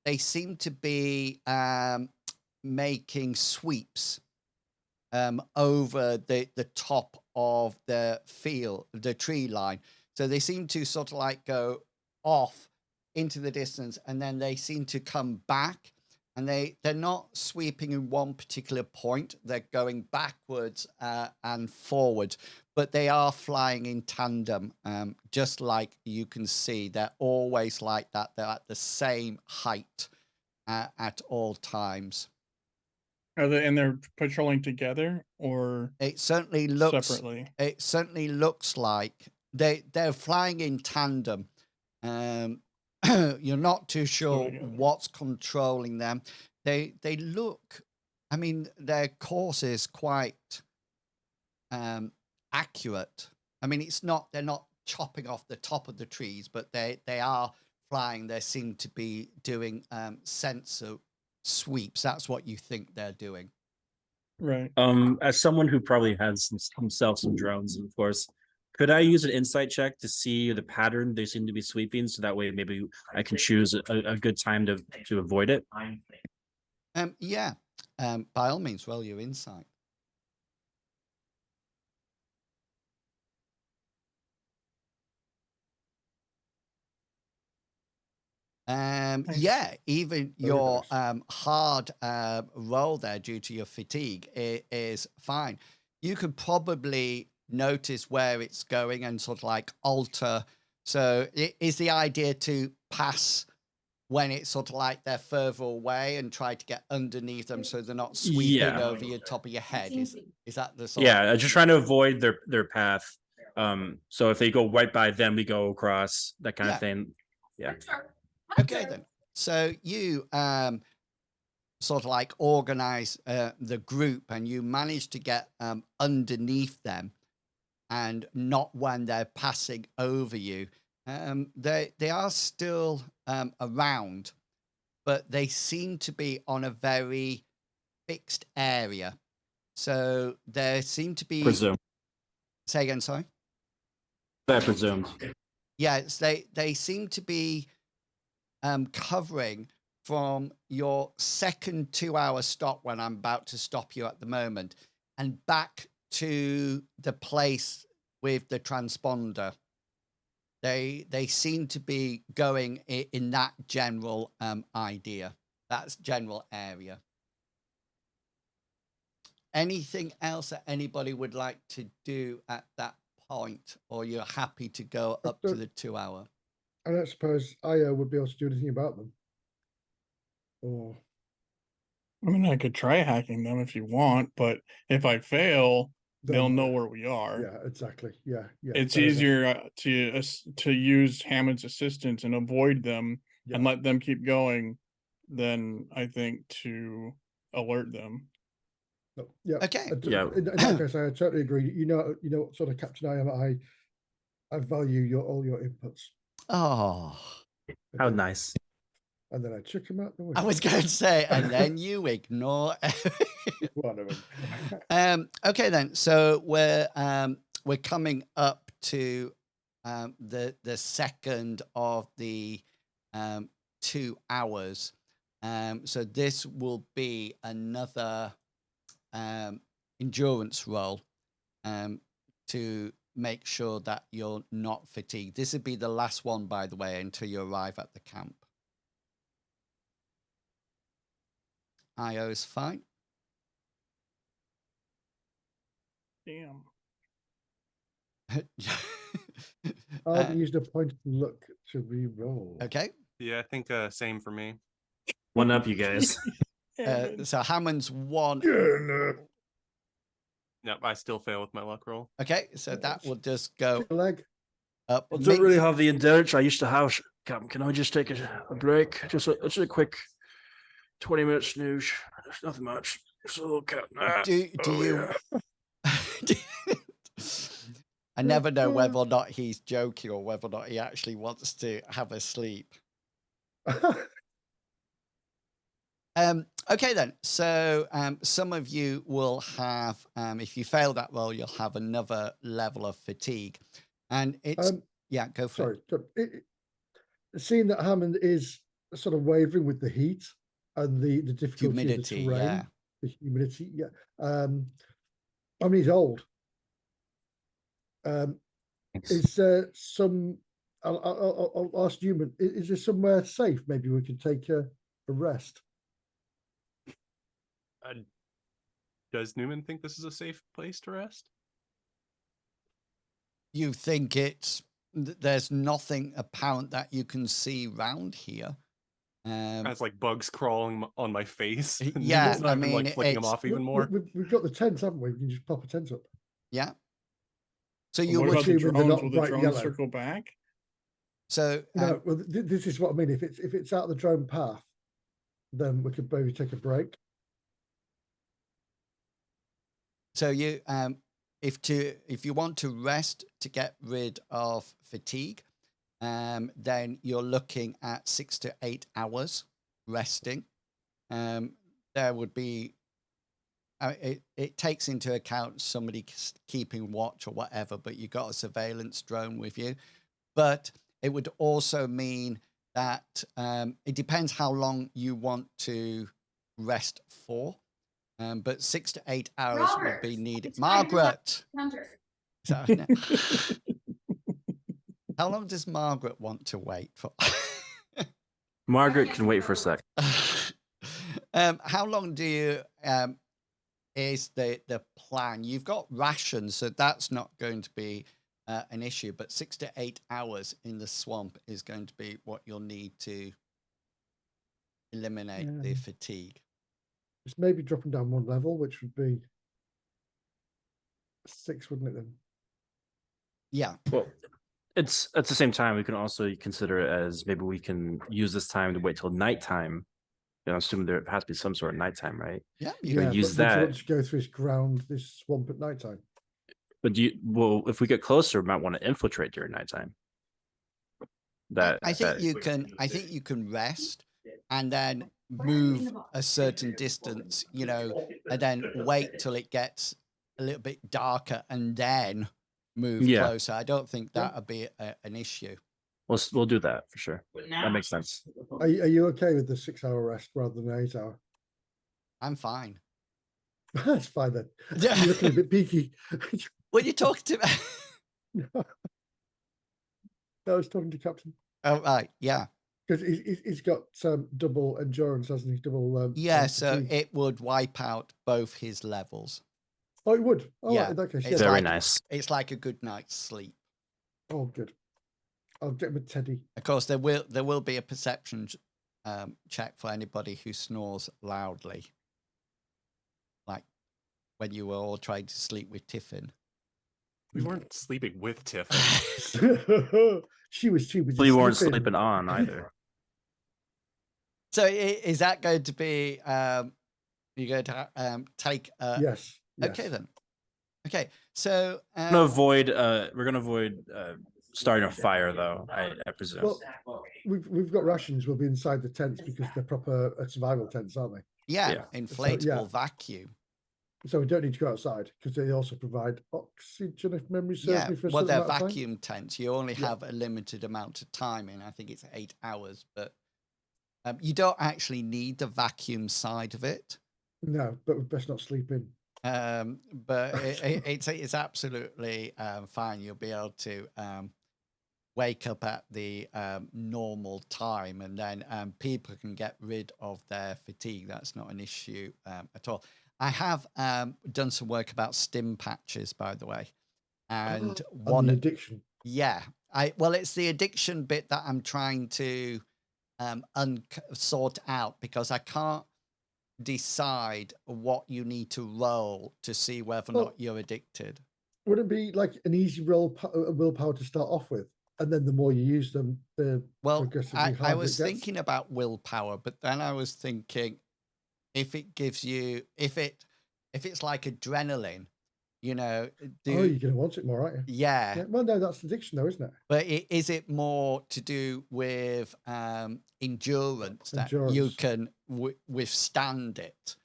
they seem to be making sweeps over the top of the field, the tree line. So they seem to sort of like go off into the distance, and then they seem to come back, and they're not sweeping in one particular point. They're going backwards and forwards, but they are flying in tandem, just like you can see. They're always like that. They're at the same height at all times. Are they, and they're patrolling together, or it certainly looks separately? It certainly looks like they're flying in tandem. You're not too sure what's controlling them. They look, I mean, their course is quite accurate. I mean, they're not chopping off the top of the trees, but they are flying. They seem to be doing sensor sweeps. That's what you think they're doing. Right. As someone who probably has himself some drones, of course, could I use an insight check to see the pattern they seem to be sweeping, so that way maybe I can choose a good time to avoid it? Yeah. By all means, roll your insight. Yeah, even your hard roll there due to your fatigue is fine. You could probably notice where it's going and sort of like alter. So is the idea to pass when it's sort of like they're further away and try to get underneath them so they're not sweeping over your top of your head? Is that the sort? Yeah, just trying to avoid their path. So if they go right by them, we go across, that kind of thing. Yeah. Okay then. So you sort of like organize the group, and you manage to get underneath them, and not when they're passing over you. They are still around, but they seem to be on a very fixed area. So there seem to be. Presume. Say again, sorry. I presumed. Yes, they seem to be covering from your second 2-hour stop, when I'm about to stop you at the moment, and back to the place with the transponder. They seem to be going in that general idea. That's general area. Anything else that anybody would like to do at that point, or you're happy to go up to the 2-hour? I don't suppose Io would be able to do anything about them. Or I mean, I could try hacking them if you want, but if I fail, they'll know where we are. yeah, exactly. Yeah. It's fair enough. easier to use Hammond's assistance and avoid them and let them keep going than, I think, to alert them. No, yeah. Okay. In that case, I totally agree. You know, sort of Captain I value all your inputs. Oh, how nice. And then I check them out the way. I was going to say, and then you ignore one of them. Okay then, so we're coming up to the second of the 2 hours. So this will be another endurance roll to make sure that you're not fatigued. This would be the last one, by the way, until you arrive at the camp. IO is fine. Damn. I've used a point of luck to re-roll. Okay. Yeah, I think same for me. One up, you guys. So Hammond's one. Yep, I still fail with my luck roll. Okay, so that will just go leg up. I don't really have the endurance I used to have. Can I just take a break? Just a quick 20-minute snooze. There's nothing much. Just a little cat nap. Do you? I never know whether or not he's joking or whether or not he actually wants to have a sleep. Okay then. So some of you will have, if you fail that roll, you'll have another level of fatigue, and it's go for it. Seeing that Hammond is sort of wavering with the heat and the difficulty of the terrain, the humidity. Yeah. I mean, he's old. Is there some? I'll ask Newman. Is there somewhere safe? Maybe we could take a rest. Does Newman think this is a safe place to rest? You think there's nothing apparent that you can see round here. It's like bugs crawling on my face. Yeah, I mean, like flicking them off even more. We've got the tents, haven't we? We can just pop a tent up. Yeah. So you what would about the drones? Will the bright drones yellow. circle back? So no, well, this is what I mean. If it's out the drone path, then we could maybe take a break. So if you want to rest to get rid of fatigue, then you're looking at 6 to 8 hours resting. There would be it takes into account somebody keeping watch or whatever, but you got a surveillance drone with you. But it would also mean that it depends how long you want to rest for. But 6 to 8 hours would be Robert, needed. it's time to Margaret, Hunter. so, how long does Margaret want to wait for? Margaret can wait for a sec. How long do you is the plan? You've got rations, so that's not going to be an issue. But 6 to 8 hours in the swamp is going to be what you'll need to eliminate the fatigue. It's maybe dropping down one level, which would be 6, wouldn't it then? Yeah. Well, it's at the same time we can also consider it as maybe we can use this time to wait till nighttime. You know, assuming there has to be some sort of nighttime, right? Yeah. You can use but would you that. want to go through this swamp at nighttime? But if we get closer, we might want to infiltrate during nighttime. I think you can rest and then move a certain distance, you know, and then wait till it gets a little bit darker and then move closer. I don't think that would be an issue. We'll do that for sure. That makes sense. Are you okay with the 6-hour rest rather than 8 hour? I'm fine. That's fine then. You're looking a bit peaky. What are you talking to? I was talking to Captain. Oh, right. Yeah. Because he's got double endurance, hasn't he? Double. Yeah, so fatigue. it would wipe out both his levels. Oh, it would. Oh, Yeah, right, in that case, it's yeah. Very nice. It's like a good night's sleep. Oh, good. I'll get with Teddy. Of course, there will be a perception check for anybody who snores loudly, like when you were all trying to sleep with Tiffin. We weren't sleeping with Tiff. she was. We weren't sleeping on either. So is that going to be? You're going to take? Yes. Okay then. Okay, so We're gonna avoid starting a fire, though. I presume. Well, we've got rations. We'll be inside the tents because they're proper survival tents, aren't they? yeah, inflatable vacuum. So we don't need to go outside because they also provide oxygen, if memory serves me. For a well, certain they're amount of time. vacuum tents. You only have a limited amount of time in. I think it's 8 hours, but you don't actually need the vacuum side of it. No, but we best not sleep in. But it's absolutely fine. You'll be able to wake up at the normal time, and then people can get rid of their fatigue. That's not an issue at all. I have done some work about stim patches, by the way, and On the addiction. Yeah, it's the addiction bit that I'm trying to sort out because I can't decide what you need to roll to see whether or not you're addicted. Would it be like an easy willpower to start off with, and then the more you use them, the progressively harder I was it gets? thinking about willpower, but then I was thinking if it gives you if it's like adrenaline, you know, you're gonna want it more, aren't you? Yeah. Well, no, that's addiction, though, isn't it? But is it more to do with endurance that you can withstand it?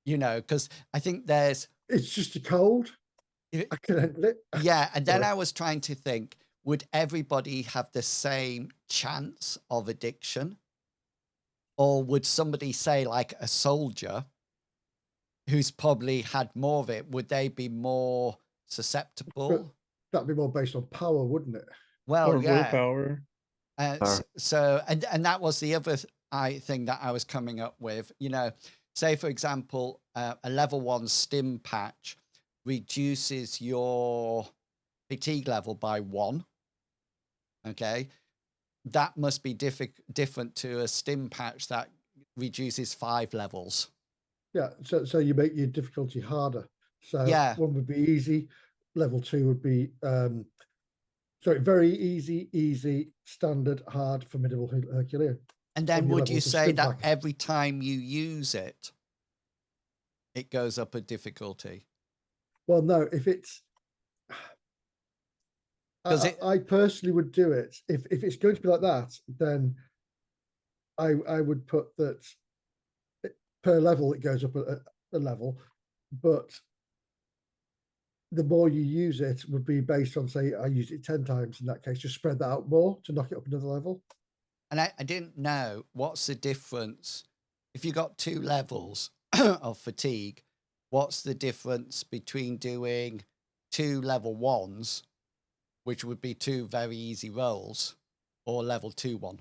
You know, because I think it's just a cold. I can handle it. Yeah, and then I was trying to think: would everybody have the same chance of addiction, or would somebody say, like a soldier, who's probably had more of it, would they be more susceptible? But that'd be more based on power, wouldn't it? Well, Or willpower. So and that was the other thing that I was coming up with. You know, say for example, a level 1 stim patch reduces your fatigue level by 1. Okay, that must be different to a stim patch that reduces 5 levels. Yeah, so you make your difficulty harder. So Yeah. 1 would be easy, level 2 would be very easy, standard, hard, formidable, Herculean. And then would you say that package. every time you use it, it goes up a difficulty? Well, no, if it's I personally would do it if it's going to be like that. Then I would put that per level it goes up a level, but the more you use it would be based on, say, I use it 10 times. In that case, just spread that out more to knock it up another level. And I didn't know what's the difference if you got 2 levels of fatigue. What's the difference between doing 2 level 1s, which would be 2 very easy rolls, or level 2 one?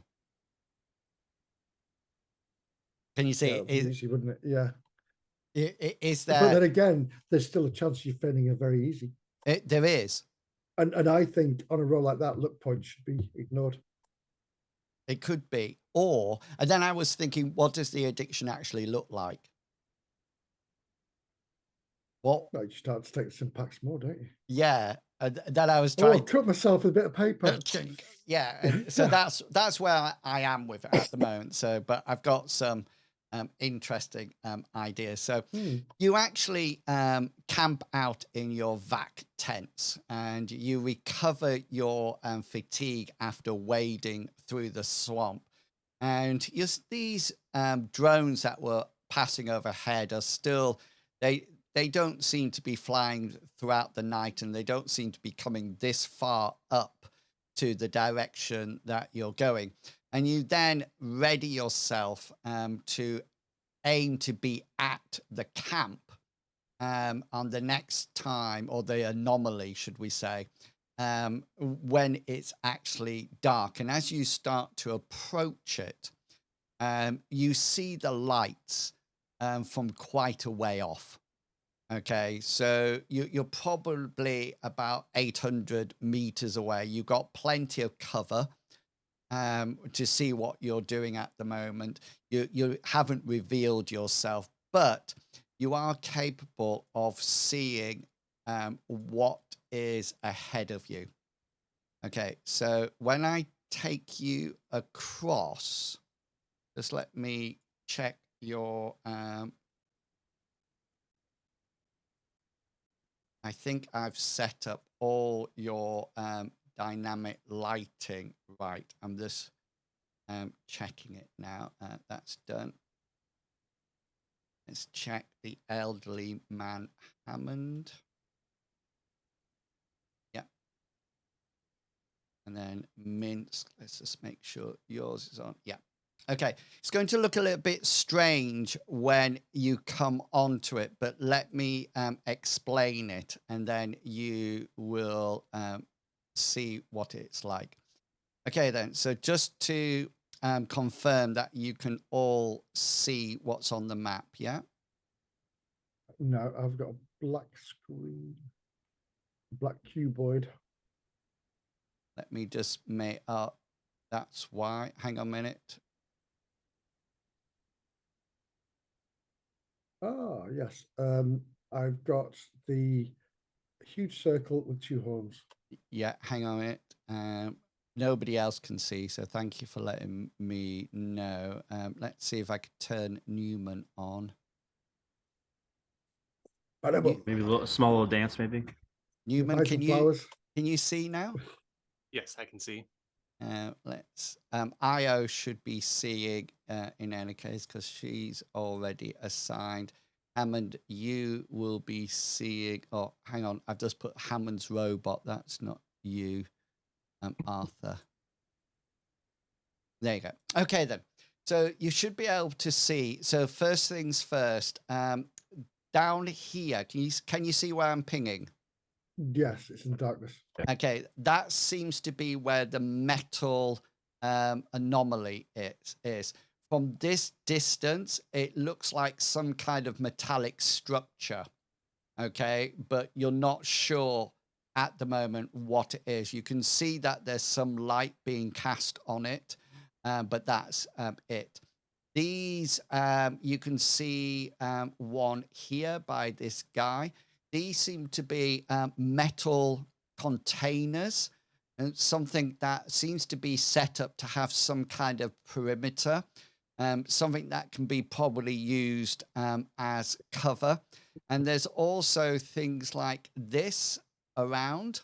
Can you see? Yeah, easy, wouldn't it? Yeah. Is But there? then again, there's still a chance you're failing a very easy. There is. And I think on a roll like that, luck points should be ignored. It could be. Or, and then I was thinking, what does the addiction actually look like? What? Well, you start to take some packs more, don't you? Yeah. Then I was Oh, trying I've cut myself with a bit of paper. Yeah. And so that's where I am with it at the moment. So, but I've got some interesting ideas. So you actually camp out in your vac tents and you recover your fatigue after wading through the swamp. And just these drones that were passing overhead are still, they don't seem to be flying throughout the night, and they don't seem to be coming this far up to the direction that you're going. And you then ready yourself to aim to be at the camp on the next time, or the anomaly, should we say, when it's actually dark. And as you start to approach it, you see the lights from quite a way off. Okay, so you're probably about 800 meters away. You've got plenty of cover to see what you're doing at the moment. You haven't revealed yourself, but you are capable of seeing what is ahead of you. Okay, so when I take you across, just let me check your I think I've set up all your dynamic lighting right. I'm just checking it now. That's done. Let's check the elderly man Hammond. Yeah. And then Minsk. Let's just make sure yours is on. Yeah. Okay, it's going to look a little bit strange when you come onto it, but let me explain it, and then you will see what it's like. Okay, then. So just to confirm that you can all see what's on the map, yeah? No, I've got a black screen, black cuboid. Let me just make up. That's why. Hang on a minute. Ah, yes. I've got the huge circle with 2 horns. Yeah, hang on a minute. Nobody else can see, so thank you for letting me know. Let's see if I could turn Newman on. Maybe a small little dance, maybe. Newman, can you see now? Yes, I can see. Let's Io should be seeing in any case, because she's already assigned. Hammond, you will be seeing. Oh, hang on, I've just put Hammond's robot. That's not you, Arthur. There you go. Okay, then. So you should be able to see. So first things first. Down here, can you see where I'm pinging? Yes, it's in darkness. Okay, that seems to be where the metal anomaly is. From this distance, it looks like some kind of metallic structure. Okay, but you're not sure at the moment what it is. You can see that there's some light being cast on it, but that's it. These, you can see one here by this guy. These seem to be metal containers, and something that seems to be set up to have some kind of perimeter, something that can be probably used as cover. And there's also things like this around.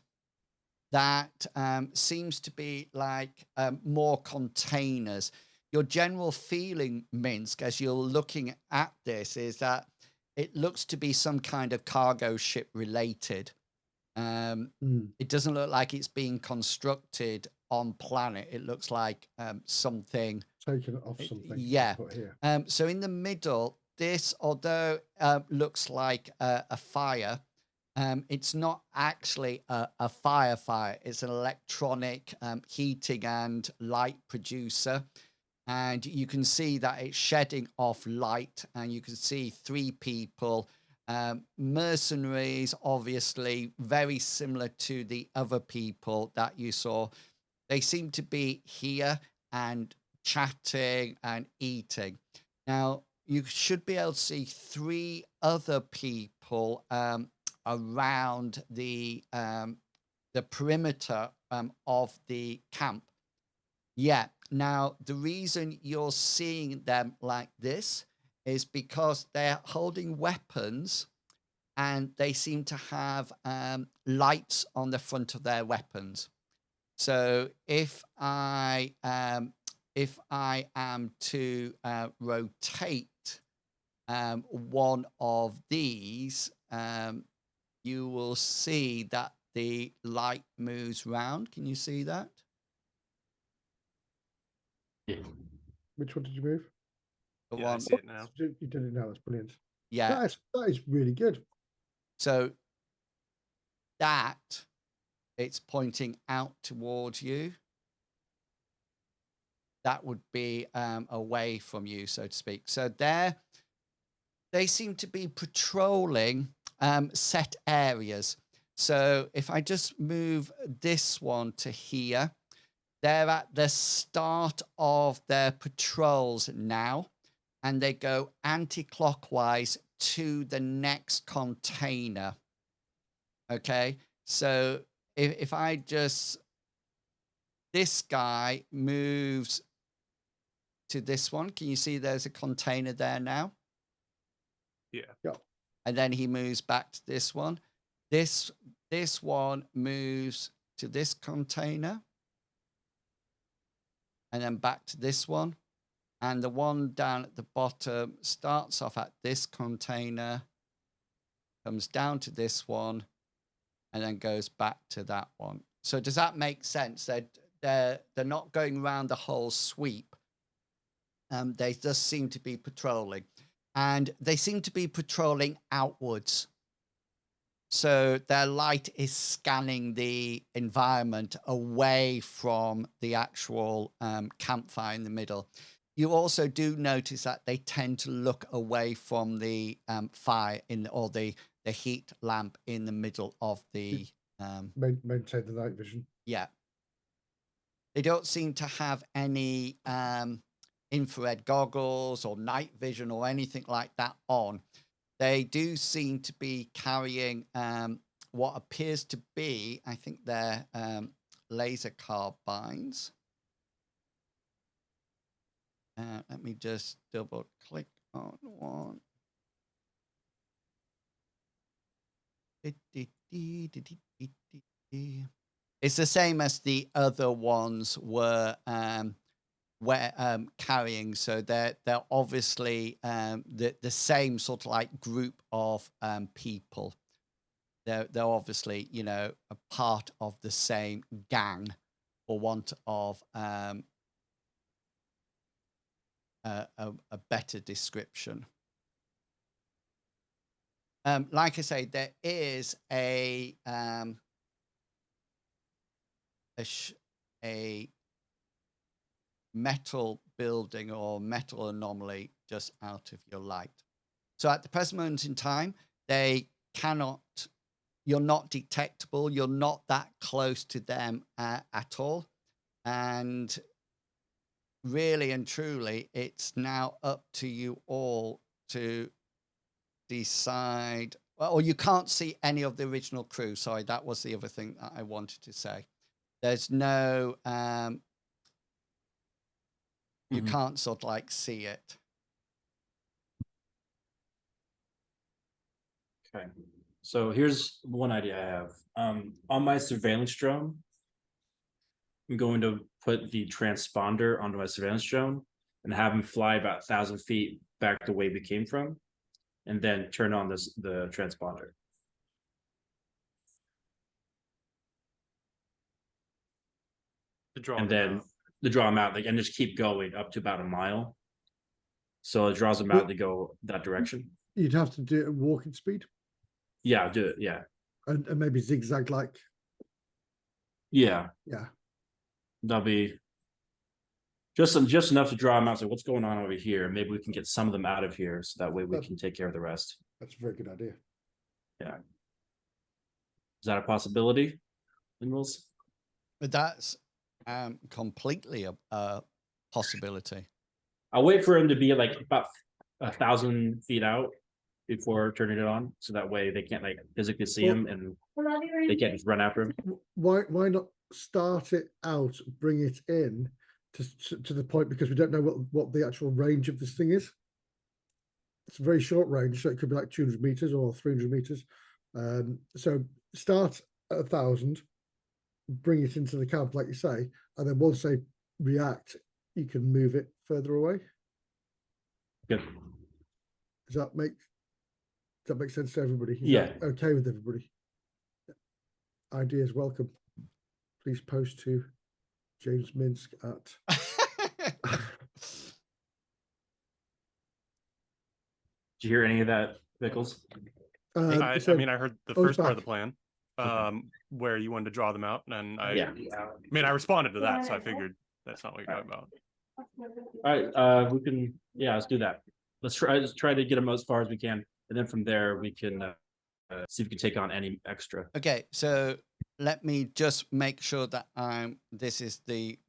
that seems to be like more containers. Your general feeling, Minsk, as you're looking at this, is that it looks to be some kind of cargo ship related. It doesn't look like it's being constructed on planet. It looks like something taken off something. Yeah. Put here. So in the middle, this, although looks like a fire, it's not actually a fire. It's an electronic heating and light producer. And you can see that it's shedding off light, and you can see 3 people, mercenaries, obviously very similar to the other people that you saw. They seem to be here and chatting and eating. Now, you should be able to see 3 other people around the perimeter of the camp. Yeah. Now, the reason you're seeing them like this is because they're holding weapons, and they seem to have lights on the front of their weapons. So if I am to rotate one of these, you will see that the light moves round. Can you see that? Which one did you move? The Yeah, I one, see it now. You did it now. That's brilliant. yeah. That is really good. So that it's pointing out towards you. That would be away from you, so to speak. So they seem to be patrolling set areas. So if I just move this one to here, they're at the start of their patrols now, and they go anti-clockwise to the next container. Okay, so if I just, this guy moves to this one. Can you see there's a container there now? Yeah. And then he moves back to this one. This one moves to this container, and then back to this one. And the one down at the bottom starts off at this container, comes down to this one, and then goes back to that one. So does that make sense? They're not going around the whole sweep. They just seem to be patrolling, and they seem to be patrolling outwards. So their light is scanning the environment away from the actual campfire in the middle. You also do notice that they tend to look away from the fire or the heat lamp in the middle of the Maintain the night vision. Yeah. They don't seem to have any infrared goggles or night vision or anything like that on. They do seem to be carrying what appears to be, I think they're laser carbines. Let me just double click on one. It's the same as the other ones were carrying, so they're obviously the same sort of like group of people. They're obviously, you know, a part of the same gang, for want of a better description. Like I say, there is a metal building or metal anomaly just out of your light. So at the present moment in time, you're not detectable. You're not that close to them at all. And really and truly, it's now up to you all to decide. Or you can't see any of the original crew. Sorry, that was the other thing that I wanted to say. There's no, you can't sort of like see it. Okay. So here's one idea I have. On my surveillance drone, I'm going to put the transponder onto my surveillance drone and have him fly about 1,000 feet back the way we came from, and then turn on the transponder. To draw And them then out. to draw them out, like, and just keep going up to about a mile. So it draws them out to go that direction. You'd have to do it at walking speed Yeah, do it. Yeah, and maybe zigzag like. yeah, Yeah. that'll be just enough to draw them out. So what's going on over here? Maybe we can get some of them out of here, so that way we can take care of the rest. That's a very good idea. Yeah. Is that a possibility, Ingles? But that's completely a possibility. I'll wait for him to be like about 1,000 feet out before turning it on, so that way they can't like physically see him and they can't just run after him. Why not start it out, bring it in to the point, because we don't know what the actual range of this thing is. It's a very short range, so it could be like 200 meters or 300 meters. So start at 1,000, bring it into the camp, like you say, and then once they react, you can move it further away. Good. Does that make sense to everybody? Is Yeah. that okay with everybody? Ideas welcome. Please post to James Minsk at. Did you hear any of that, Vickles? I mean, I heard the first part of the plan, Okay. where you wanted to draw them out, and I Yeah. I responded to that, so I figured that's not what you're talking about. All right. We can. Yeah. Let's do that. Let's try to get them as far as we can, and then from there we can see if we can take on any extra. Okay, so let me just make sure that this is the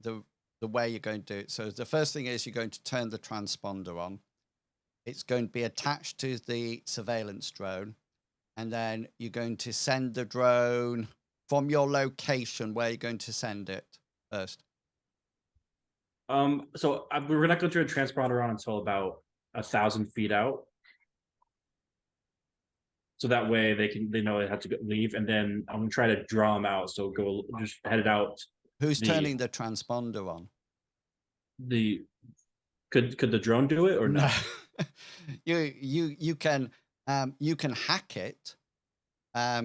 way you're going to do it. So the first thing is you're going to turn the transponder on. It's going to be attached to the surveillance drone, and then you're going to send the drone from your location where you're going to send it first. So we're not going to turn a transponder on until about 1,000 feet out. So that way they know they have to leave, and then I'm gonna try to draw them out. So just head it out. Who's turning the transponder on? Could the drone do it or no? You can hack it,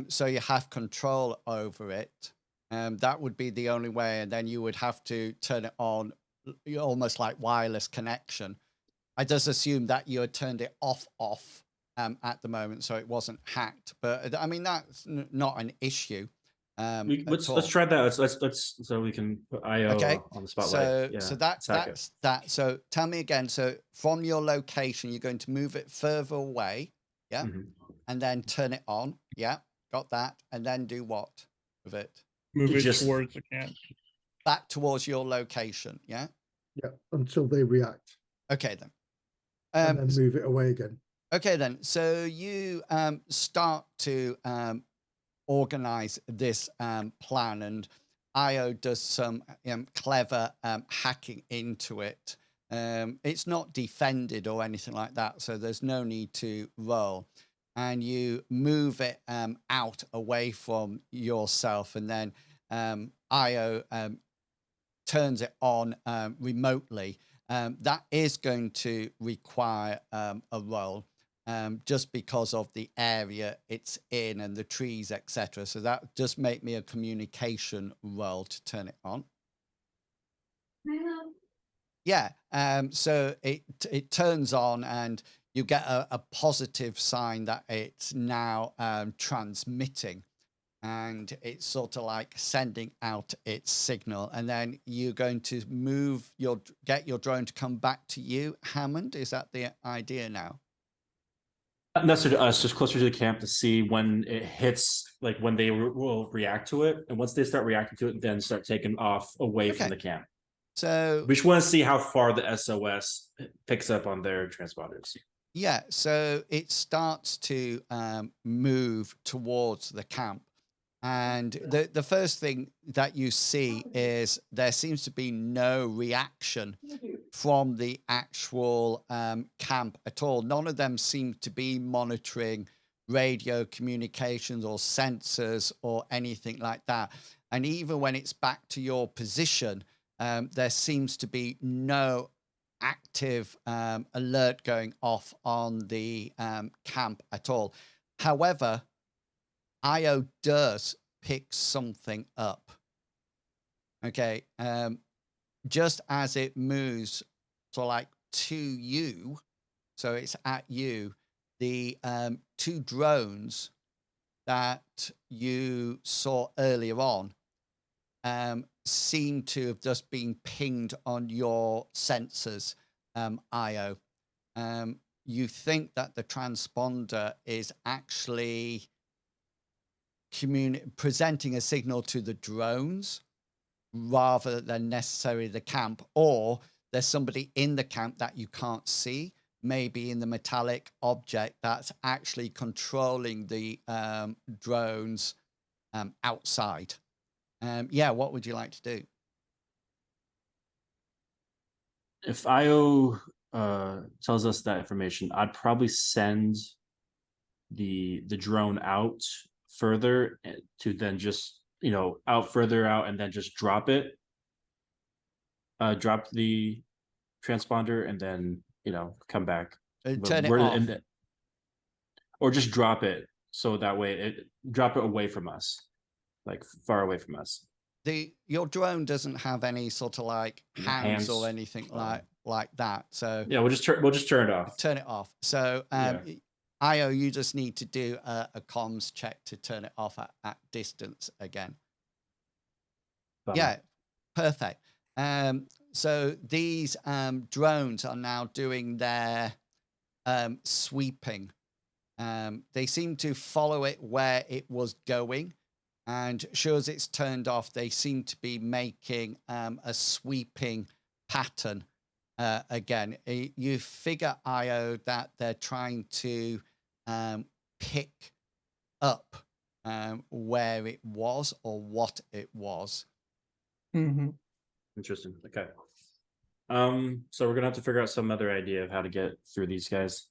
so you have control over it. That would be the only way, and then you would have to turn it on, almost like wireless connection. I just assume that you had turned it off at the moment, so it wasn't hacked. But I mean, that's not an issue. Let's try that. Let's so we can put IO on the spotlight. So that's that. So tell me again. So from your location, you're going to move it further away, yeah, and then turn it on, yeah. Got that, and then do what with it? Move it towards the camp. Back towards your location, yeah. Yeah, until they react. Okay then. And then move it away again. Okay then. So you start to organize this plan, and IO does some clever hacking into it. It's not defended or anything like that, so there's no need to roll. And you move it out away from yourself, and then IO turns it on remotely. That is going to require a roll. Just because of the area it's in and the trees, etc. So that just make me a communication roll to turn it on. Yeah. So it turns on, and you get a positive sign that it's now transmitting, and it's sort of like sending out its signal. And then you're going to get your drone to come back to you, Hammond. Is that the idea now? Not necessarily to us, just closer to the camp to see when it hits, like when they will react to it, and once they start reacting to it, then start taking off away from the camp. So we just want to see how far the SOS picks up on their transponders. Yeah, so it starts to move towards the camp, and the first thing that you see is there seems to be no reaction from the actual camp at all. None of them seem to be monitoring radio communications or sensors or anything like that. And even when it's back to your position, there seems to be no active alert going off on the camp at all. However, Io does pick something up. Okay, just as it moves so like to you, so it's at you, the 2 drones that you saw earlier on seem to have just been pinged on your sensors, Io. You think that the transponder is actually presenting a signal to the drones rather than necessarily the camp, or there's somebody in the camp that you can't see, maybe in the metallic object that's actually controlling the drones outside. Yeah, what would you like to do? If Io tells us that information, I'd probably send the drone out further to then just out further out and then just drop it, drop the transponder and then come back, Turn it off. or just drop it so that way drop it away from us, like far away from us. Your drone doesn't have any sort of like hands or anything like that, so yeah, we'll just turn it off. Turn it off. So Io, you just need to do a comms check to turn it off at distance again. Yeah, perfect. So these drones are now doing their sweeping. They seem to follow it where it was going, and sure as it's turned off, they seem to be making a sweeping pattern again. You figure, Io, that they're trying to pick up where it was or what it was. Mm-hmm. Interesting. Okay. So we're gonna have to figure out some other idea of how to get through these guys.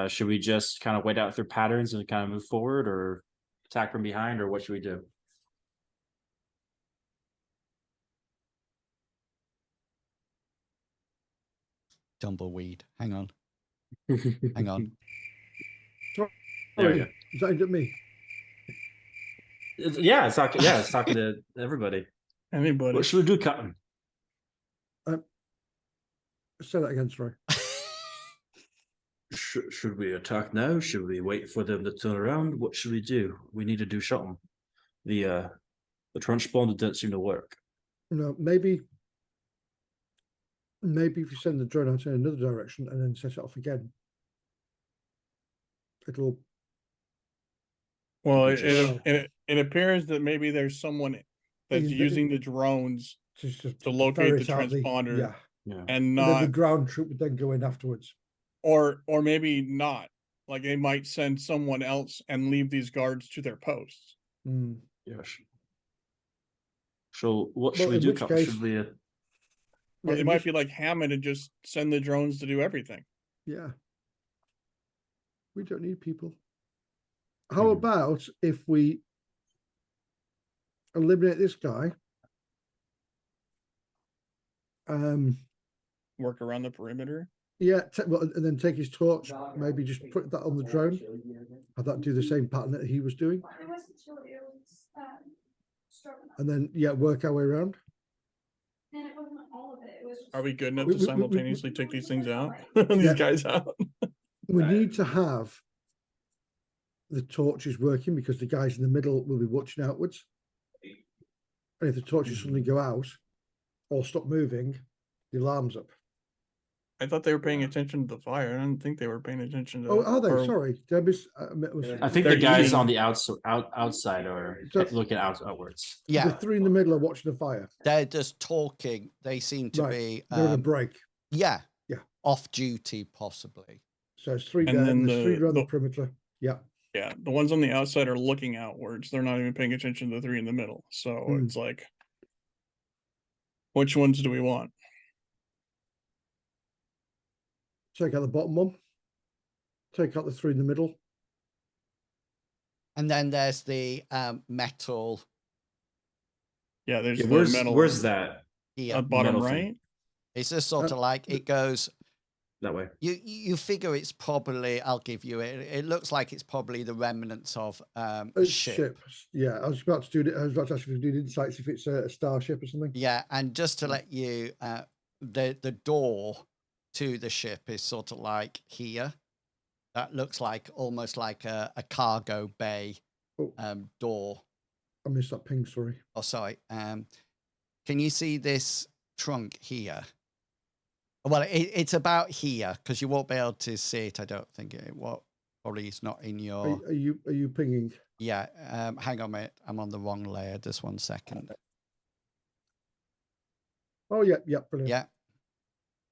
Should we just kind of wait out through patterns and kind of move forward, or attack from behind, or what should we do? Tumbleweed. Hang on. Hang on. There we go. Is that aimed at me? It's talking. Yeah, it's talking to everybody. Anybody. What should we do, Cotton? Say that again, sorry. Should we attack now? Should we wait for them to turn around? What should we do? We need to do something. The transponder doesn't seem to work. Maybe if you send the drone out in another direction and then set it off again, it'll. Well, it appears that maybe there's someone that's using the drones to locate the transponder, and not the ground troop would then go in afterwards. Or maybe not. Like they might send someone else and leave these guards to their posts. Yes. So what should we do? Should we? Or they might be like Hammond and just send the drones to do everything. Yeah. We don't need people. How about if we eliminate this guy? Work around the perimeter. Yeah, and then take his torch, maybe just put that on the drone, have that do the same pattern that he was doing. And then, work our way around. Are we good enough to simultaneously take these things out? These guys out? We need to have the torches working because the guys in the middle will be watching outwards. And if the torches suddenly go out or stop moving, the alarm's up. I thought they were paying attention to the fire. I didn't think they were paying attention to. Oh, are they? Sorry, I think the guys on the outside are looking outwards. Yeah, the 3 in the middle are watching the fire. They're just talking. They seem to be. They're on a break. Yeah. Off duty, possibly. So it's 3 there, and there's 3 around the perimeter. Yeah. Yeah, the ones on the outside are looking outwards. They're not even paying attention to the 3 in the middle. So it's like, which ones do we want? Check out the bottom one. take out the 3 in the middle. And then there's the metal Yeah, there's Yeah, the metal where's that? here. bottom metal thing? right. It's just sort of like it goes. That way. You figure it's probably. I'll give you it. It looks like it's probably the remnants of a A ship. ship. Yeah, I was about to do it. I was about to ask you to do insights if it's a starship or something. Yeah, and just to let you, the door to the ship is sort of like here. That looks like almost like a cargo bay Oh. Door. I missed that ping. Sorry. Oh, sorry. Can you see this trunk here? Well, it's about here because you won't be able to see it. I don't think it. Well, probably it's not in your. Are you pinging? Yeah. Hang on a minute. I'm on the wrong layer. Just 1 second. Oh yeah, brilliant. Yeah.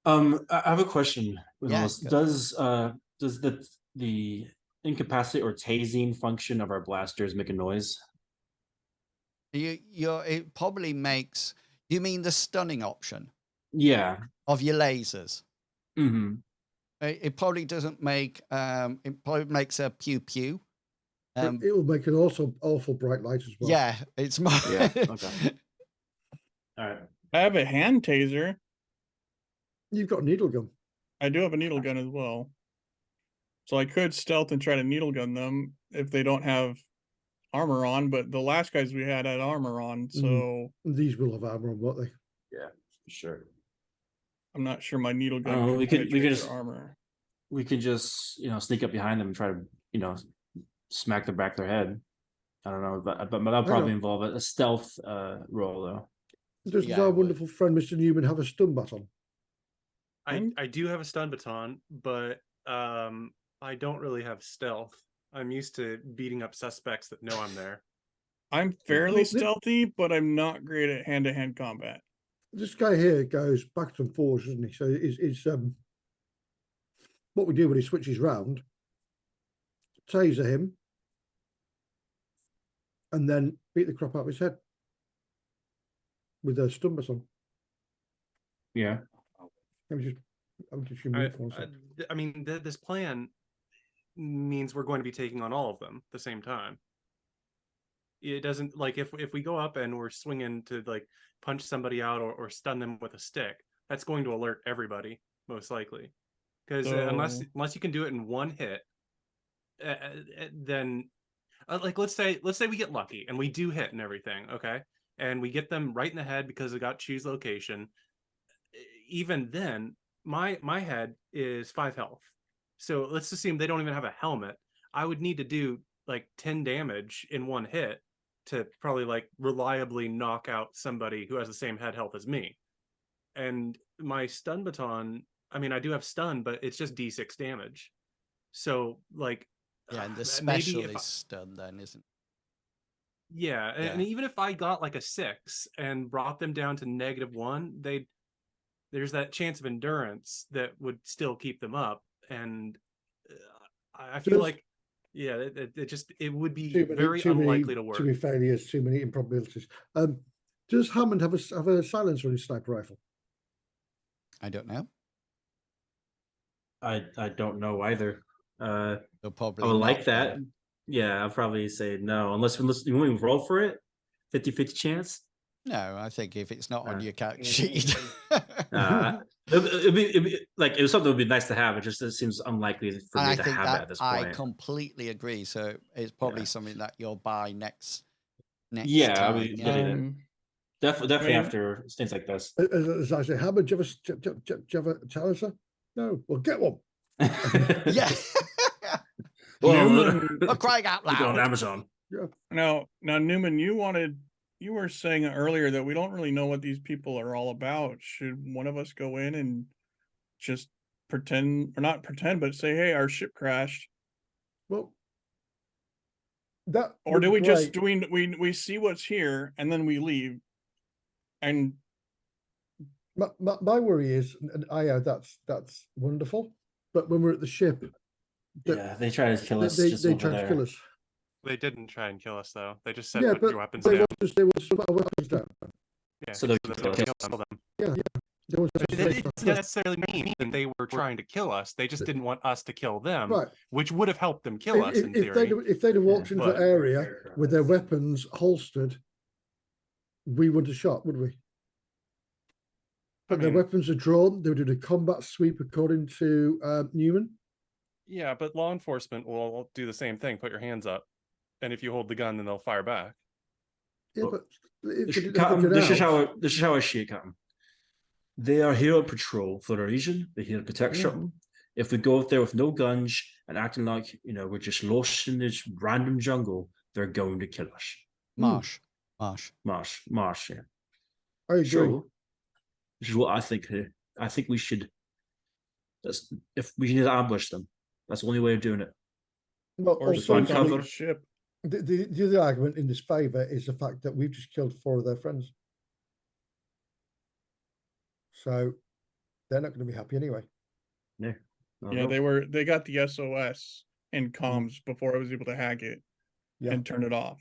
I have a question. Yeah, Does the incapacitate or tasing function of our blasters make a noise? It probably makes. You mean the stunning option? Yeah. Of your lasers. Mm-hmm. It probably doesn't make. It probably makes a pew pew. It will make an awful bright light as well. Yeah, it's more. Yeah. Okay. All right. I have a hand taser. You've got a needle gun. I do have a needle gun as well. So I could stealth and try to needle gun them if they don't have armor on, but the last guys we had armor on, so These will have armor on, won't they? Yeah, for sure. I'm not sure my needle gun. Oh, we could penetrate just their armor. We could just sneak up behind them and try to smack the back of their head. I don't know, but that'll probably involve a stealth roll though. Does our wonderful friend Mr. Newman have a stun baton? I do have a stun baton, but I don't really have stealth. I'm used to beating up suspects that know I'm there. I'm fairly stealthy, but I'm not great at hand-to-hand combat. This guy here goes back and forth, doesn't he? So is what we do when he switches round, taser him, and then beat the crap out of his head with a stun baton. Yeah. I mean, this plan means we're going to be taking on all of them at the same time. It doesn't, like, if we go up and we're swinging to like punch somebody out or stun them with a stick, that's going to alert everybody most likely. Because unless you can do it in one hit, then like let's say we get lucky and we do hit and everything, okay, and we get them right in the head because they got choose location. Even then, my head is 5 health. So let's assume they don't even have a helmet. I would need to do like 10 damage in one hit to probably like reliably knock out somebody who has the same head health as me. And my stun baton, I mean, I do have stun, but it's just D6 damage. So like, yeah, and the special is stun then, isn't it? Yeah, and even if I got like a 6 and brought them down to -1, there's that chance of endurance that would still keep them up. And I feel like, yeah, it would be very unlikely to work. Too many failures, too many improbabilities. Does Hammond have a silencer on his sniper rifle? I don't know. I don't know either. They'll probably I would like that. Yeah, I'll probably say no, unless you want me to roll for it. 50-50 chance. No, I think if it's not on your character sheet, it'd be like it was something that would be nice to have. It seems unlikely for me to have that at this point. I completely agree. So it's probably something that you'll buy next yeah, time. I mean, definitely after things like this. As I say, Hammond, do you have a silencer? No, well, get one. Yeah. Newman, I'm crying out loud. On Amazon. Yeah. Now, Newman, you were saying earlier that we don't really know what these people are all about. Should one of us go in and just pretend, or not pretend, but say, hey, our ship crashed? Well, or do we just we see what's here and then we leave? And my worry is, and that's wonderful, but when we're at the ship, they try to kill us. They try to kill us. They didn't try and kill us though. They just said put your weapons they down. They will put our weapons down. Yeah, so they kill them. Yeah. There was But a it didn't necessarily mean that they were trying to kill us. They just didn't want us to kill them, right. which would have helped them kill us in If theory. they'd have walked into but- the area with their weapons holstered, we wouldn't have shot, would we? But their weapons are drawn. They would do a combat sweep according to Newman. Yeah, but law enforcement will do the same thing. Put your hands up, and if you hold the gun, then they'll fire back. Yeah, Well, but if they didn't Captain, figure it out- this is how I see it, Captain. They are here on patrol for a reason. They're here to protect something. If we go out there with no guns and acting like we're just lost in this random jungle, they're going to kill us. Marsh. Marsh. Yeah. I agree. So this is what I think. I think we should. If we need to ambush them, that's the only way of doing it. Well, Or also, find sink cover. the ship. the other argument in this favour is the fact that we've just killed 4 of their friends. So they're not going to be happy anyway. No. Yeah, they got the SOS in comms before I was able to hack it and turn it off.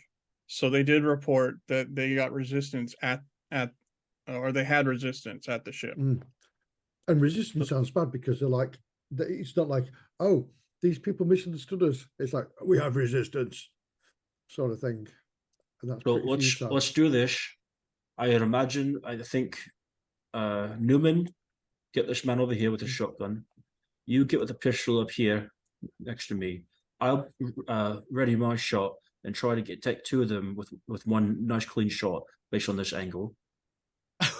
So they did report that they got resistance or they had resistance at the ship. And resistance sounds bad because they're like, it's not like, oh, these people misunderstood us. It's like, we have resistance, sort of thing. And that's So pretty futile. let's do this. I think Newman, get this man over here with a shotgun. You get with a pistol up here next to me. I'll ready my shot and try to take 2 of them with one nice clean shot based on this angle.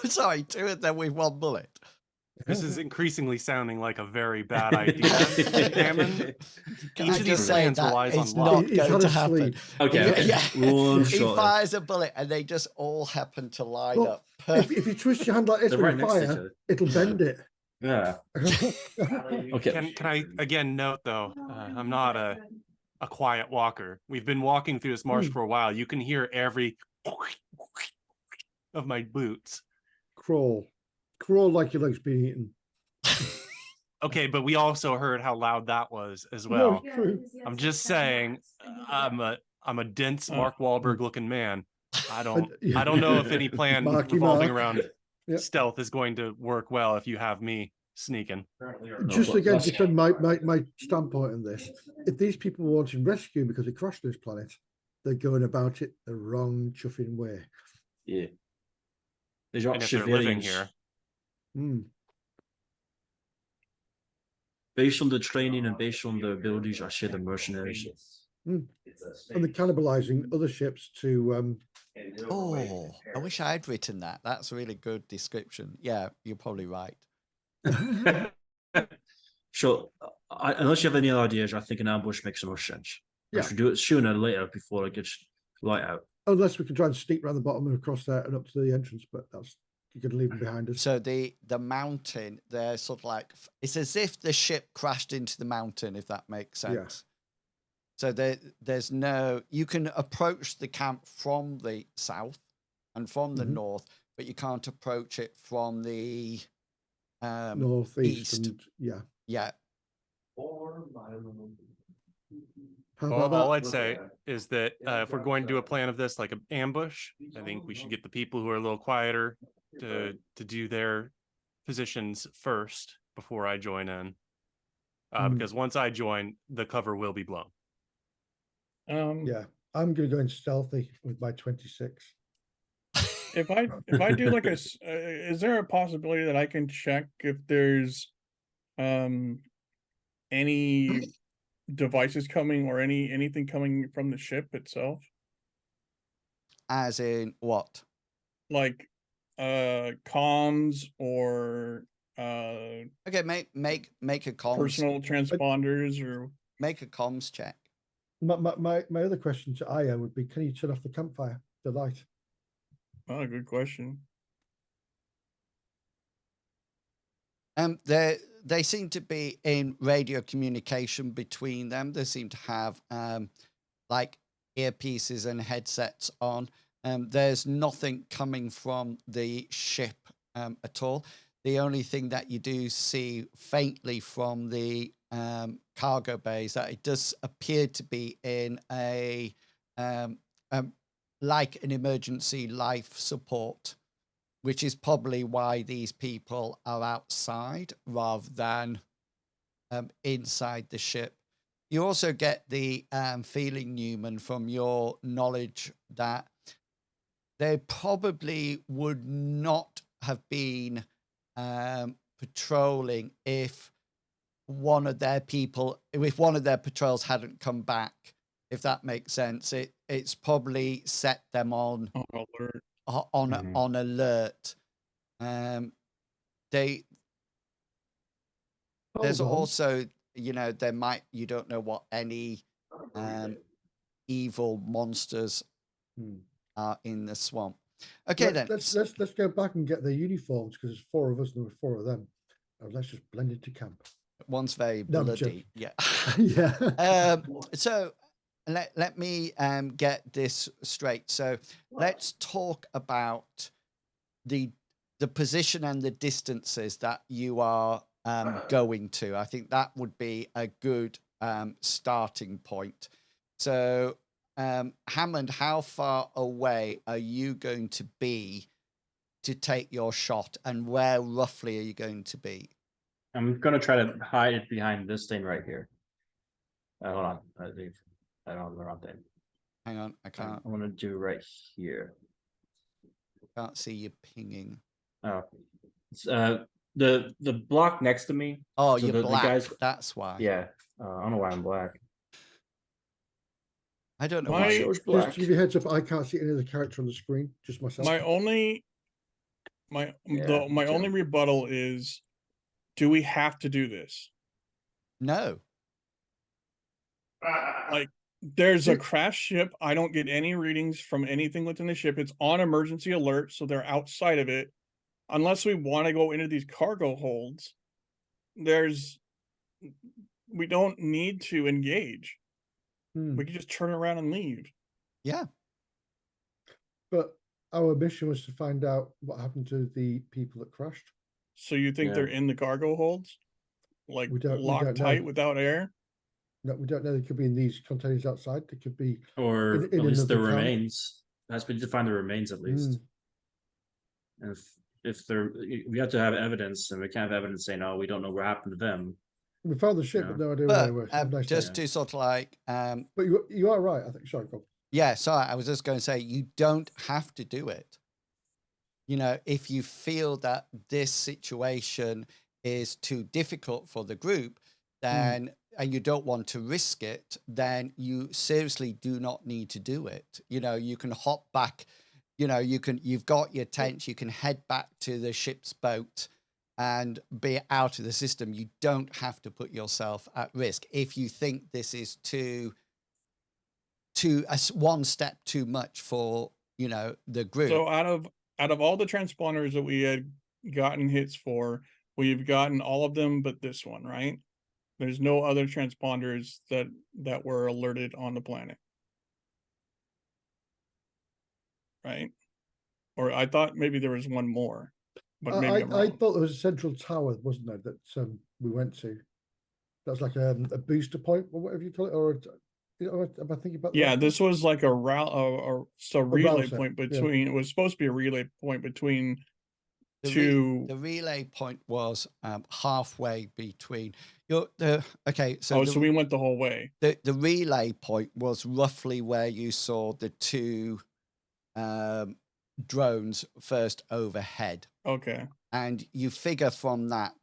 Sorry, 2 of them with 1 bullet. This is increasingly sounding like a very bad idea, Hammond. Can Each I of these just say plans that relies it's on not luck. He's going had to a happen. sleep. Okay, Yeah. one He shot. fires a bullet and they just all happen to line Well, up if perfectly. you twist your hand like this They're when right you next to each fire, other. it'll bend it. Yeah. Okay. Can I again note though, I'm not a quiet walker. We've been walking through this marsh for a while. You can hear every of my boots. Crawl like your legs being eaten. Okay, but we also heard how loud that was as No, well. true. I'm just saying, I'm a dense Mark Wahlberg looking man. I don't know if any plan Marky revolving Mark. around Yep. stealth is going to work well if you have me sneaking. Just but again, that's- defend my standpoint on this. If these people were wanting rescue because they crashed this planet, they're going about it the wrong chuffing way. Yeah. These aren't And if they're living civilians. here, Based on the training and based on the abilities, I say the mercenaries. And they're cannibalizing other ships to Oh, I wish I'd written that. That's a really good description. Yeah, you're probably right. So, unless you have any other ideas, I think an ambush makes the most sense. Yeah. We should do it sooner or later before it gets light out. unless we can try and sneak around the bottom and across there and up to the entrance, but that's you could leave them behind us. So the mountain, they're sort of like, it's as if the ship crashed into the mountain, if that makes sense. So there's no, you can approach the camp from the south and from the north, but you can't approach it from the Northeast east. and yeah. Yeah. How about that? all I'd say is that if we're going to do a plan of this, like an ambush, I think we should get the people who are a little quieter to do their positions first before I join in. Because once I join, the cover will be blown. Yeah, I'm going to go in stealthy with my 26. If I do like is there a possibility that I can check if there's any devices coming or anything coming from the ship itself? As in what? Like comms or Okay, make a comms. personal transponders or Make a comms check. My other question to Aya would be, can you turn off the campfire, the light? oh, good question. They seem to be in radio communication between them. They seem to have like earpieces and headsets on. There's nothing coming from the ship at all. The only thing that you do see faintly from the cargo bay is that it does appear to be in a like an emergency life support which is probably why these people are outside rather than inside the ship. You also get the feeling, Newman, from your knowledge that they probably would not have been patrolling if one of their patrols hadn't come back, if that makes sense. It's probably set them on alert. on alert. There's Hold on. also, you don't know what any evil monsters are in the swamp. Okay, Let's go back and get their uniforms, because there's 4 of us and there were 4 of them. Let's just blend into camp. One's very No, I'm bloody. joking. Yeah. Yeah. So let me get this straight. So let's talk about the position and the distances that you are going to. I think that would be a good starting point. So Hammond, how far away are you going to be to take your shot, and where roughly are you going to be? I'm gonna try to hide it behind this thing right here. Hold on, I don't know the wrong thing. Hang on, I can't. I'm gonna do right here. Can't see you pinging. Oh, it's, the block next to me. Oh, so you're the black. guys, That's why. yeah. I don't know why I'm black. I don't know My- why. Shows Just black. to give you a heads up, I can't see any of the character on the screen, just myself. My only only rebuttal is, do we have to do this? No. Like, there's a crash ship. I don't get any readings from anything within the ship. It's on emergency alert, so they're outside of it. Unless we want to go into these cargo holds, we don't need to engage. We can just turn around and leave. Yeah. But our mission was to find out what happened to the people that crashed. So you think they're in the cargo holds? Like We don't locked know. tight without air? No, we don't know. They could be in these containers outside. They could be, Or in at least the another camp. remains. It has to be to find the remains at least. And if we have to have evidence, and we can't have evidence saying, "Oh, we don't know what happened to them." we found the ship, but no idea where they were. But Nice just day. to sort of like, But you are right. I think. Sorry, go on. yeah. Sorry, I was just going to say you don't have to do it. If you feel that this situation is too difficult for the group, then and you don't want to risk it, then you seriously do not need to do it. You can hop back. You've got your tent. You can head back to the ship's boat and be out of the system. You don't have to put yourself at risk if you think this is one step too much for the group. So out of all the transponders that we had gotten hits for, we've gotten all of them but this one, right? There's no other transponders that were alerted on the planet, right? Or I thought maybe there was one more, but maybe I'm I wrong. thought there was a central tower, wasn't there, that we went to? That was like a booster point, or whatever you call it, or am I thinking about? Yeah, this was like a relay router, point yeah. between. It was supposed to be a relay point between The relay point was halfway between okay. So so we went the whole way. The relay point was roughly where you saw the 2 drones first overhead. Okay. And you figure from that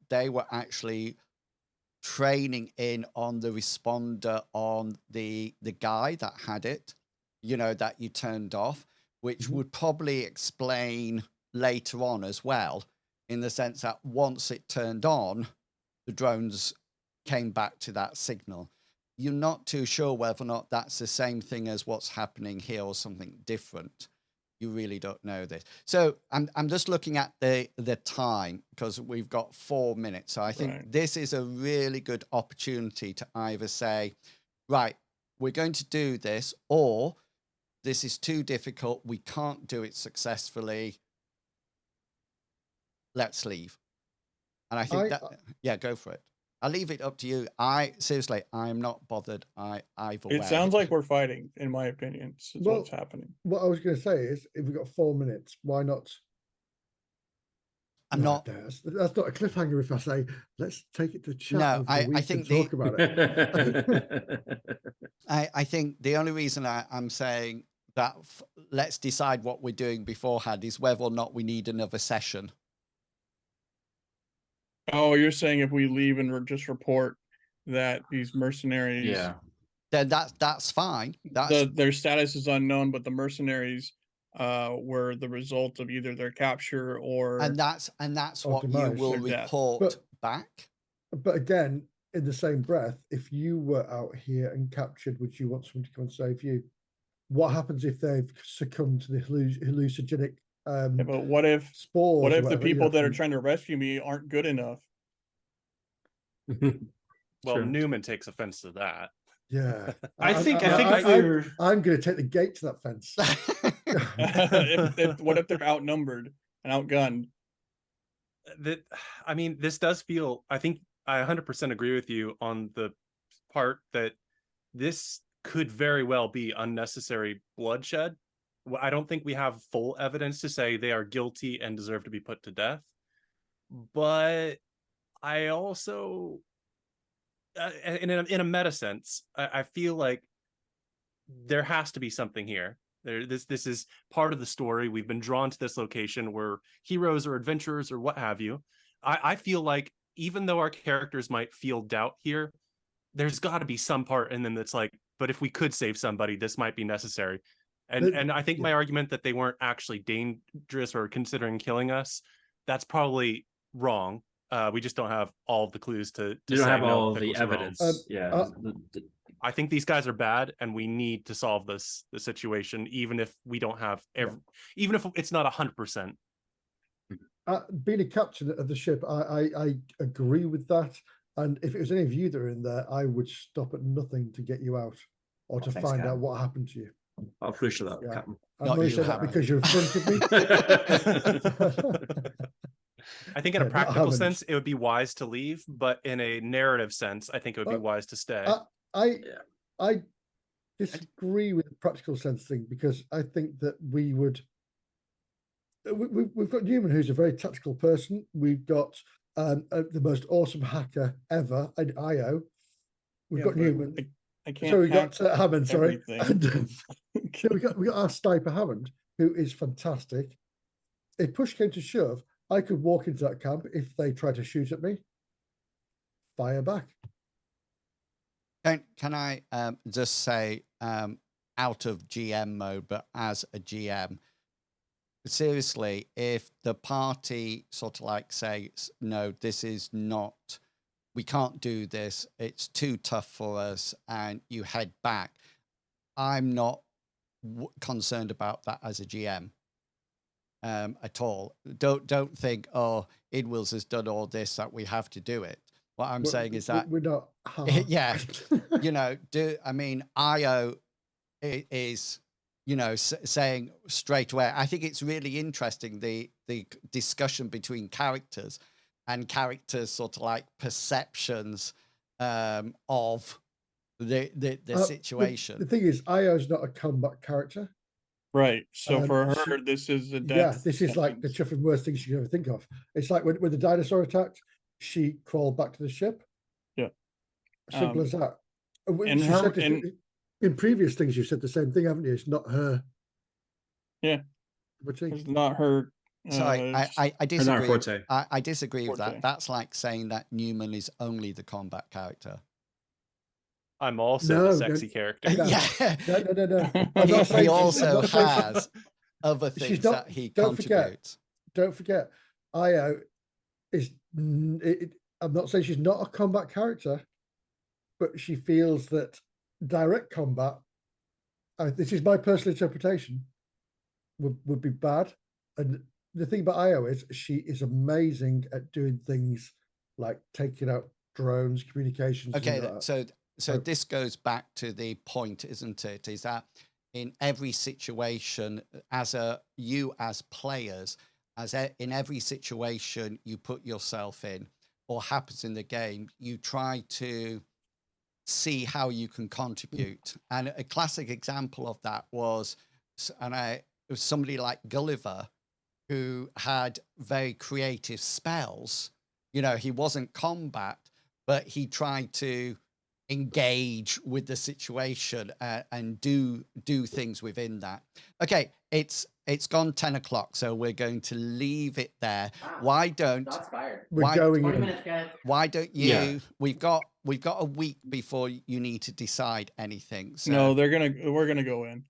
they were actually training in on the responder on the guy that had it, that you turned off, which would probably explain later on as well, in the sense that once it turned on, the drones came back to that signal. You're not too sure whether or not that's the same thing as what's happening here or something different. You really don't know this. So I'm just looking at the time, because we've got 4 minutes. So I think this is a really good opportunity to either say, right, we're going to do this, or this is too difficult. We can't do it successfully. Let's leave. And I think yeah, go for it. I'll leave it up to you. Seriously, I'm not bothered either way. It sounds like we're fighting, in my opinion. Is what's happening. What I was going to say is, if we've got 4 minutes, why not I'm not. No, that's not a cliffhanger if I say, let's take it to chat No, over the I week think and talk about it. I think the only reason I'm saying that let's decide what we're doing beforehand is whether or not we need another session. Oh, you're saying if we leave and just report that these mercenaries, Yeah. Then that's fine. That's their status is unknown, but the mercenaries were the result of either their capture or and that's Or what you demise. will Or death. report back. But again, in the same breath, if you were out here and captured, would you want someone to come and save you? What happens if they've succumbed to the hallucinogenic Yeah, but what if spores? what or if the whatever, you people know, that are from- trying to rescue me aren't good enough? Well, True. Newman takes offense to that. Yeah, I think if I'm we're going to take the gate to that fence. What if they're outnumbered and outgunned? That, I mean, this does feel, I think I 100% agree with you on the part that this could very well be unnecessary bloodshed. I don't think we have full evidence to say they are guilty and deserve to be put to death. But I also, in a meta sense, I feel like there has to be something here. This is part of the story. We've been drawn to this location. We're heroes or adventurers or what have you. I feel like even though our characters might feel doubt here, there's got to be some part in them that's like, but if we could save somebody, this might be necessary. And I think my argument that they weren't actually dangerous or considering killing us, that's probably wrong. We just don't have all of the clues to you don't say, have no, all Vic the was wrong. evidence. Yeah. I think these guys are bad, and we need to solve the situation, even if we don't have even if it's not 100%. Being a captain of the ship, I agree with that. And if it was any of you that are in there, I would stop at nothing to get you out or to Thanks, find Cam. out what happened to you. I'll appreciate that, Yeah. Captain. I'm Not only you, saying that Hammond. because you're in front of me. I think in a Yeah, not practical Hammond. sense, it would be wise to leave, but in a narrative sense, I think it would be wise to stay. I disagree with the practical sense thing because I think that we would. We've got Newman, who's a very tactical person. We've got the most awesome hacker ever, an IO. We've got but Newman. I can't. So we got Hammond. Sorry, everything. and we got our sniper Hammond, who is fantastic. If push came to shove, I could walk into that camp if they try to shoot at me. Fire back. Can I just say, out of GM mode, but as a GM, seriously, if the party sort of like say, no, this is not, we can't do this, it's too tough for us, and you head back, I'm not concerned about that as a GM at all. Don't think, oh, Idwills has done all this, that we have to do it. What I'm saying is that we're not. yeah, I mean, IO is, saying straight away. I think it's really interesting the discussion between characters and characters' sort of like perceptions of the situation. The thing is, Io's not a combat character. Right. So for her, this is a death. Yeah, this is like the chuffing worst thing she could ever think of. It's like when the dinosaur attacked, she crawled back to the ship. Yeah. Simple as that. And She said this, in previous things, you said the same thing, haven't you? It's not her. Yeah. It's not her. Sorry, I disagree. forte. I disagree with Forte. that. That's like saying that Newman is only the combat character. I'm also No, the sexy character. No. Yeah. No. He also has other things that he contributes. Don't forget, Io is. I'm not saying she's not a combat character, but she feels that direct combat. This is my personal interpretation. Would be bad, and the thing about Io is she is amazing at doing things like taking out drones, communications. Okay, like so this goes back to the point, isn't it? Is that in every situation, as players, in every situation you put yourself in or happens in the game, you try to see how you can contribute. And a classic example of that was, it was somebody like Gulliver, who had very creative spells. You know, he wasn't combat, but he tried to engage with the situation and do things within that. Okay, it's gone 10 o'clock, so we're going to leave it there. Wow, Why don't shots fired. We're why- going 20 in. minutes, guys. why don't you Yeah. we've got a week before you need to decide anything. So No, we're gonna go in.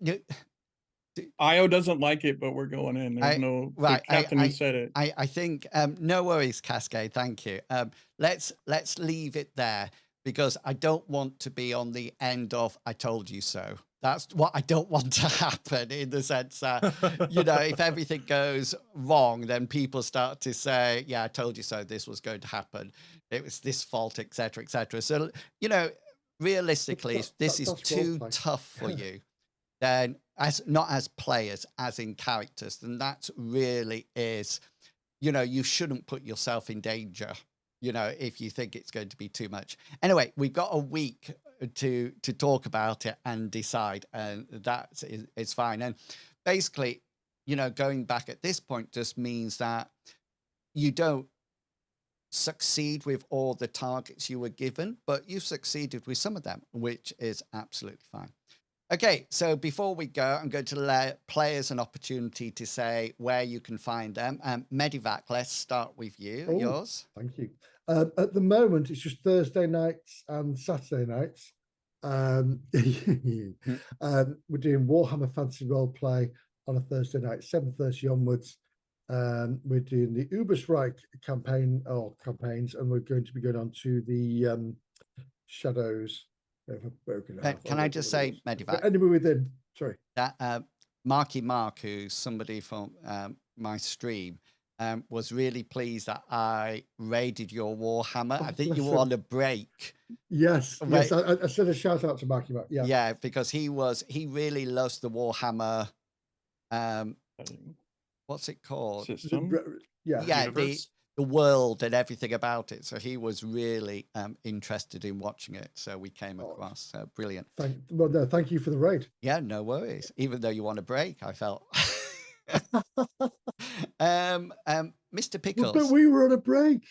you- Io doesn't like it, but we're going in. There's right, the captain who said it. I think no worries, Cascade. Thank you. Let's leave it there because I don't want to be on the end of "I told you so." That's what I don't want to happen, in the sense that you know, if everything goes wrong, then people start to say, "Yeah, I told you so. This was going to happen. It was this fault, etc., etc." So you know, realistically, if this is that's too roleplay. tough for you, then not as players, as in characters, then that really is, you know, you shouldn't put yourself in danger, you know, if you think it's going to be too much. Anyway, we've got a week to talk about it and decide, and that is fine. And basically, you know, going back at this point just means that you don't succeed with all the targets you were given, but you've succeeded with some of them, which is absolutely fine. Okay, so before we go, I'm going to let players an opportunity to say where you can find them. Medivac, let's start with you. Oh. Yours? Thank you. At the moment, it's just Thursday nights and Saturday nights. We're doing Warhammer Fantasy Roleplay on a Thursday night, 7:30 onwards. We're doing the Uberstrike campaigns, and we're going to be going on to the Shadows. Can I just say, Medivac, Anywhere within, sorry. that Marky Mark, who's somebody from my stream, was really pleased that I raided your Warhammer. I think you were on a break. Yes, Wait. yes. I said a shout out to Marky Mark. Yeah, Yeah, because he really loves the Warhammer. What's it called? System. Yeah, Yeah, Universe? the world and everything about it. So he was really interested in watching it. So we came across. So brilliant. Thank you for the raid. Yeah, no worries. Even though you want a break, I felt. Mr. Pickles. But we were on a break.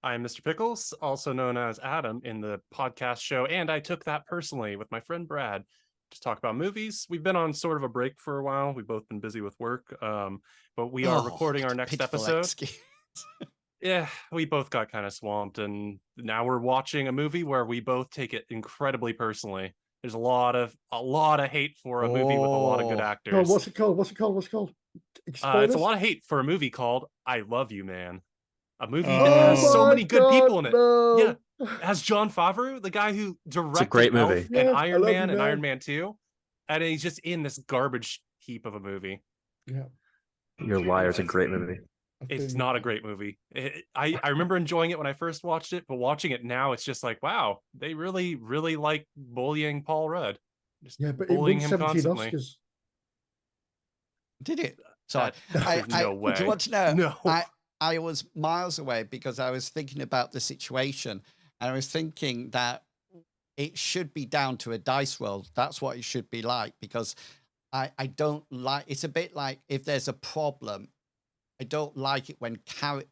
I'm Mr. Pickles, also known as Adam in the podcast show, and I took that personally with my friend Brad. Just talk about movies. We've been on sort of a break for a while. We've both been busy with work, but we are recording our next episode. Excuse. Yeah, we both got kind of swamped, and now we're watching a movie where we both take it incredibly personally. There's a lot of hate for a movie with a lot of good Oh. actors. Oh, what's it called? It's a lot of hate for a movie called I Love You, Man. A movie that Oh has so many good people in it. No. Yeah, it has Jon Favreau, the guy who directed great movie. Elf Yeah, and I Iron love Man you, and man. Iron Man 2. And he's just in this garbage heap of a movie. Yeah, Your Liar's a great movie. It's not a great movie. I remember enjoying it when I first watched it, but watching it now, it's just like, wow, they really, really like bullying Paul Rudd. Just yeah, but it bullying won him 17 constantly. Oscars. Did it? Sorry. There's no way. Do you want to know? No. I was miles away because I was thinking about the situation, and I was thinking that it should be down to a dice roll. That's what it should be like, because I don't like, it's a bit like if there's a problem, I don't like it when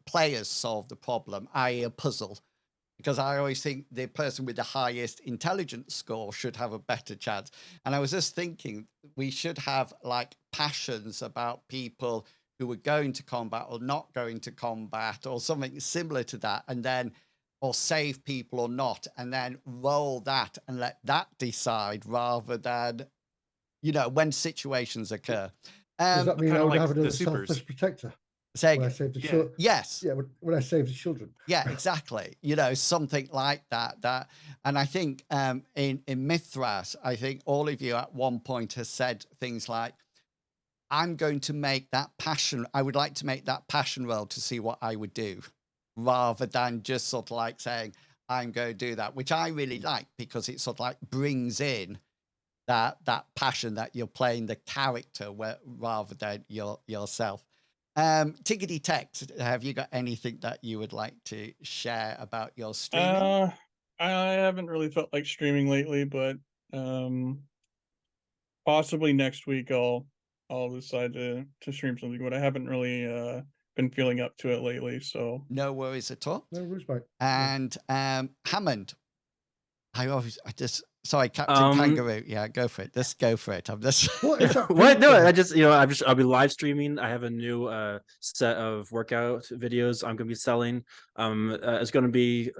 players solve the problem, i.e. a puzzle, because I always think the person with the highest intelligence score should have a better chance. And I was just thinking we should have like passions about people who were going to combat or not going to combat or something similar to that, and then or save people or not, and then roll that and let that decide rather than, you know, when situations occur. Does that mean I kinda would like have the another supers. selfless protector Say when I again. save the Yeah. children? Yes. Yeah, when I save the children. Yeah, exactly. You know, something like that. And I think in Mithras, I think all of you at one point has said things like, I'm going to make that passion. I would like to make that passion roll to see what I would do, rather than just sort of like saying, I'm going to do that, which I really like, because it sort of like brings in that passion that you're playing the character rather than yourself. Tiggity Text, have you got anything that you would like to share about your streaming? I haven't really felt like streaming lately, but possibly next week I'll I'll decide to stream something, but I haven't really been feeling up to it lately. So No worries at all. No worries, mate. And Hammond, sorry, Captain Kangaroo. Yeah, go for it. Just go for it. I'm just. What is that? What? No, picture? I'll be live streaming. I have a new set of workout videos I'm gonna be selling. It's gonna be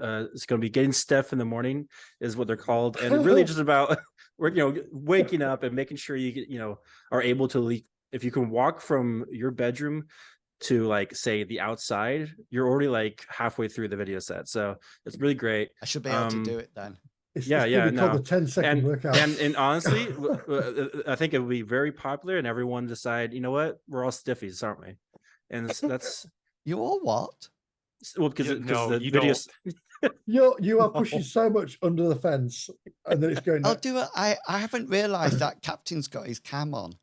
getting stiff in the morning is what they're called, and really just about waking up and making sure you are able to leak. If you can walk from your bedroom to like say the outside, you're already like halfway through the video set. So it's really great. I should be able to do it then. It's Yeah, gonna be called no. the 10-second workout. And honestly, I think it will be very popular, and everyone decide, you know what, we're all stiffies, aren't we? And that's You all what? well because no, the you videos. You are pushing so much under the fence, and then it's going. I'll do it. I haven't realised that Captain's got his cam on.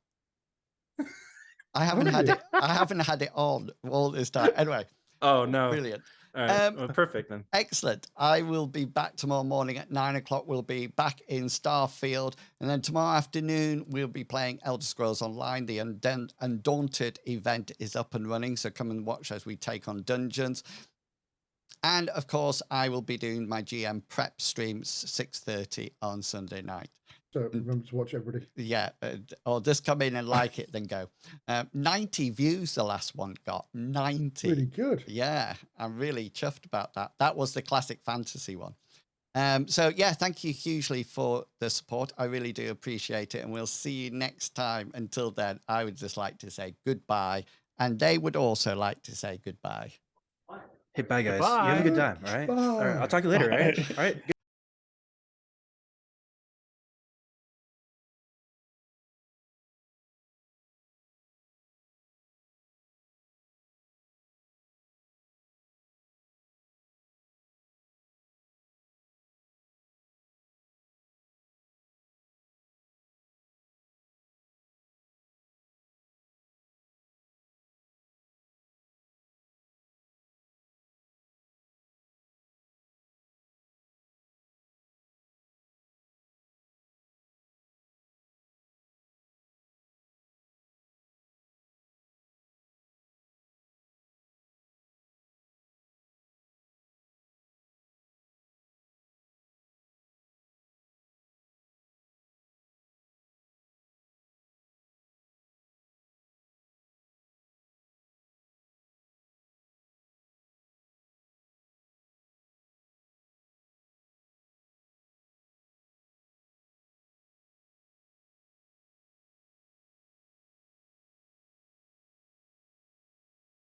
I haven't had it. I haven't had it on all this time. Anyway. Oh no! Brilliant. All right, well, perfect then. Excellent. I will be back tomorrow morning at 9 o'clock. We'll be back in Starfield. And then tomorrow afternoon, we'll be playing Elder Scrolls Online. The Undaunted event is up and running. So come and watch as we take on dungeons. And of course, I will be doing my GM prep streams 6:30 on Sunday night. So remember to watch everybody. Yeah, or just come in and like it, then go. 90 views the last one got. 90. Really good. Yeah, I'm really chuffed about that. That was the classic fantasy one. So yeah, thank you hugely for the support. I really do appreciate it. And we'll see you next time. Until then, I would just like to say goodbye. And they would also like to say goodbye. Hey, bye guys. You have a good time. All right. All right. I'll talk to you later. All right. All right. Good.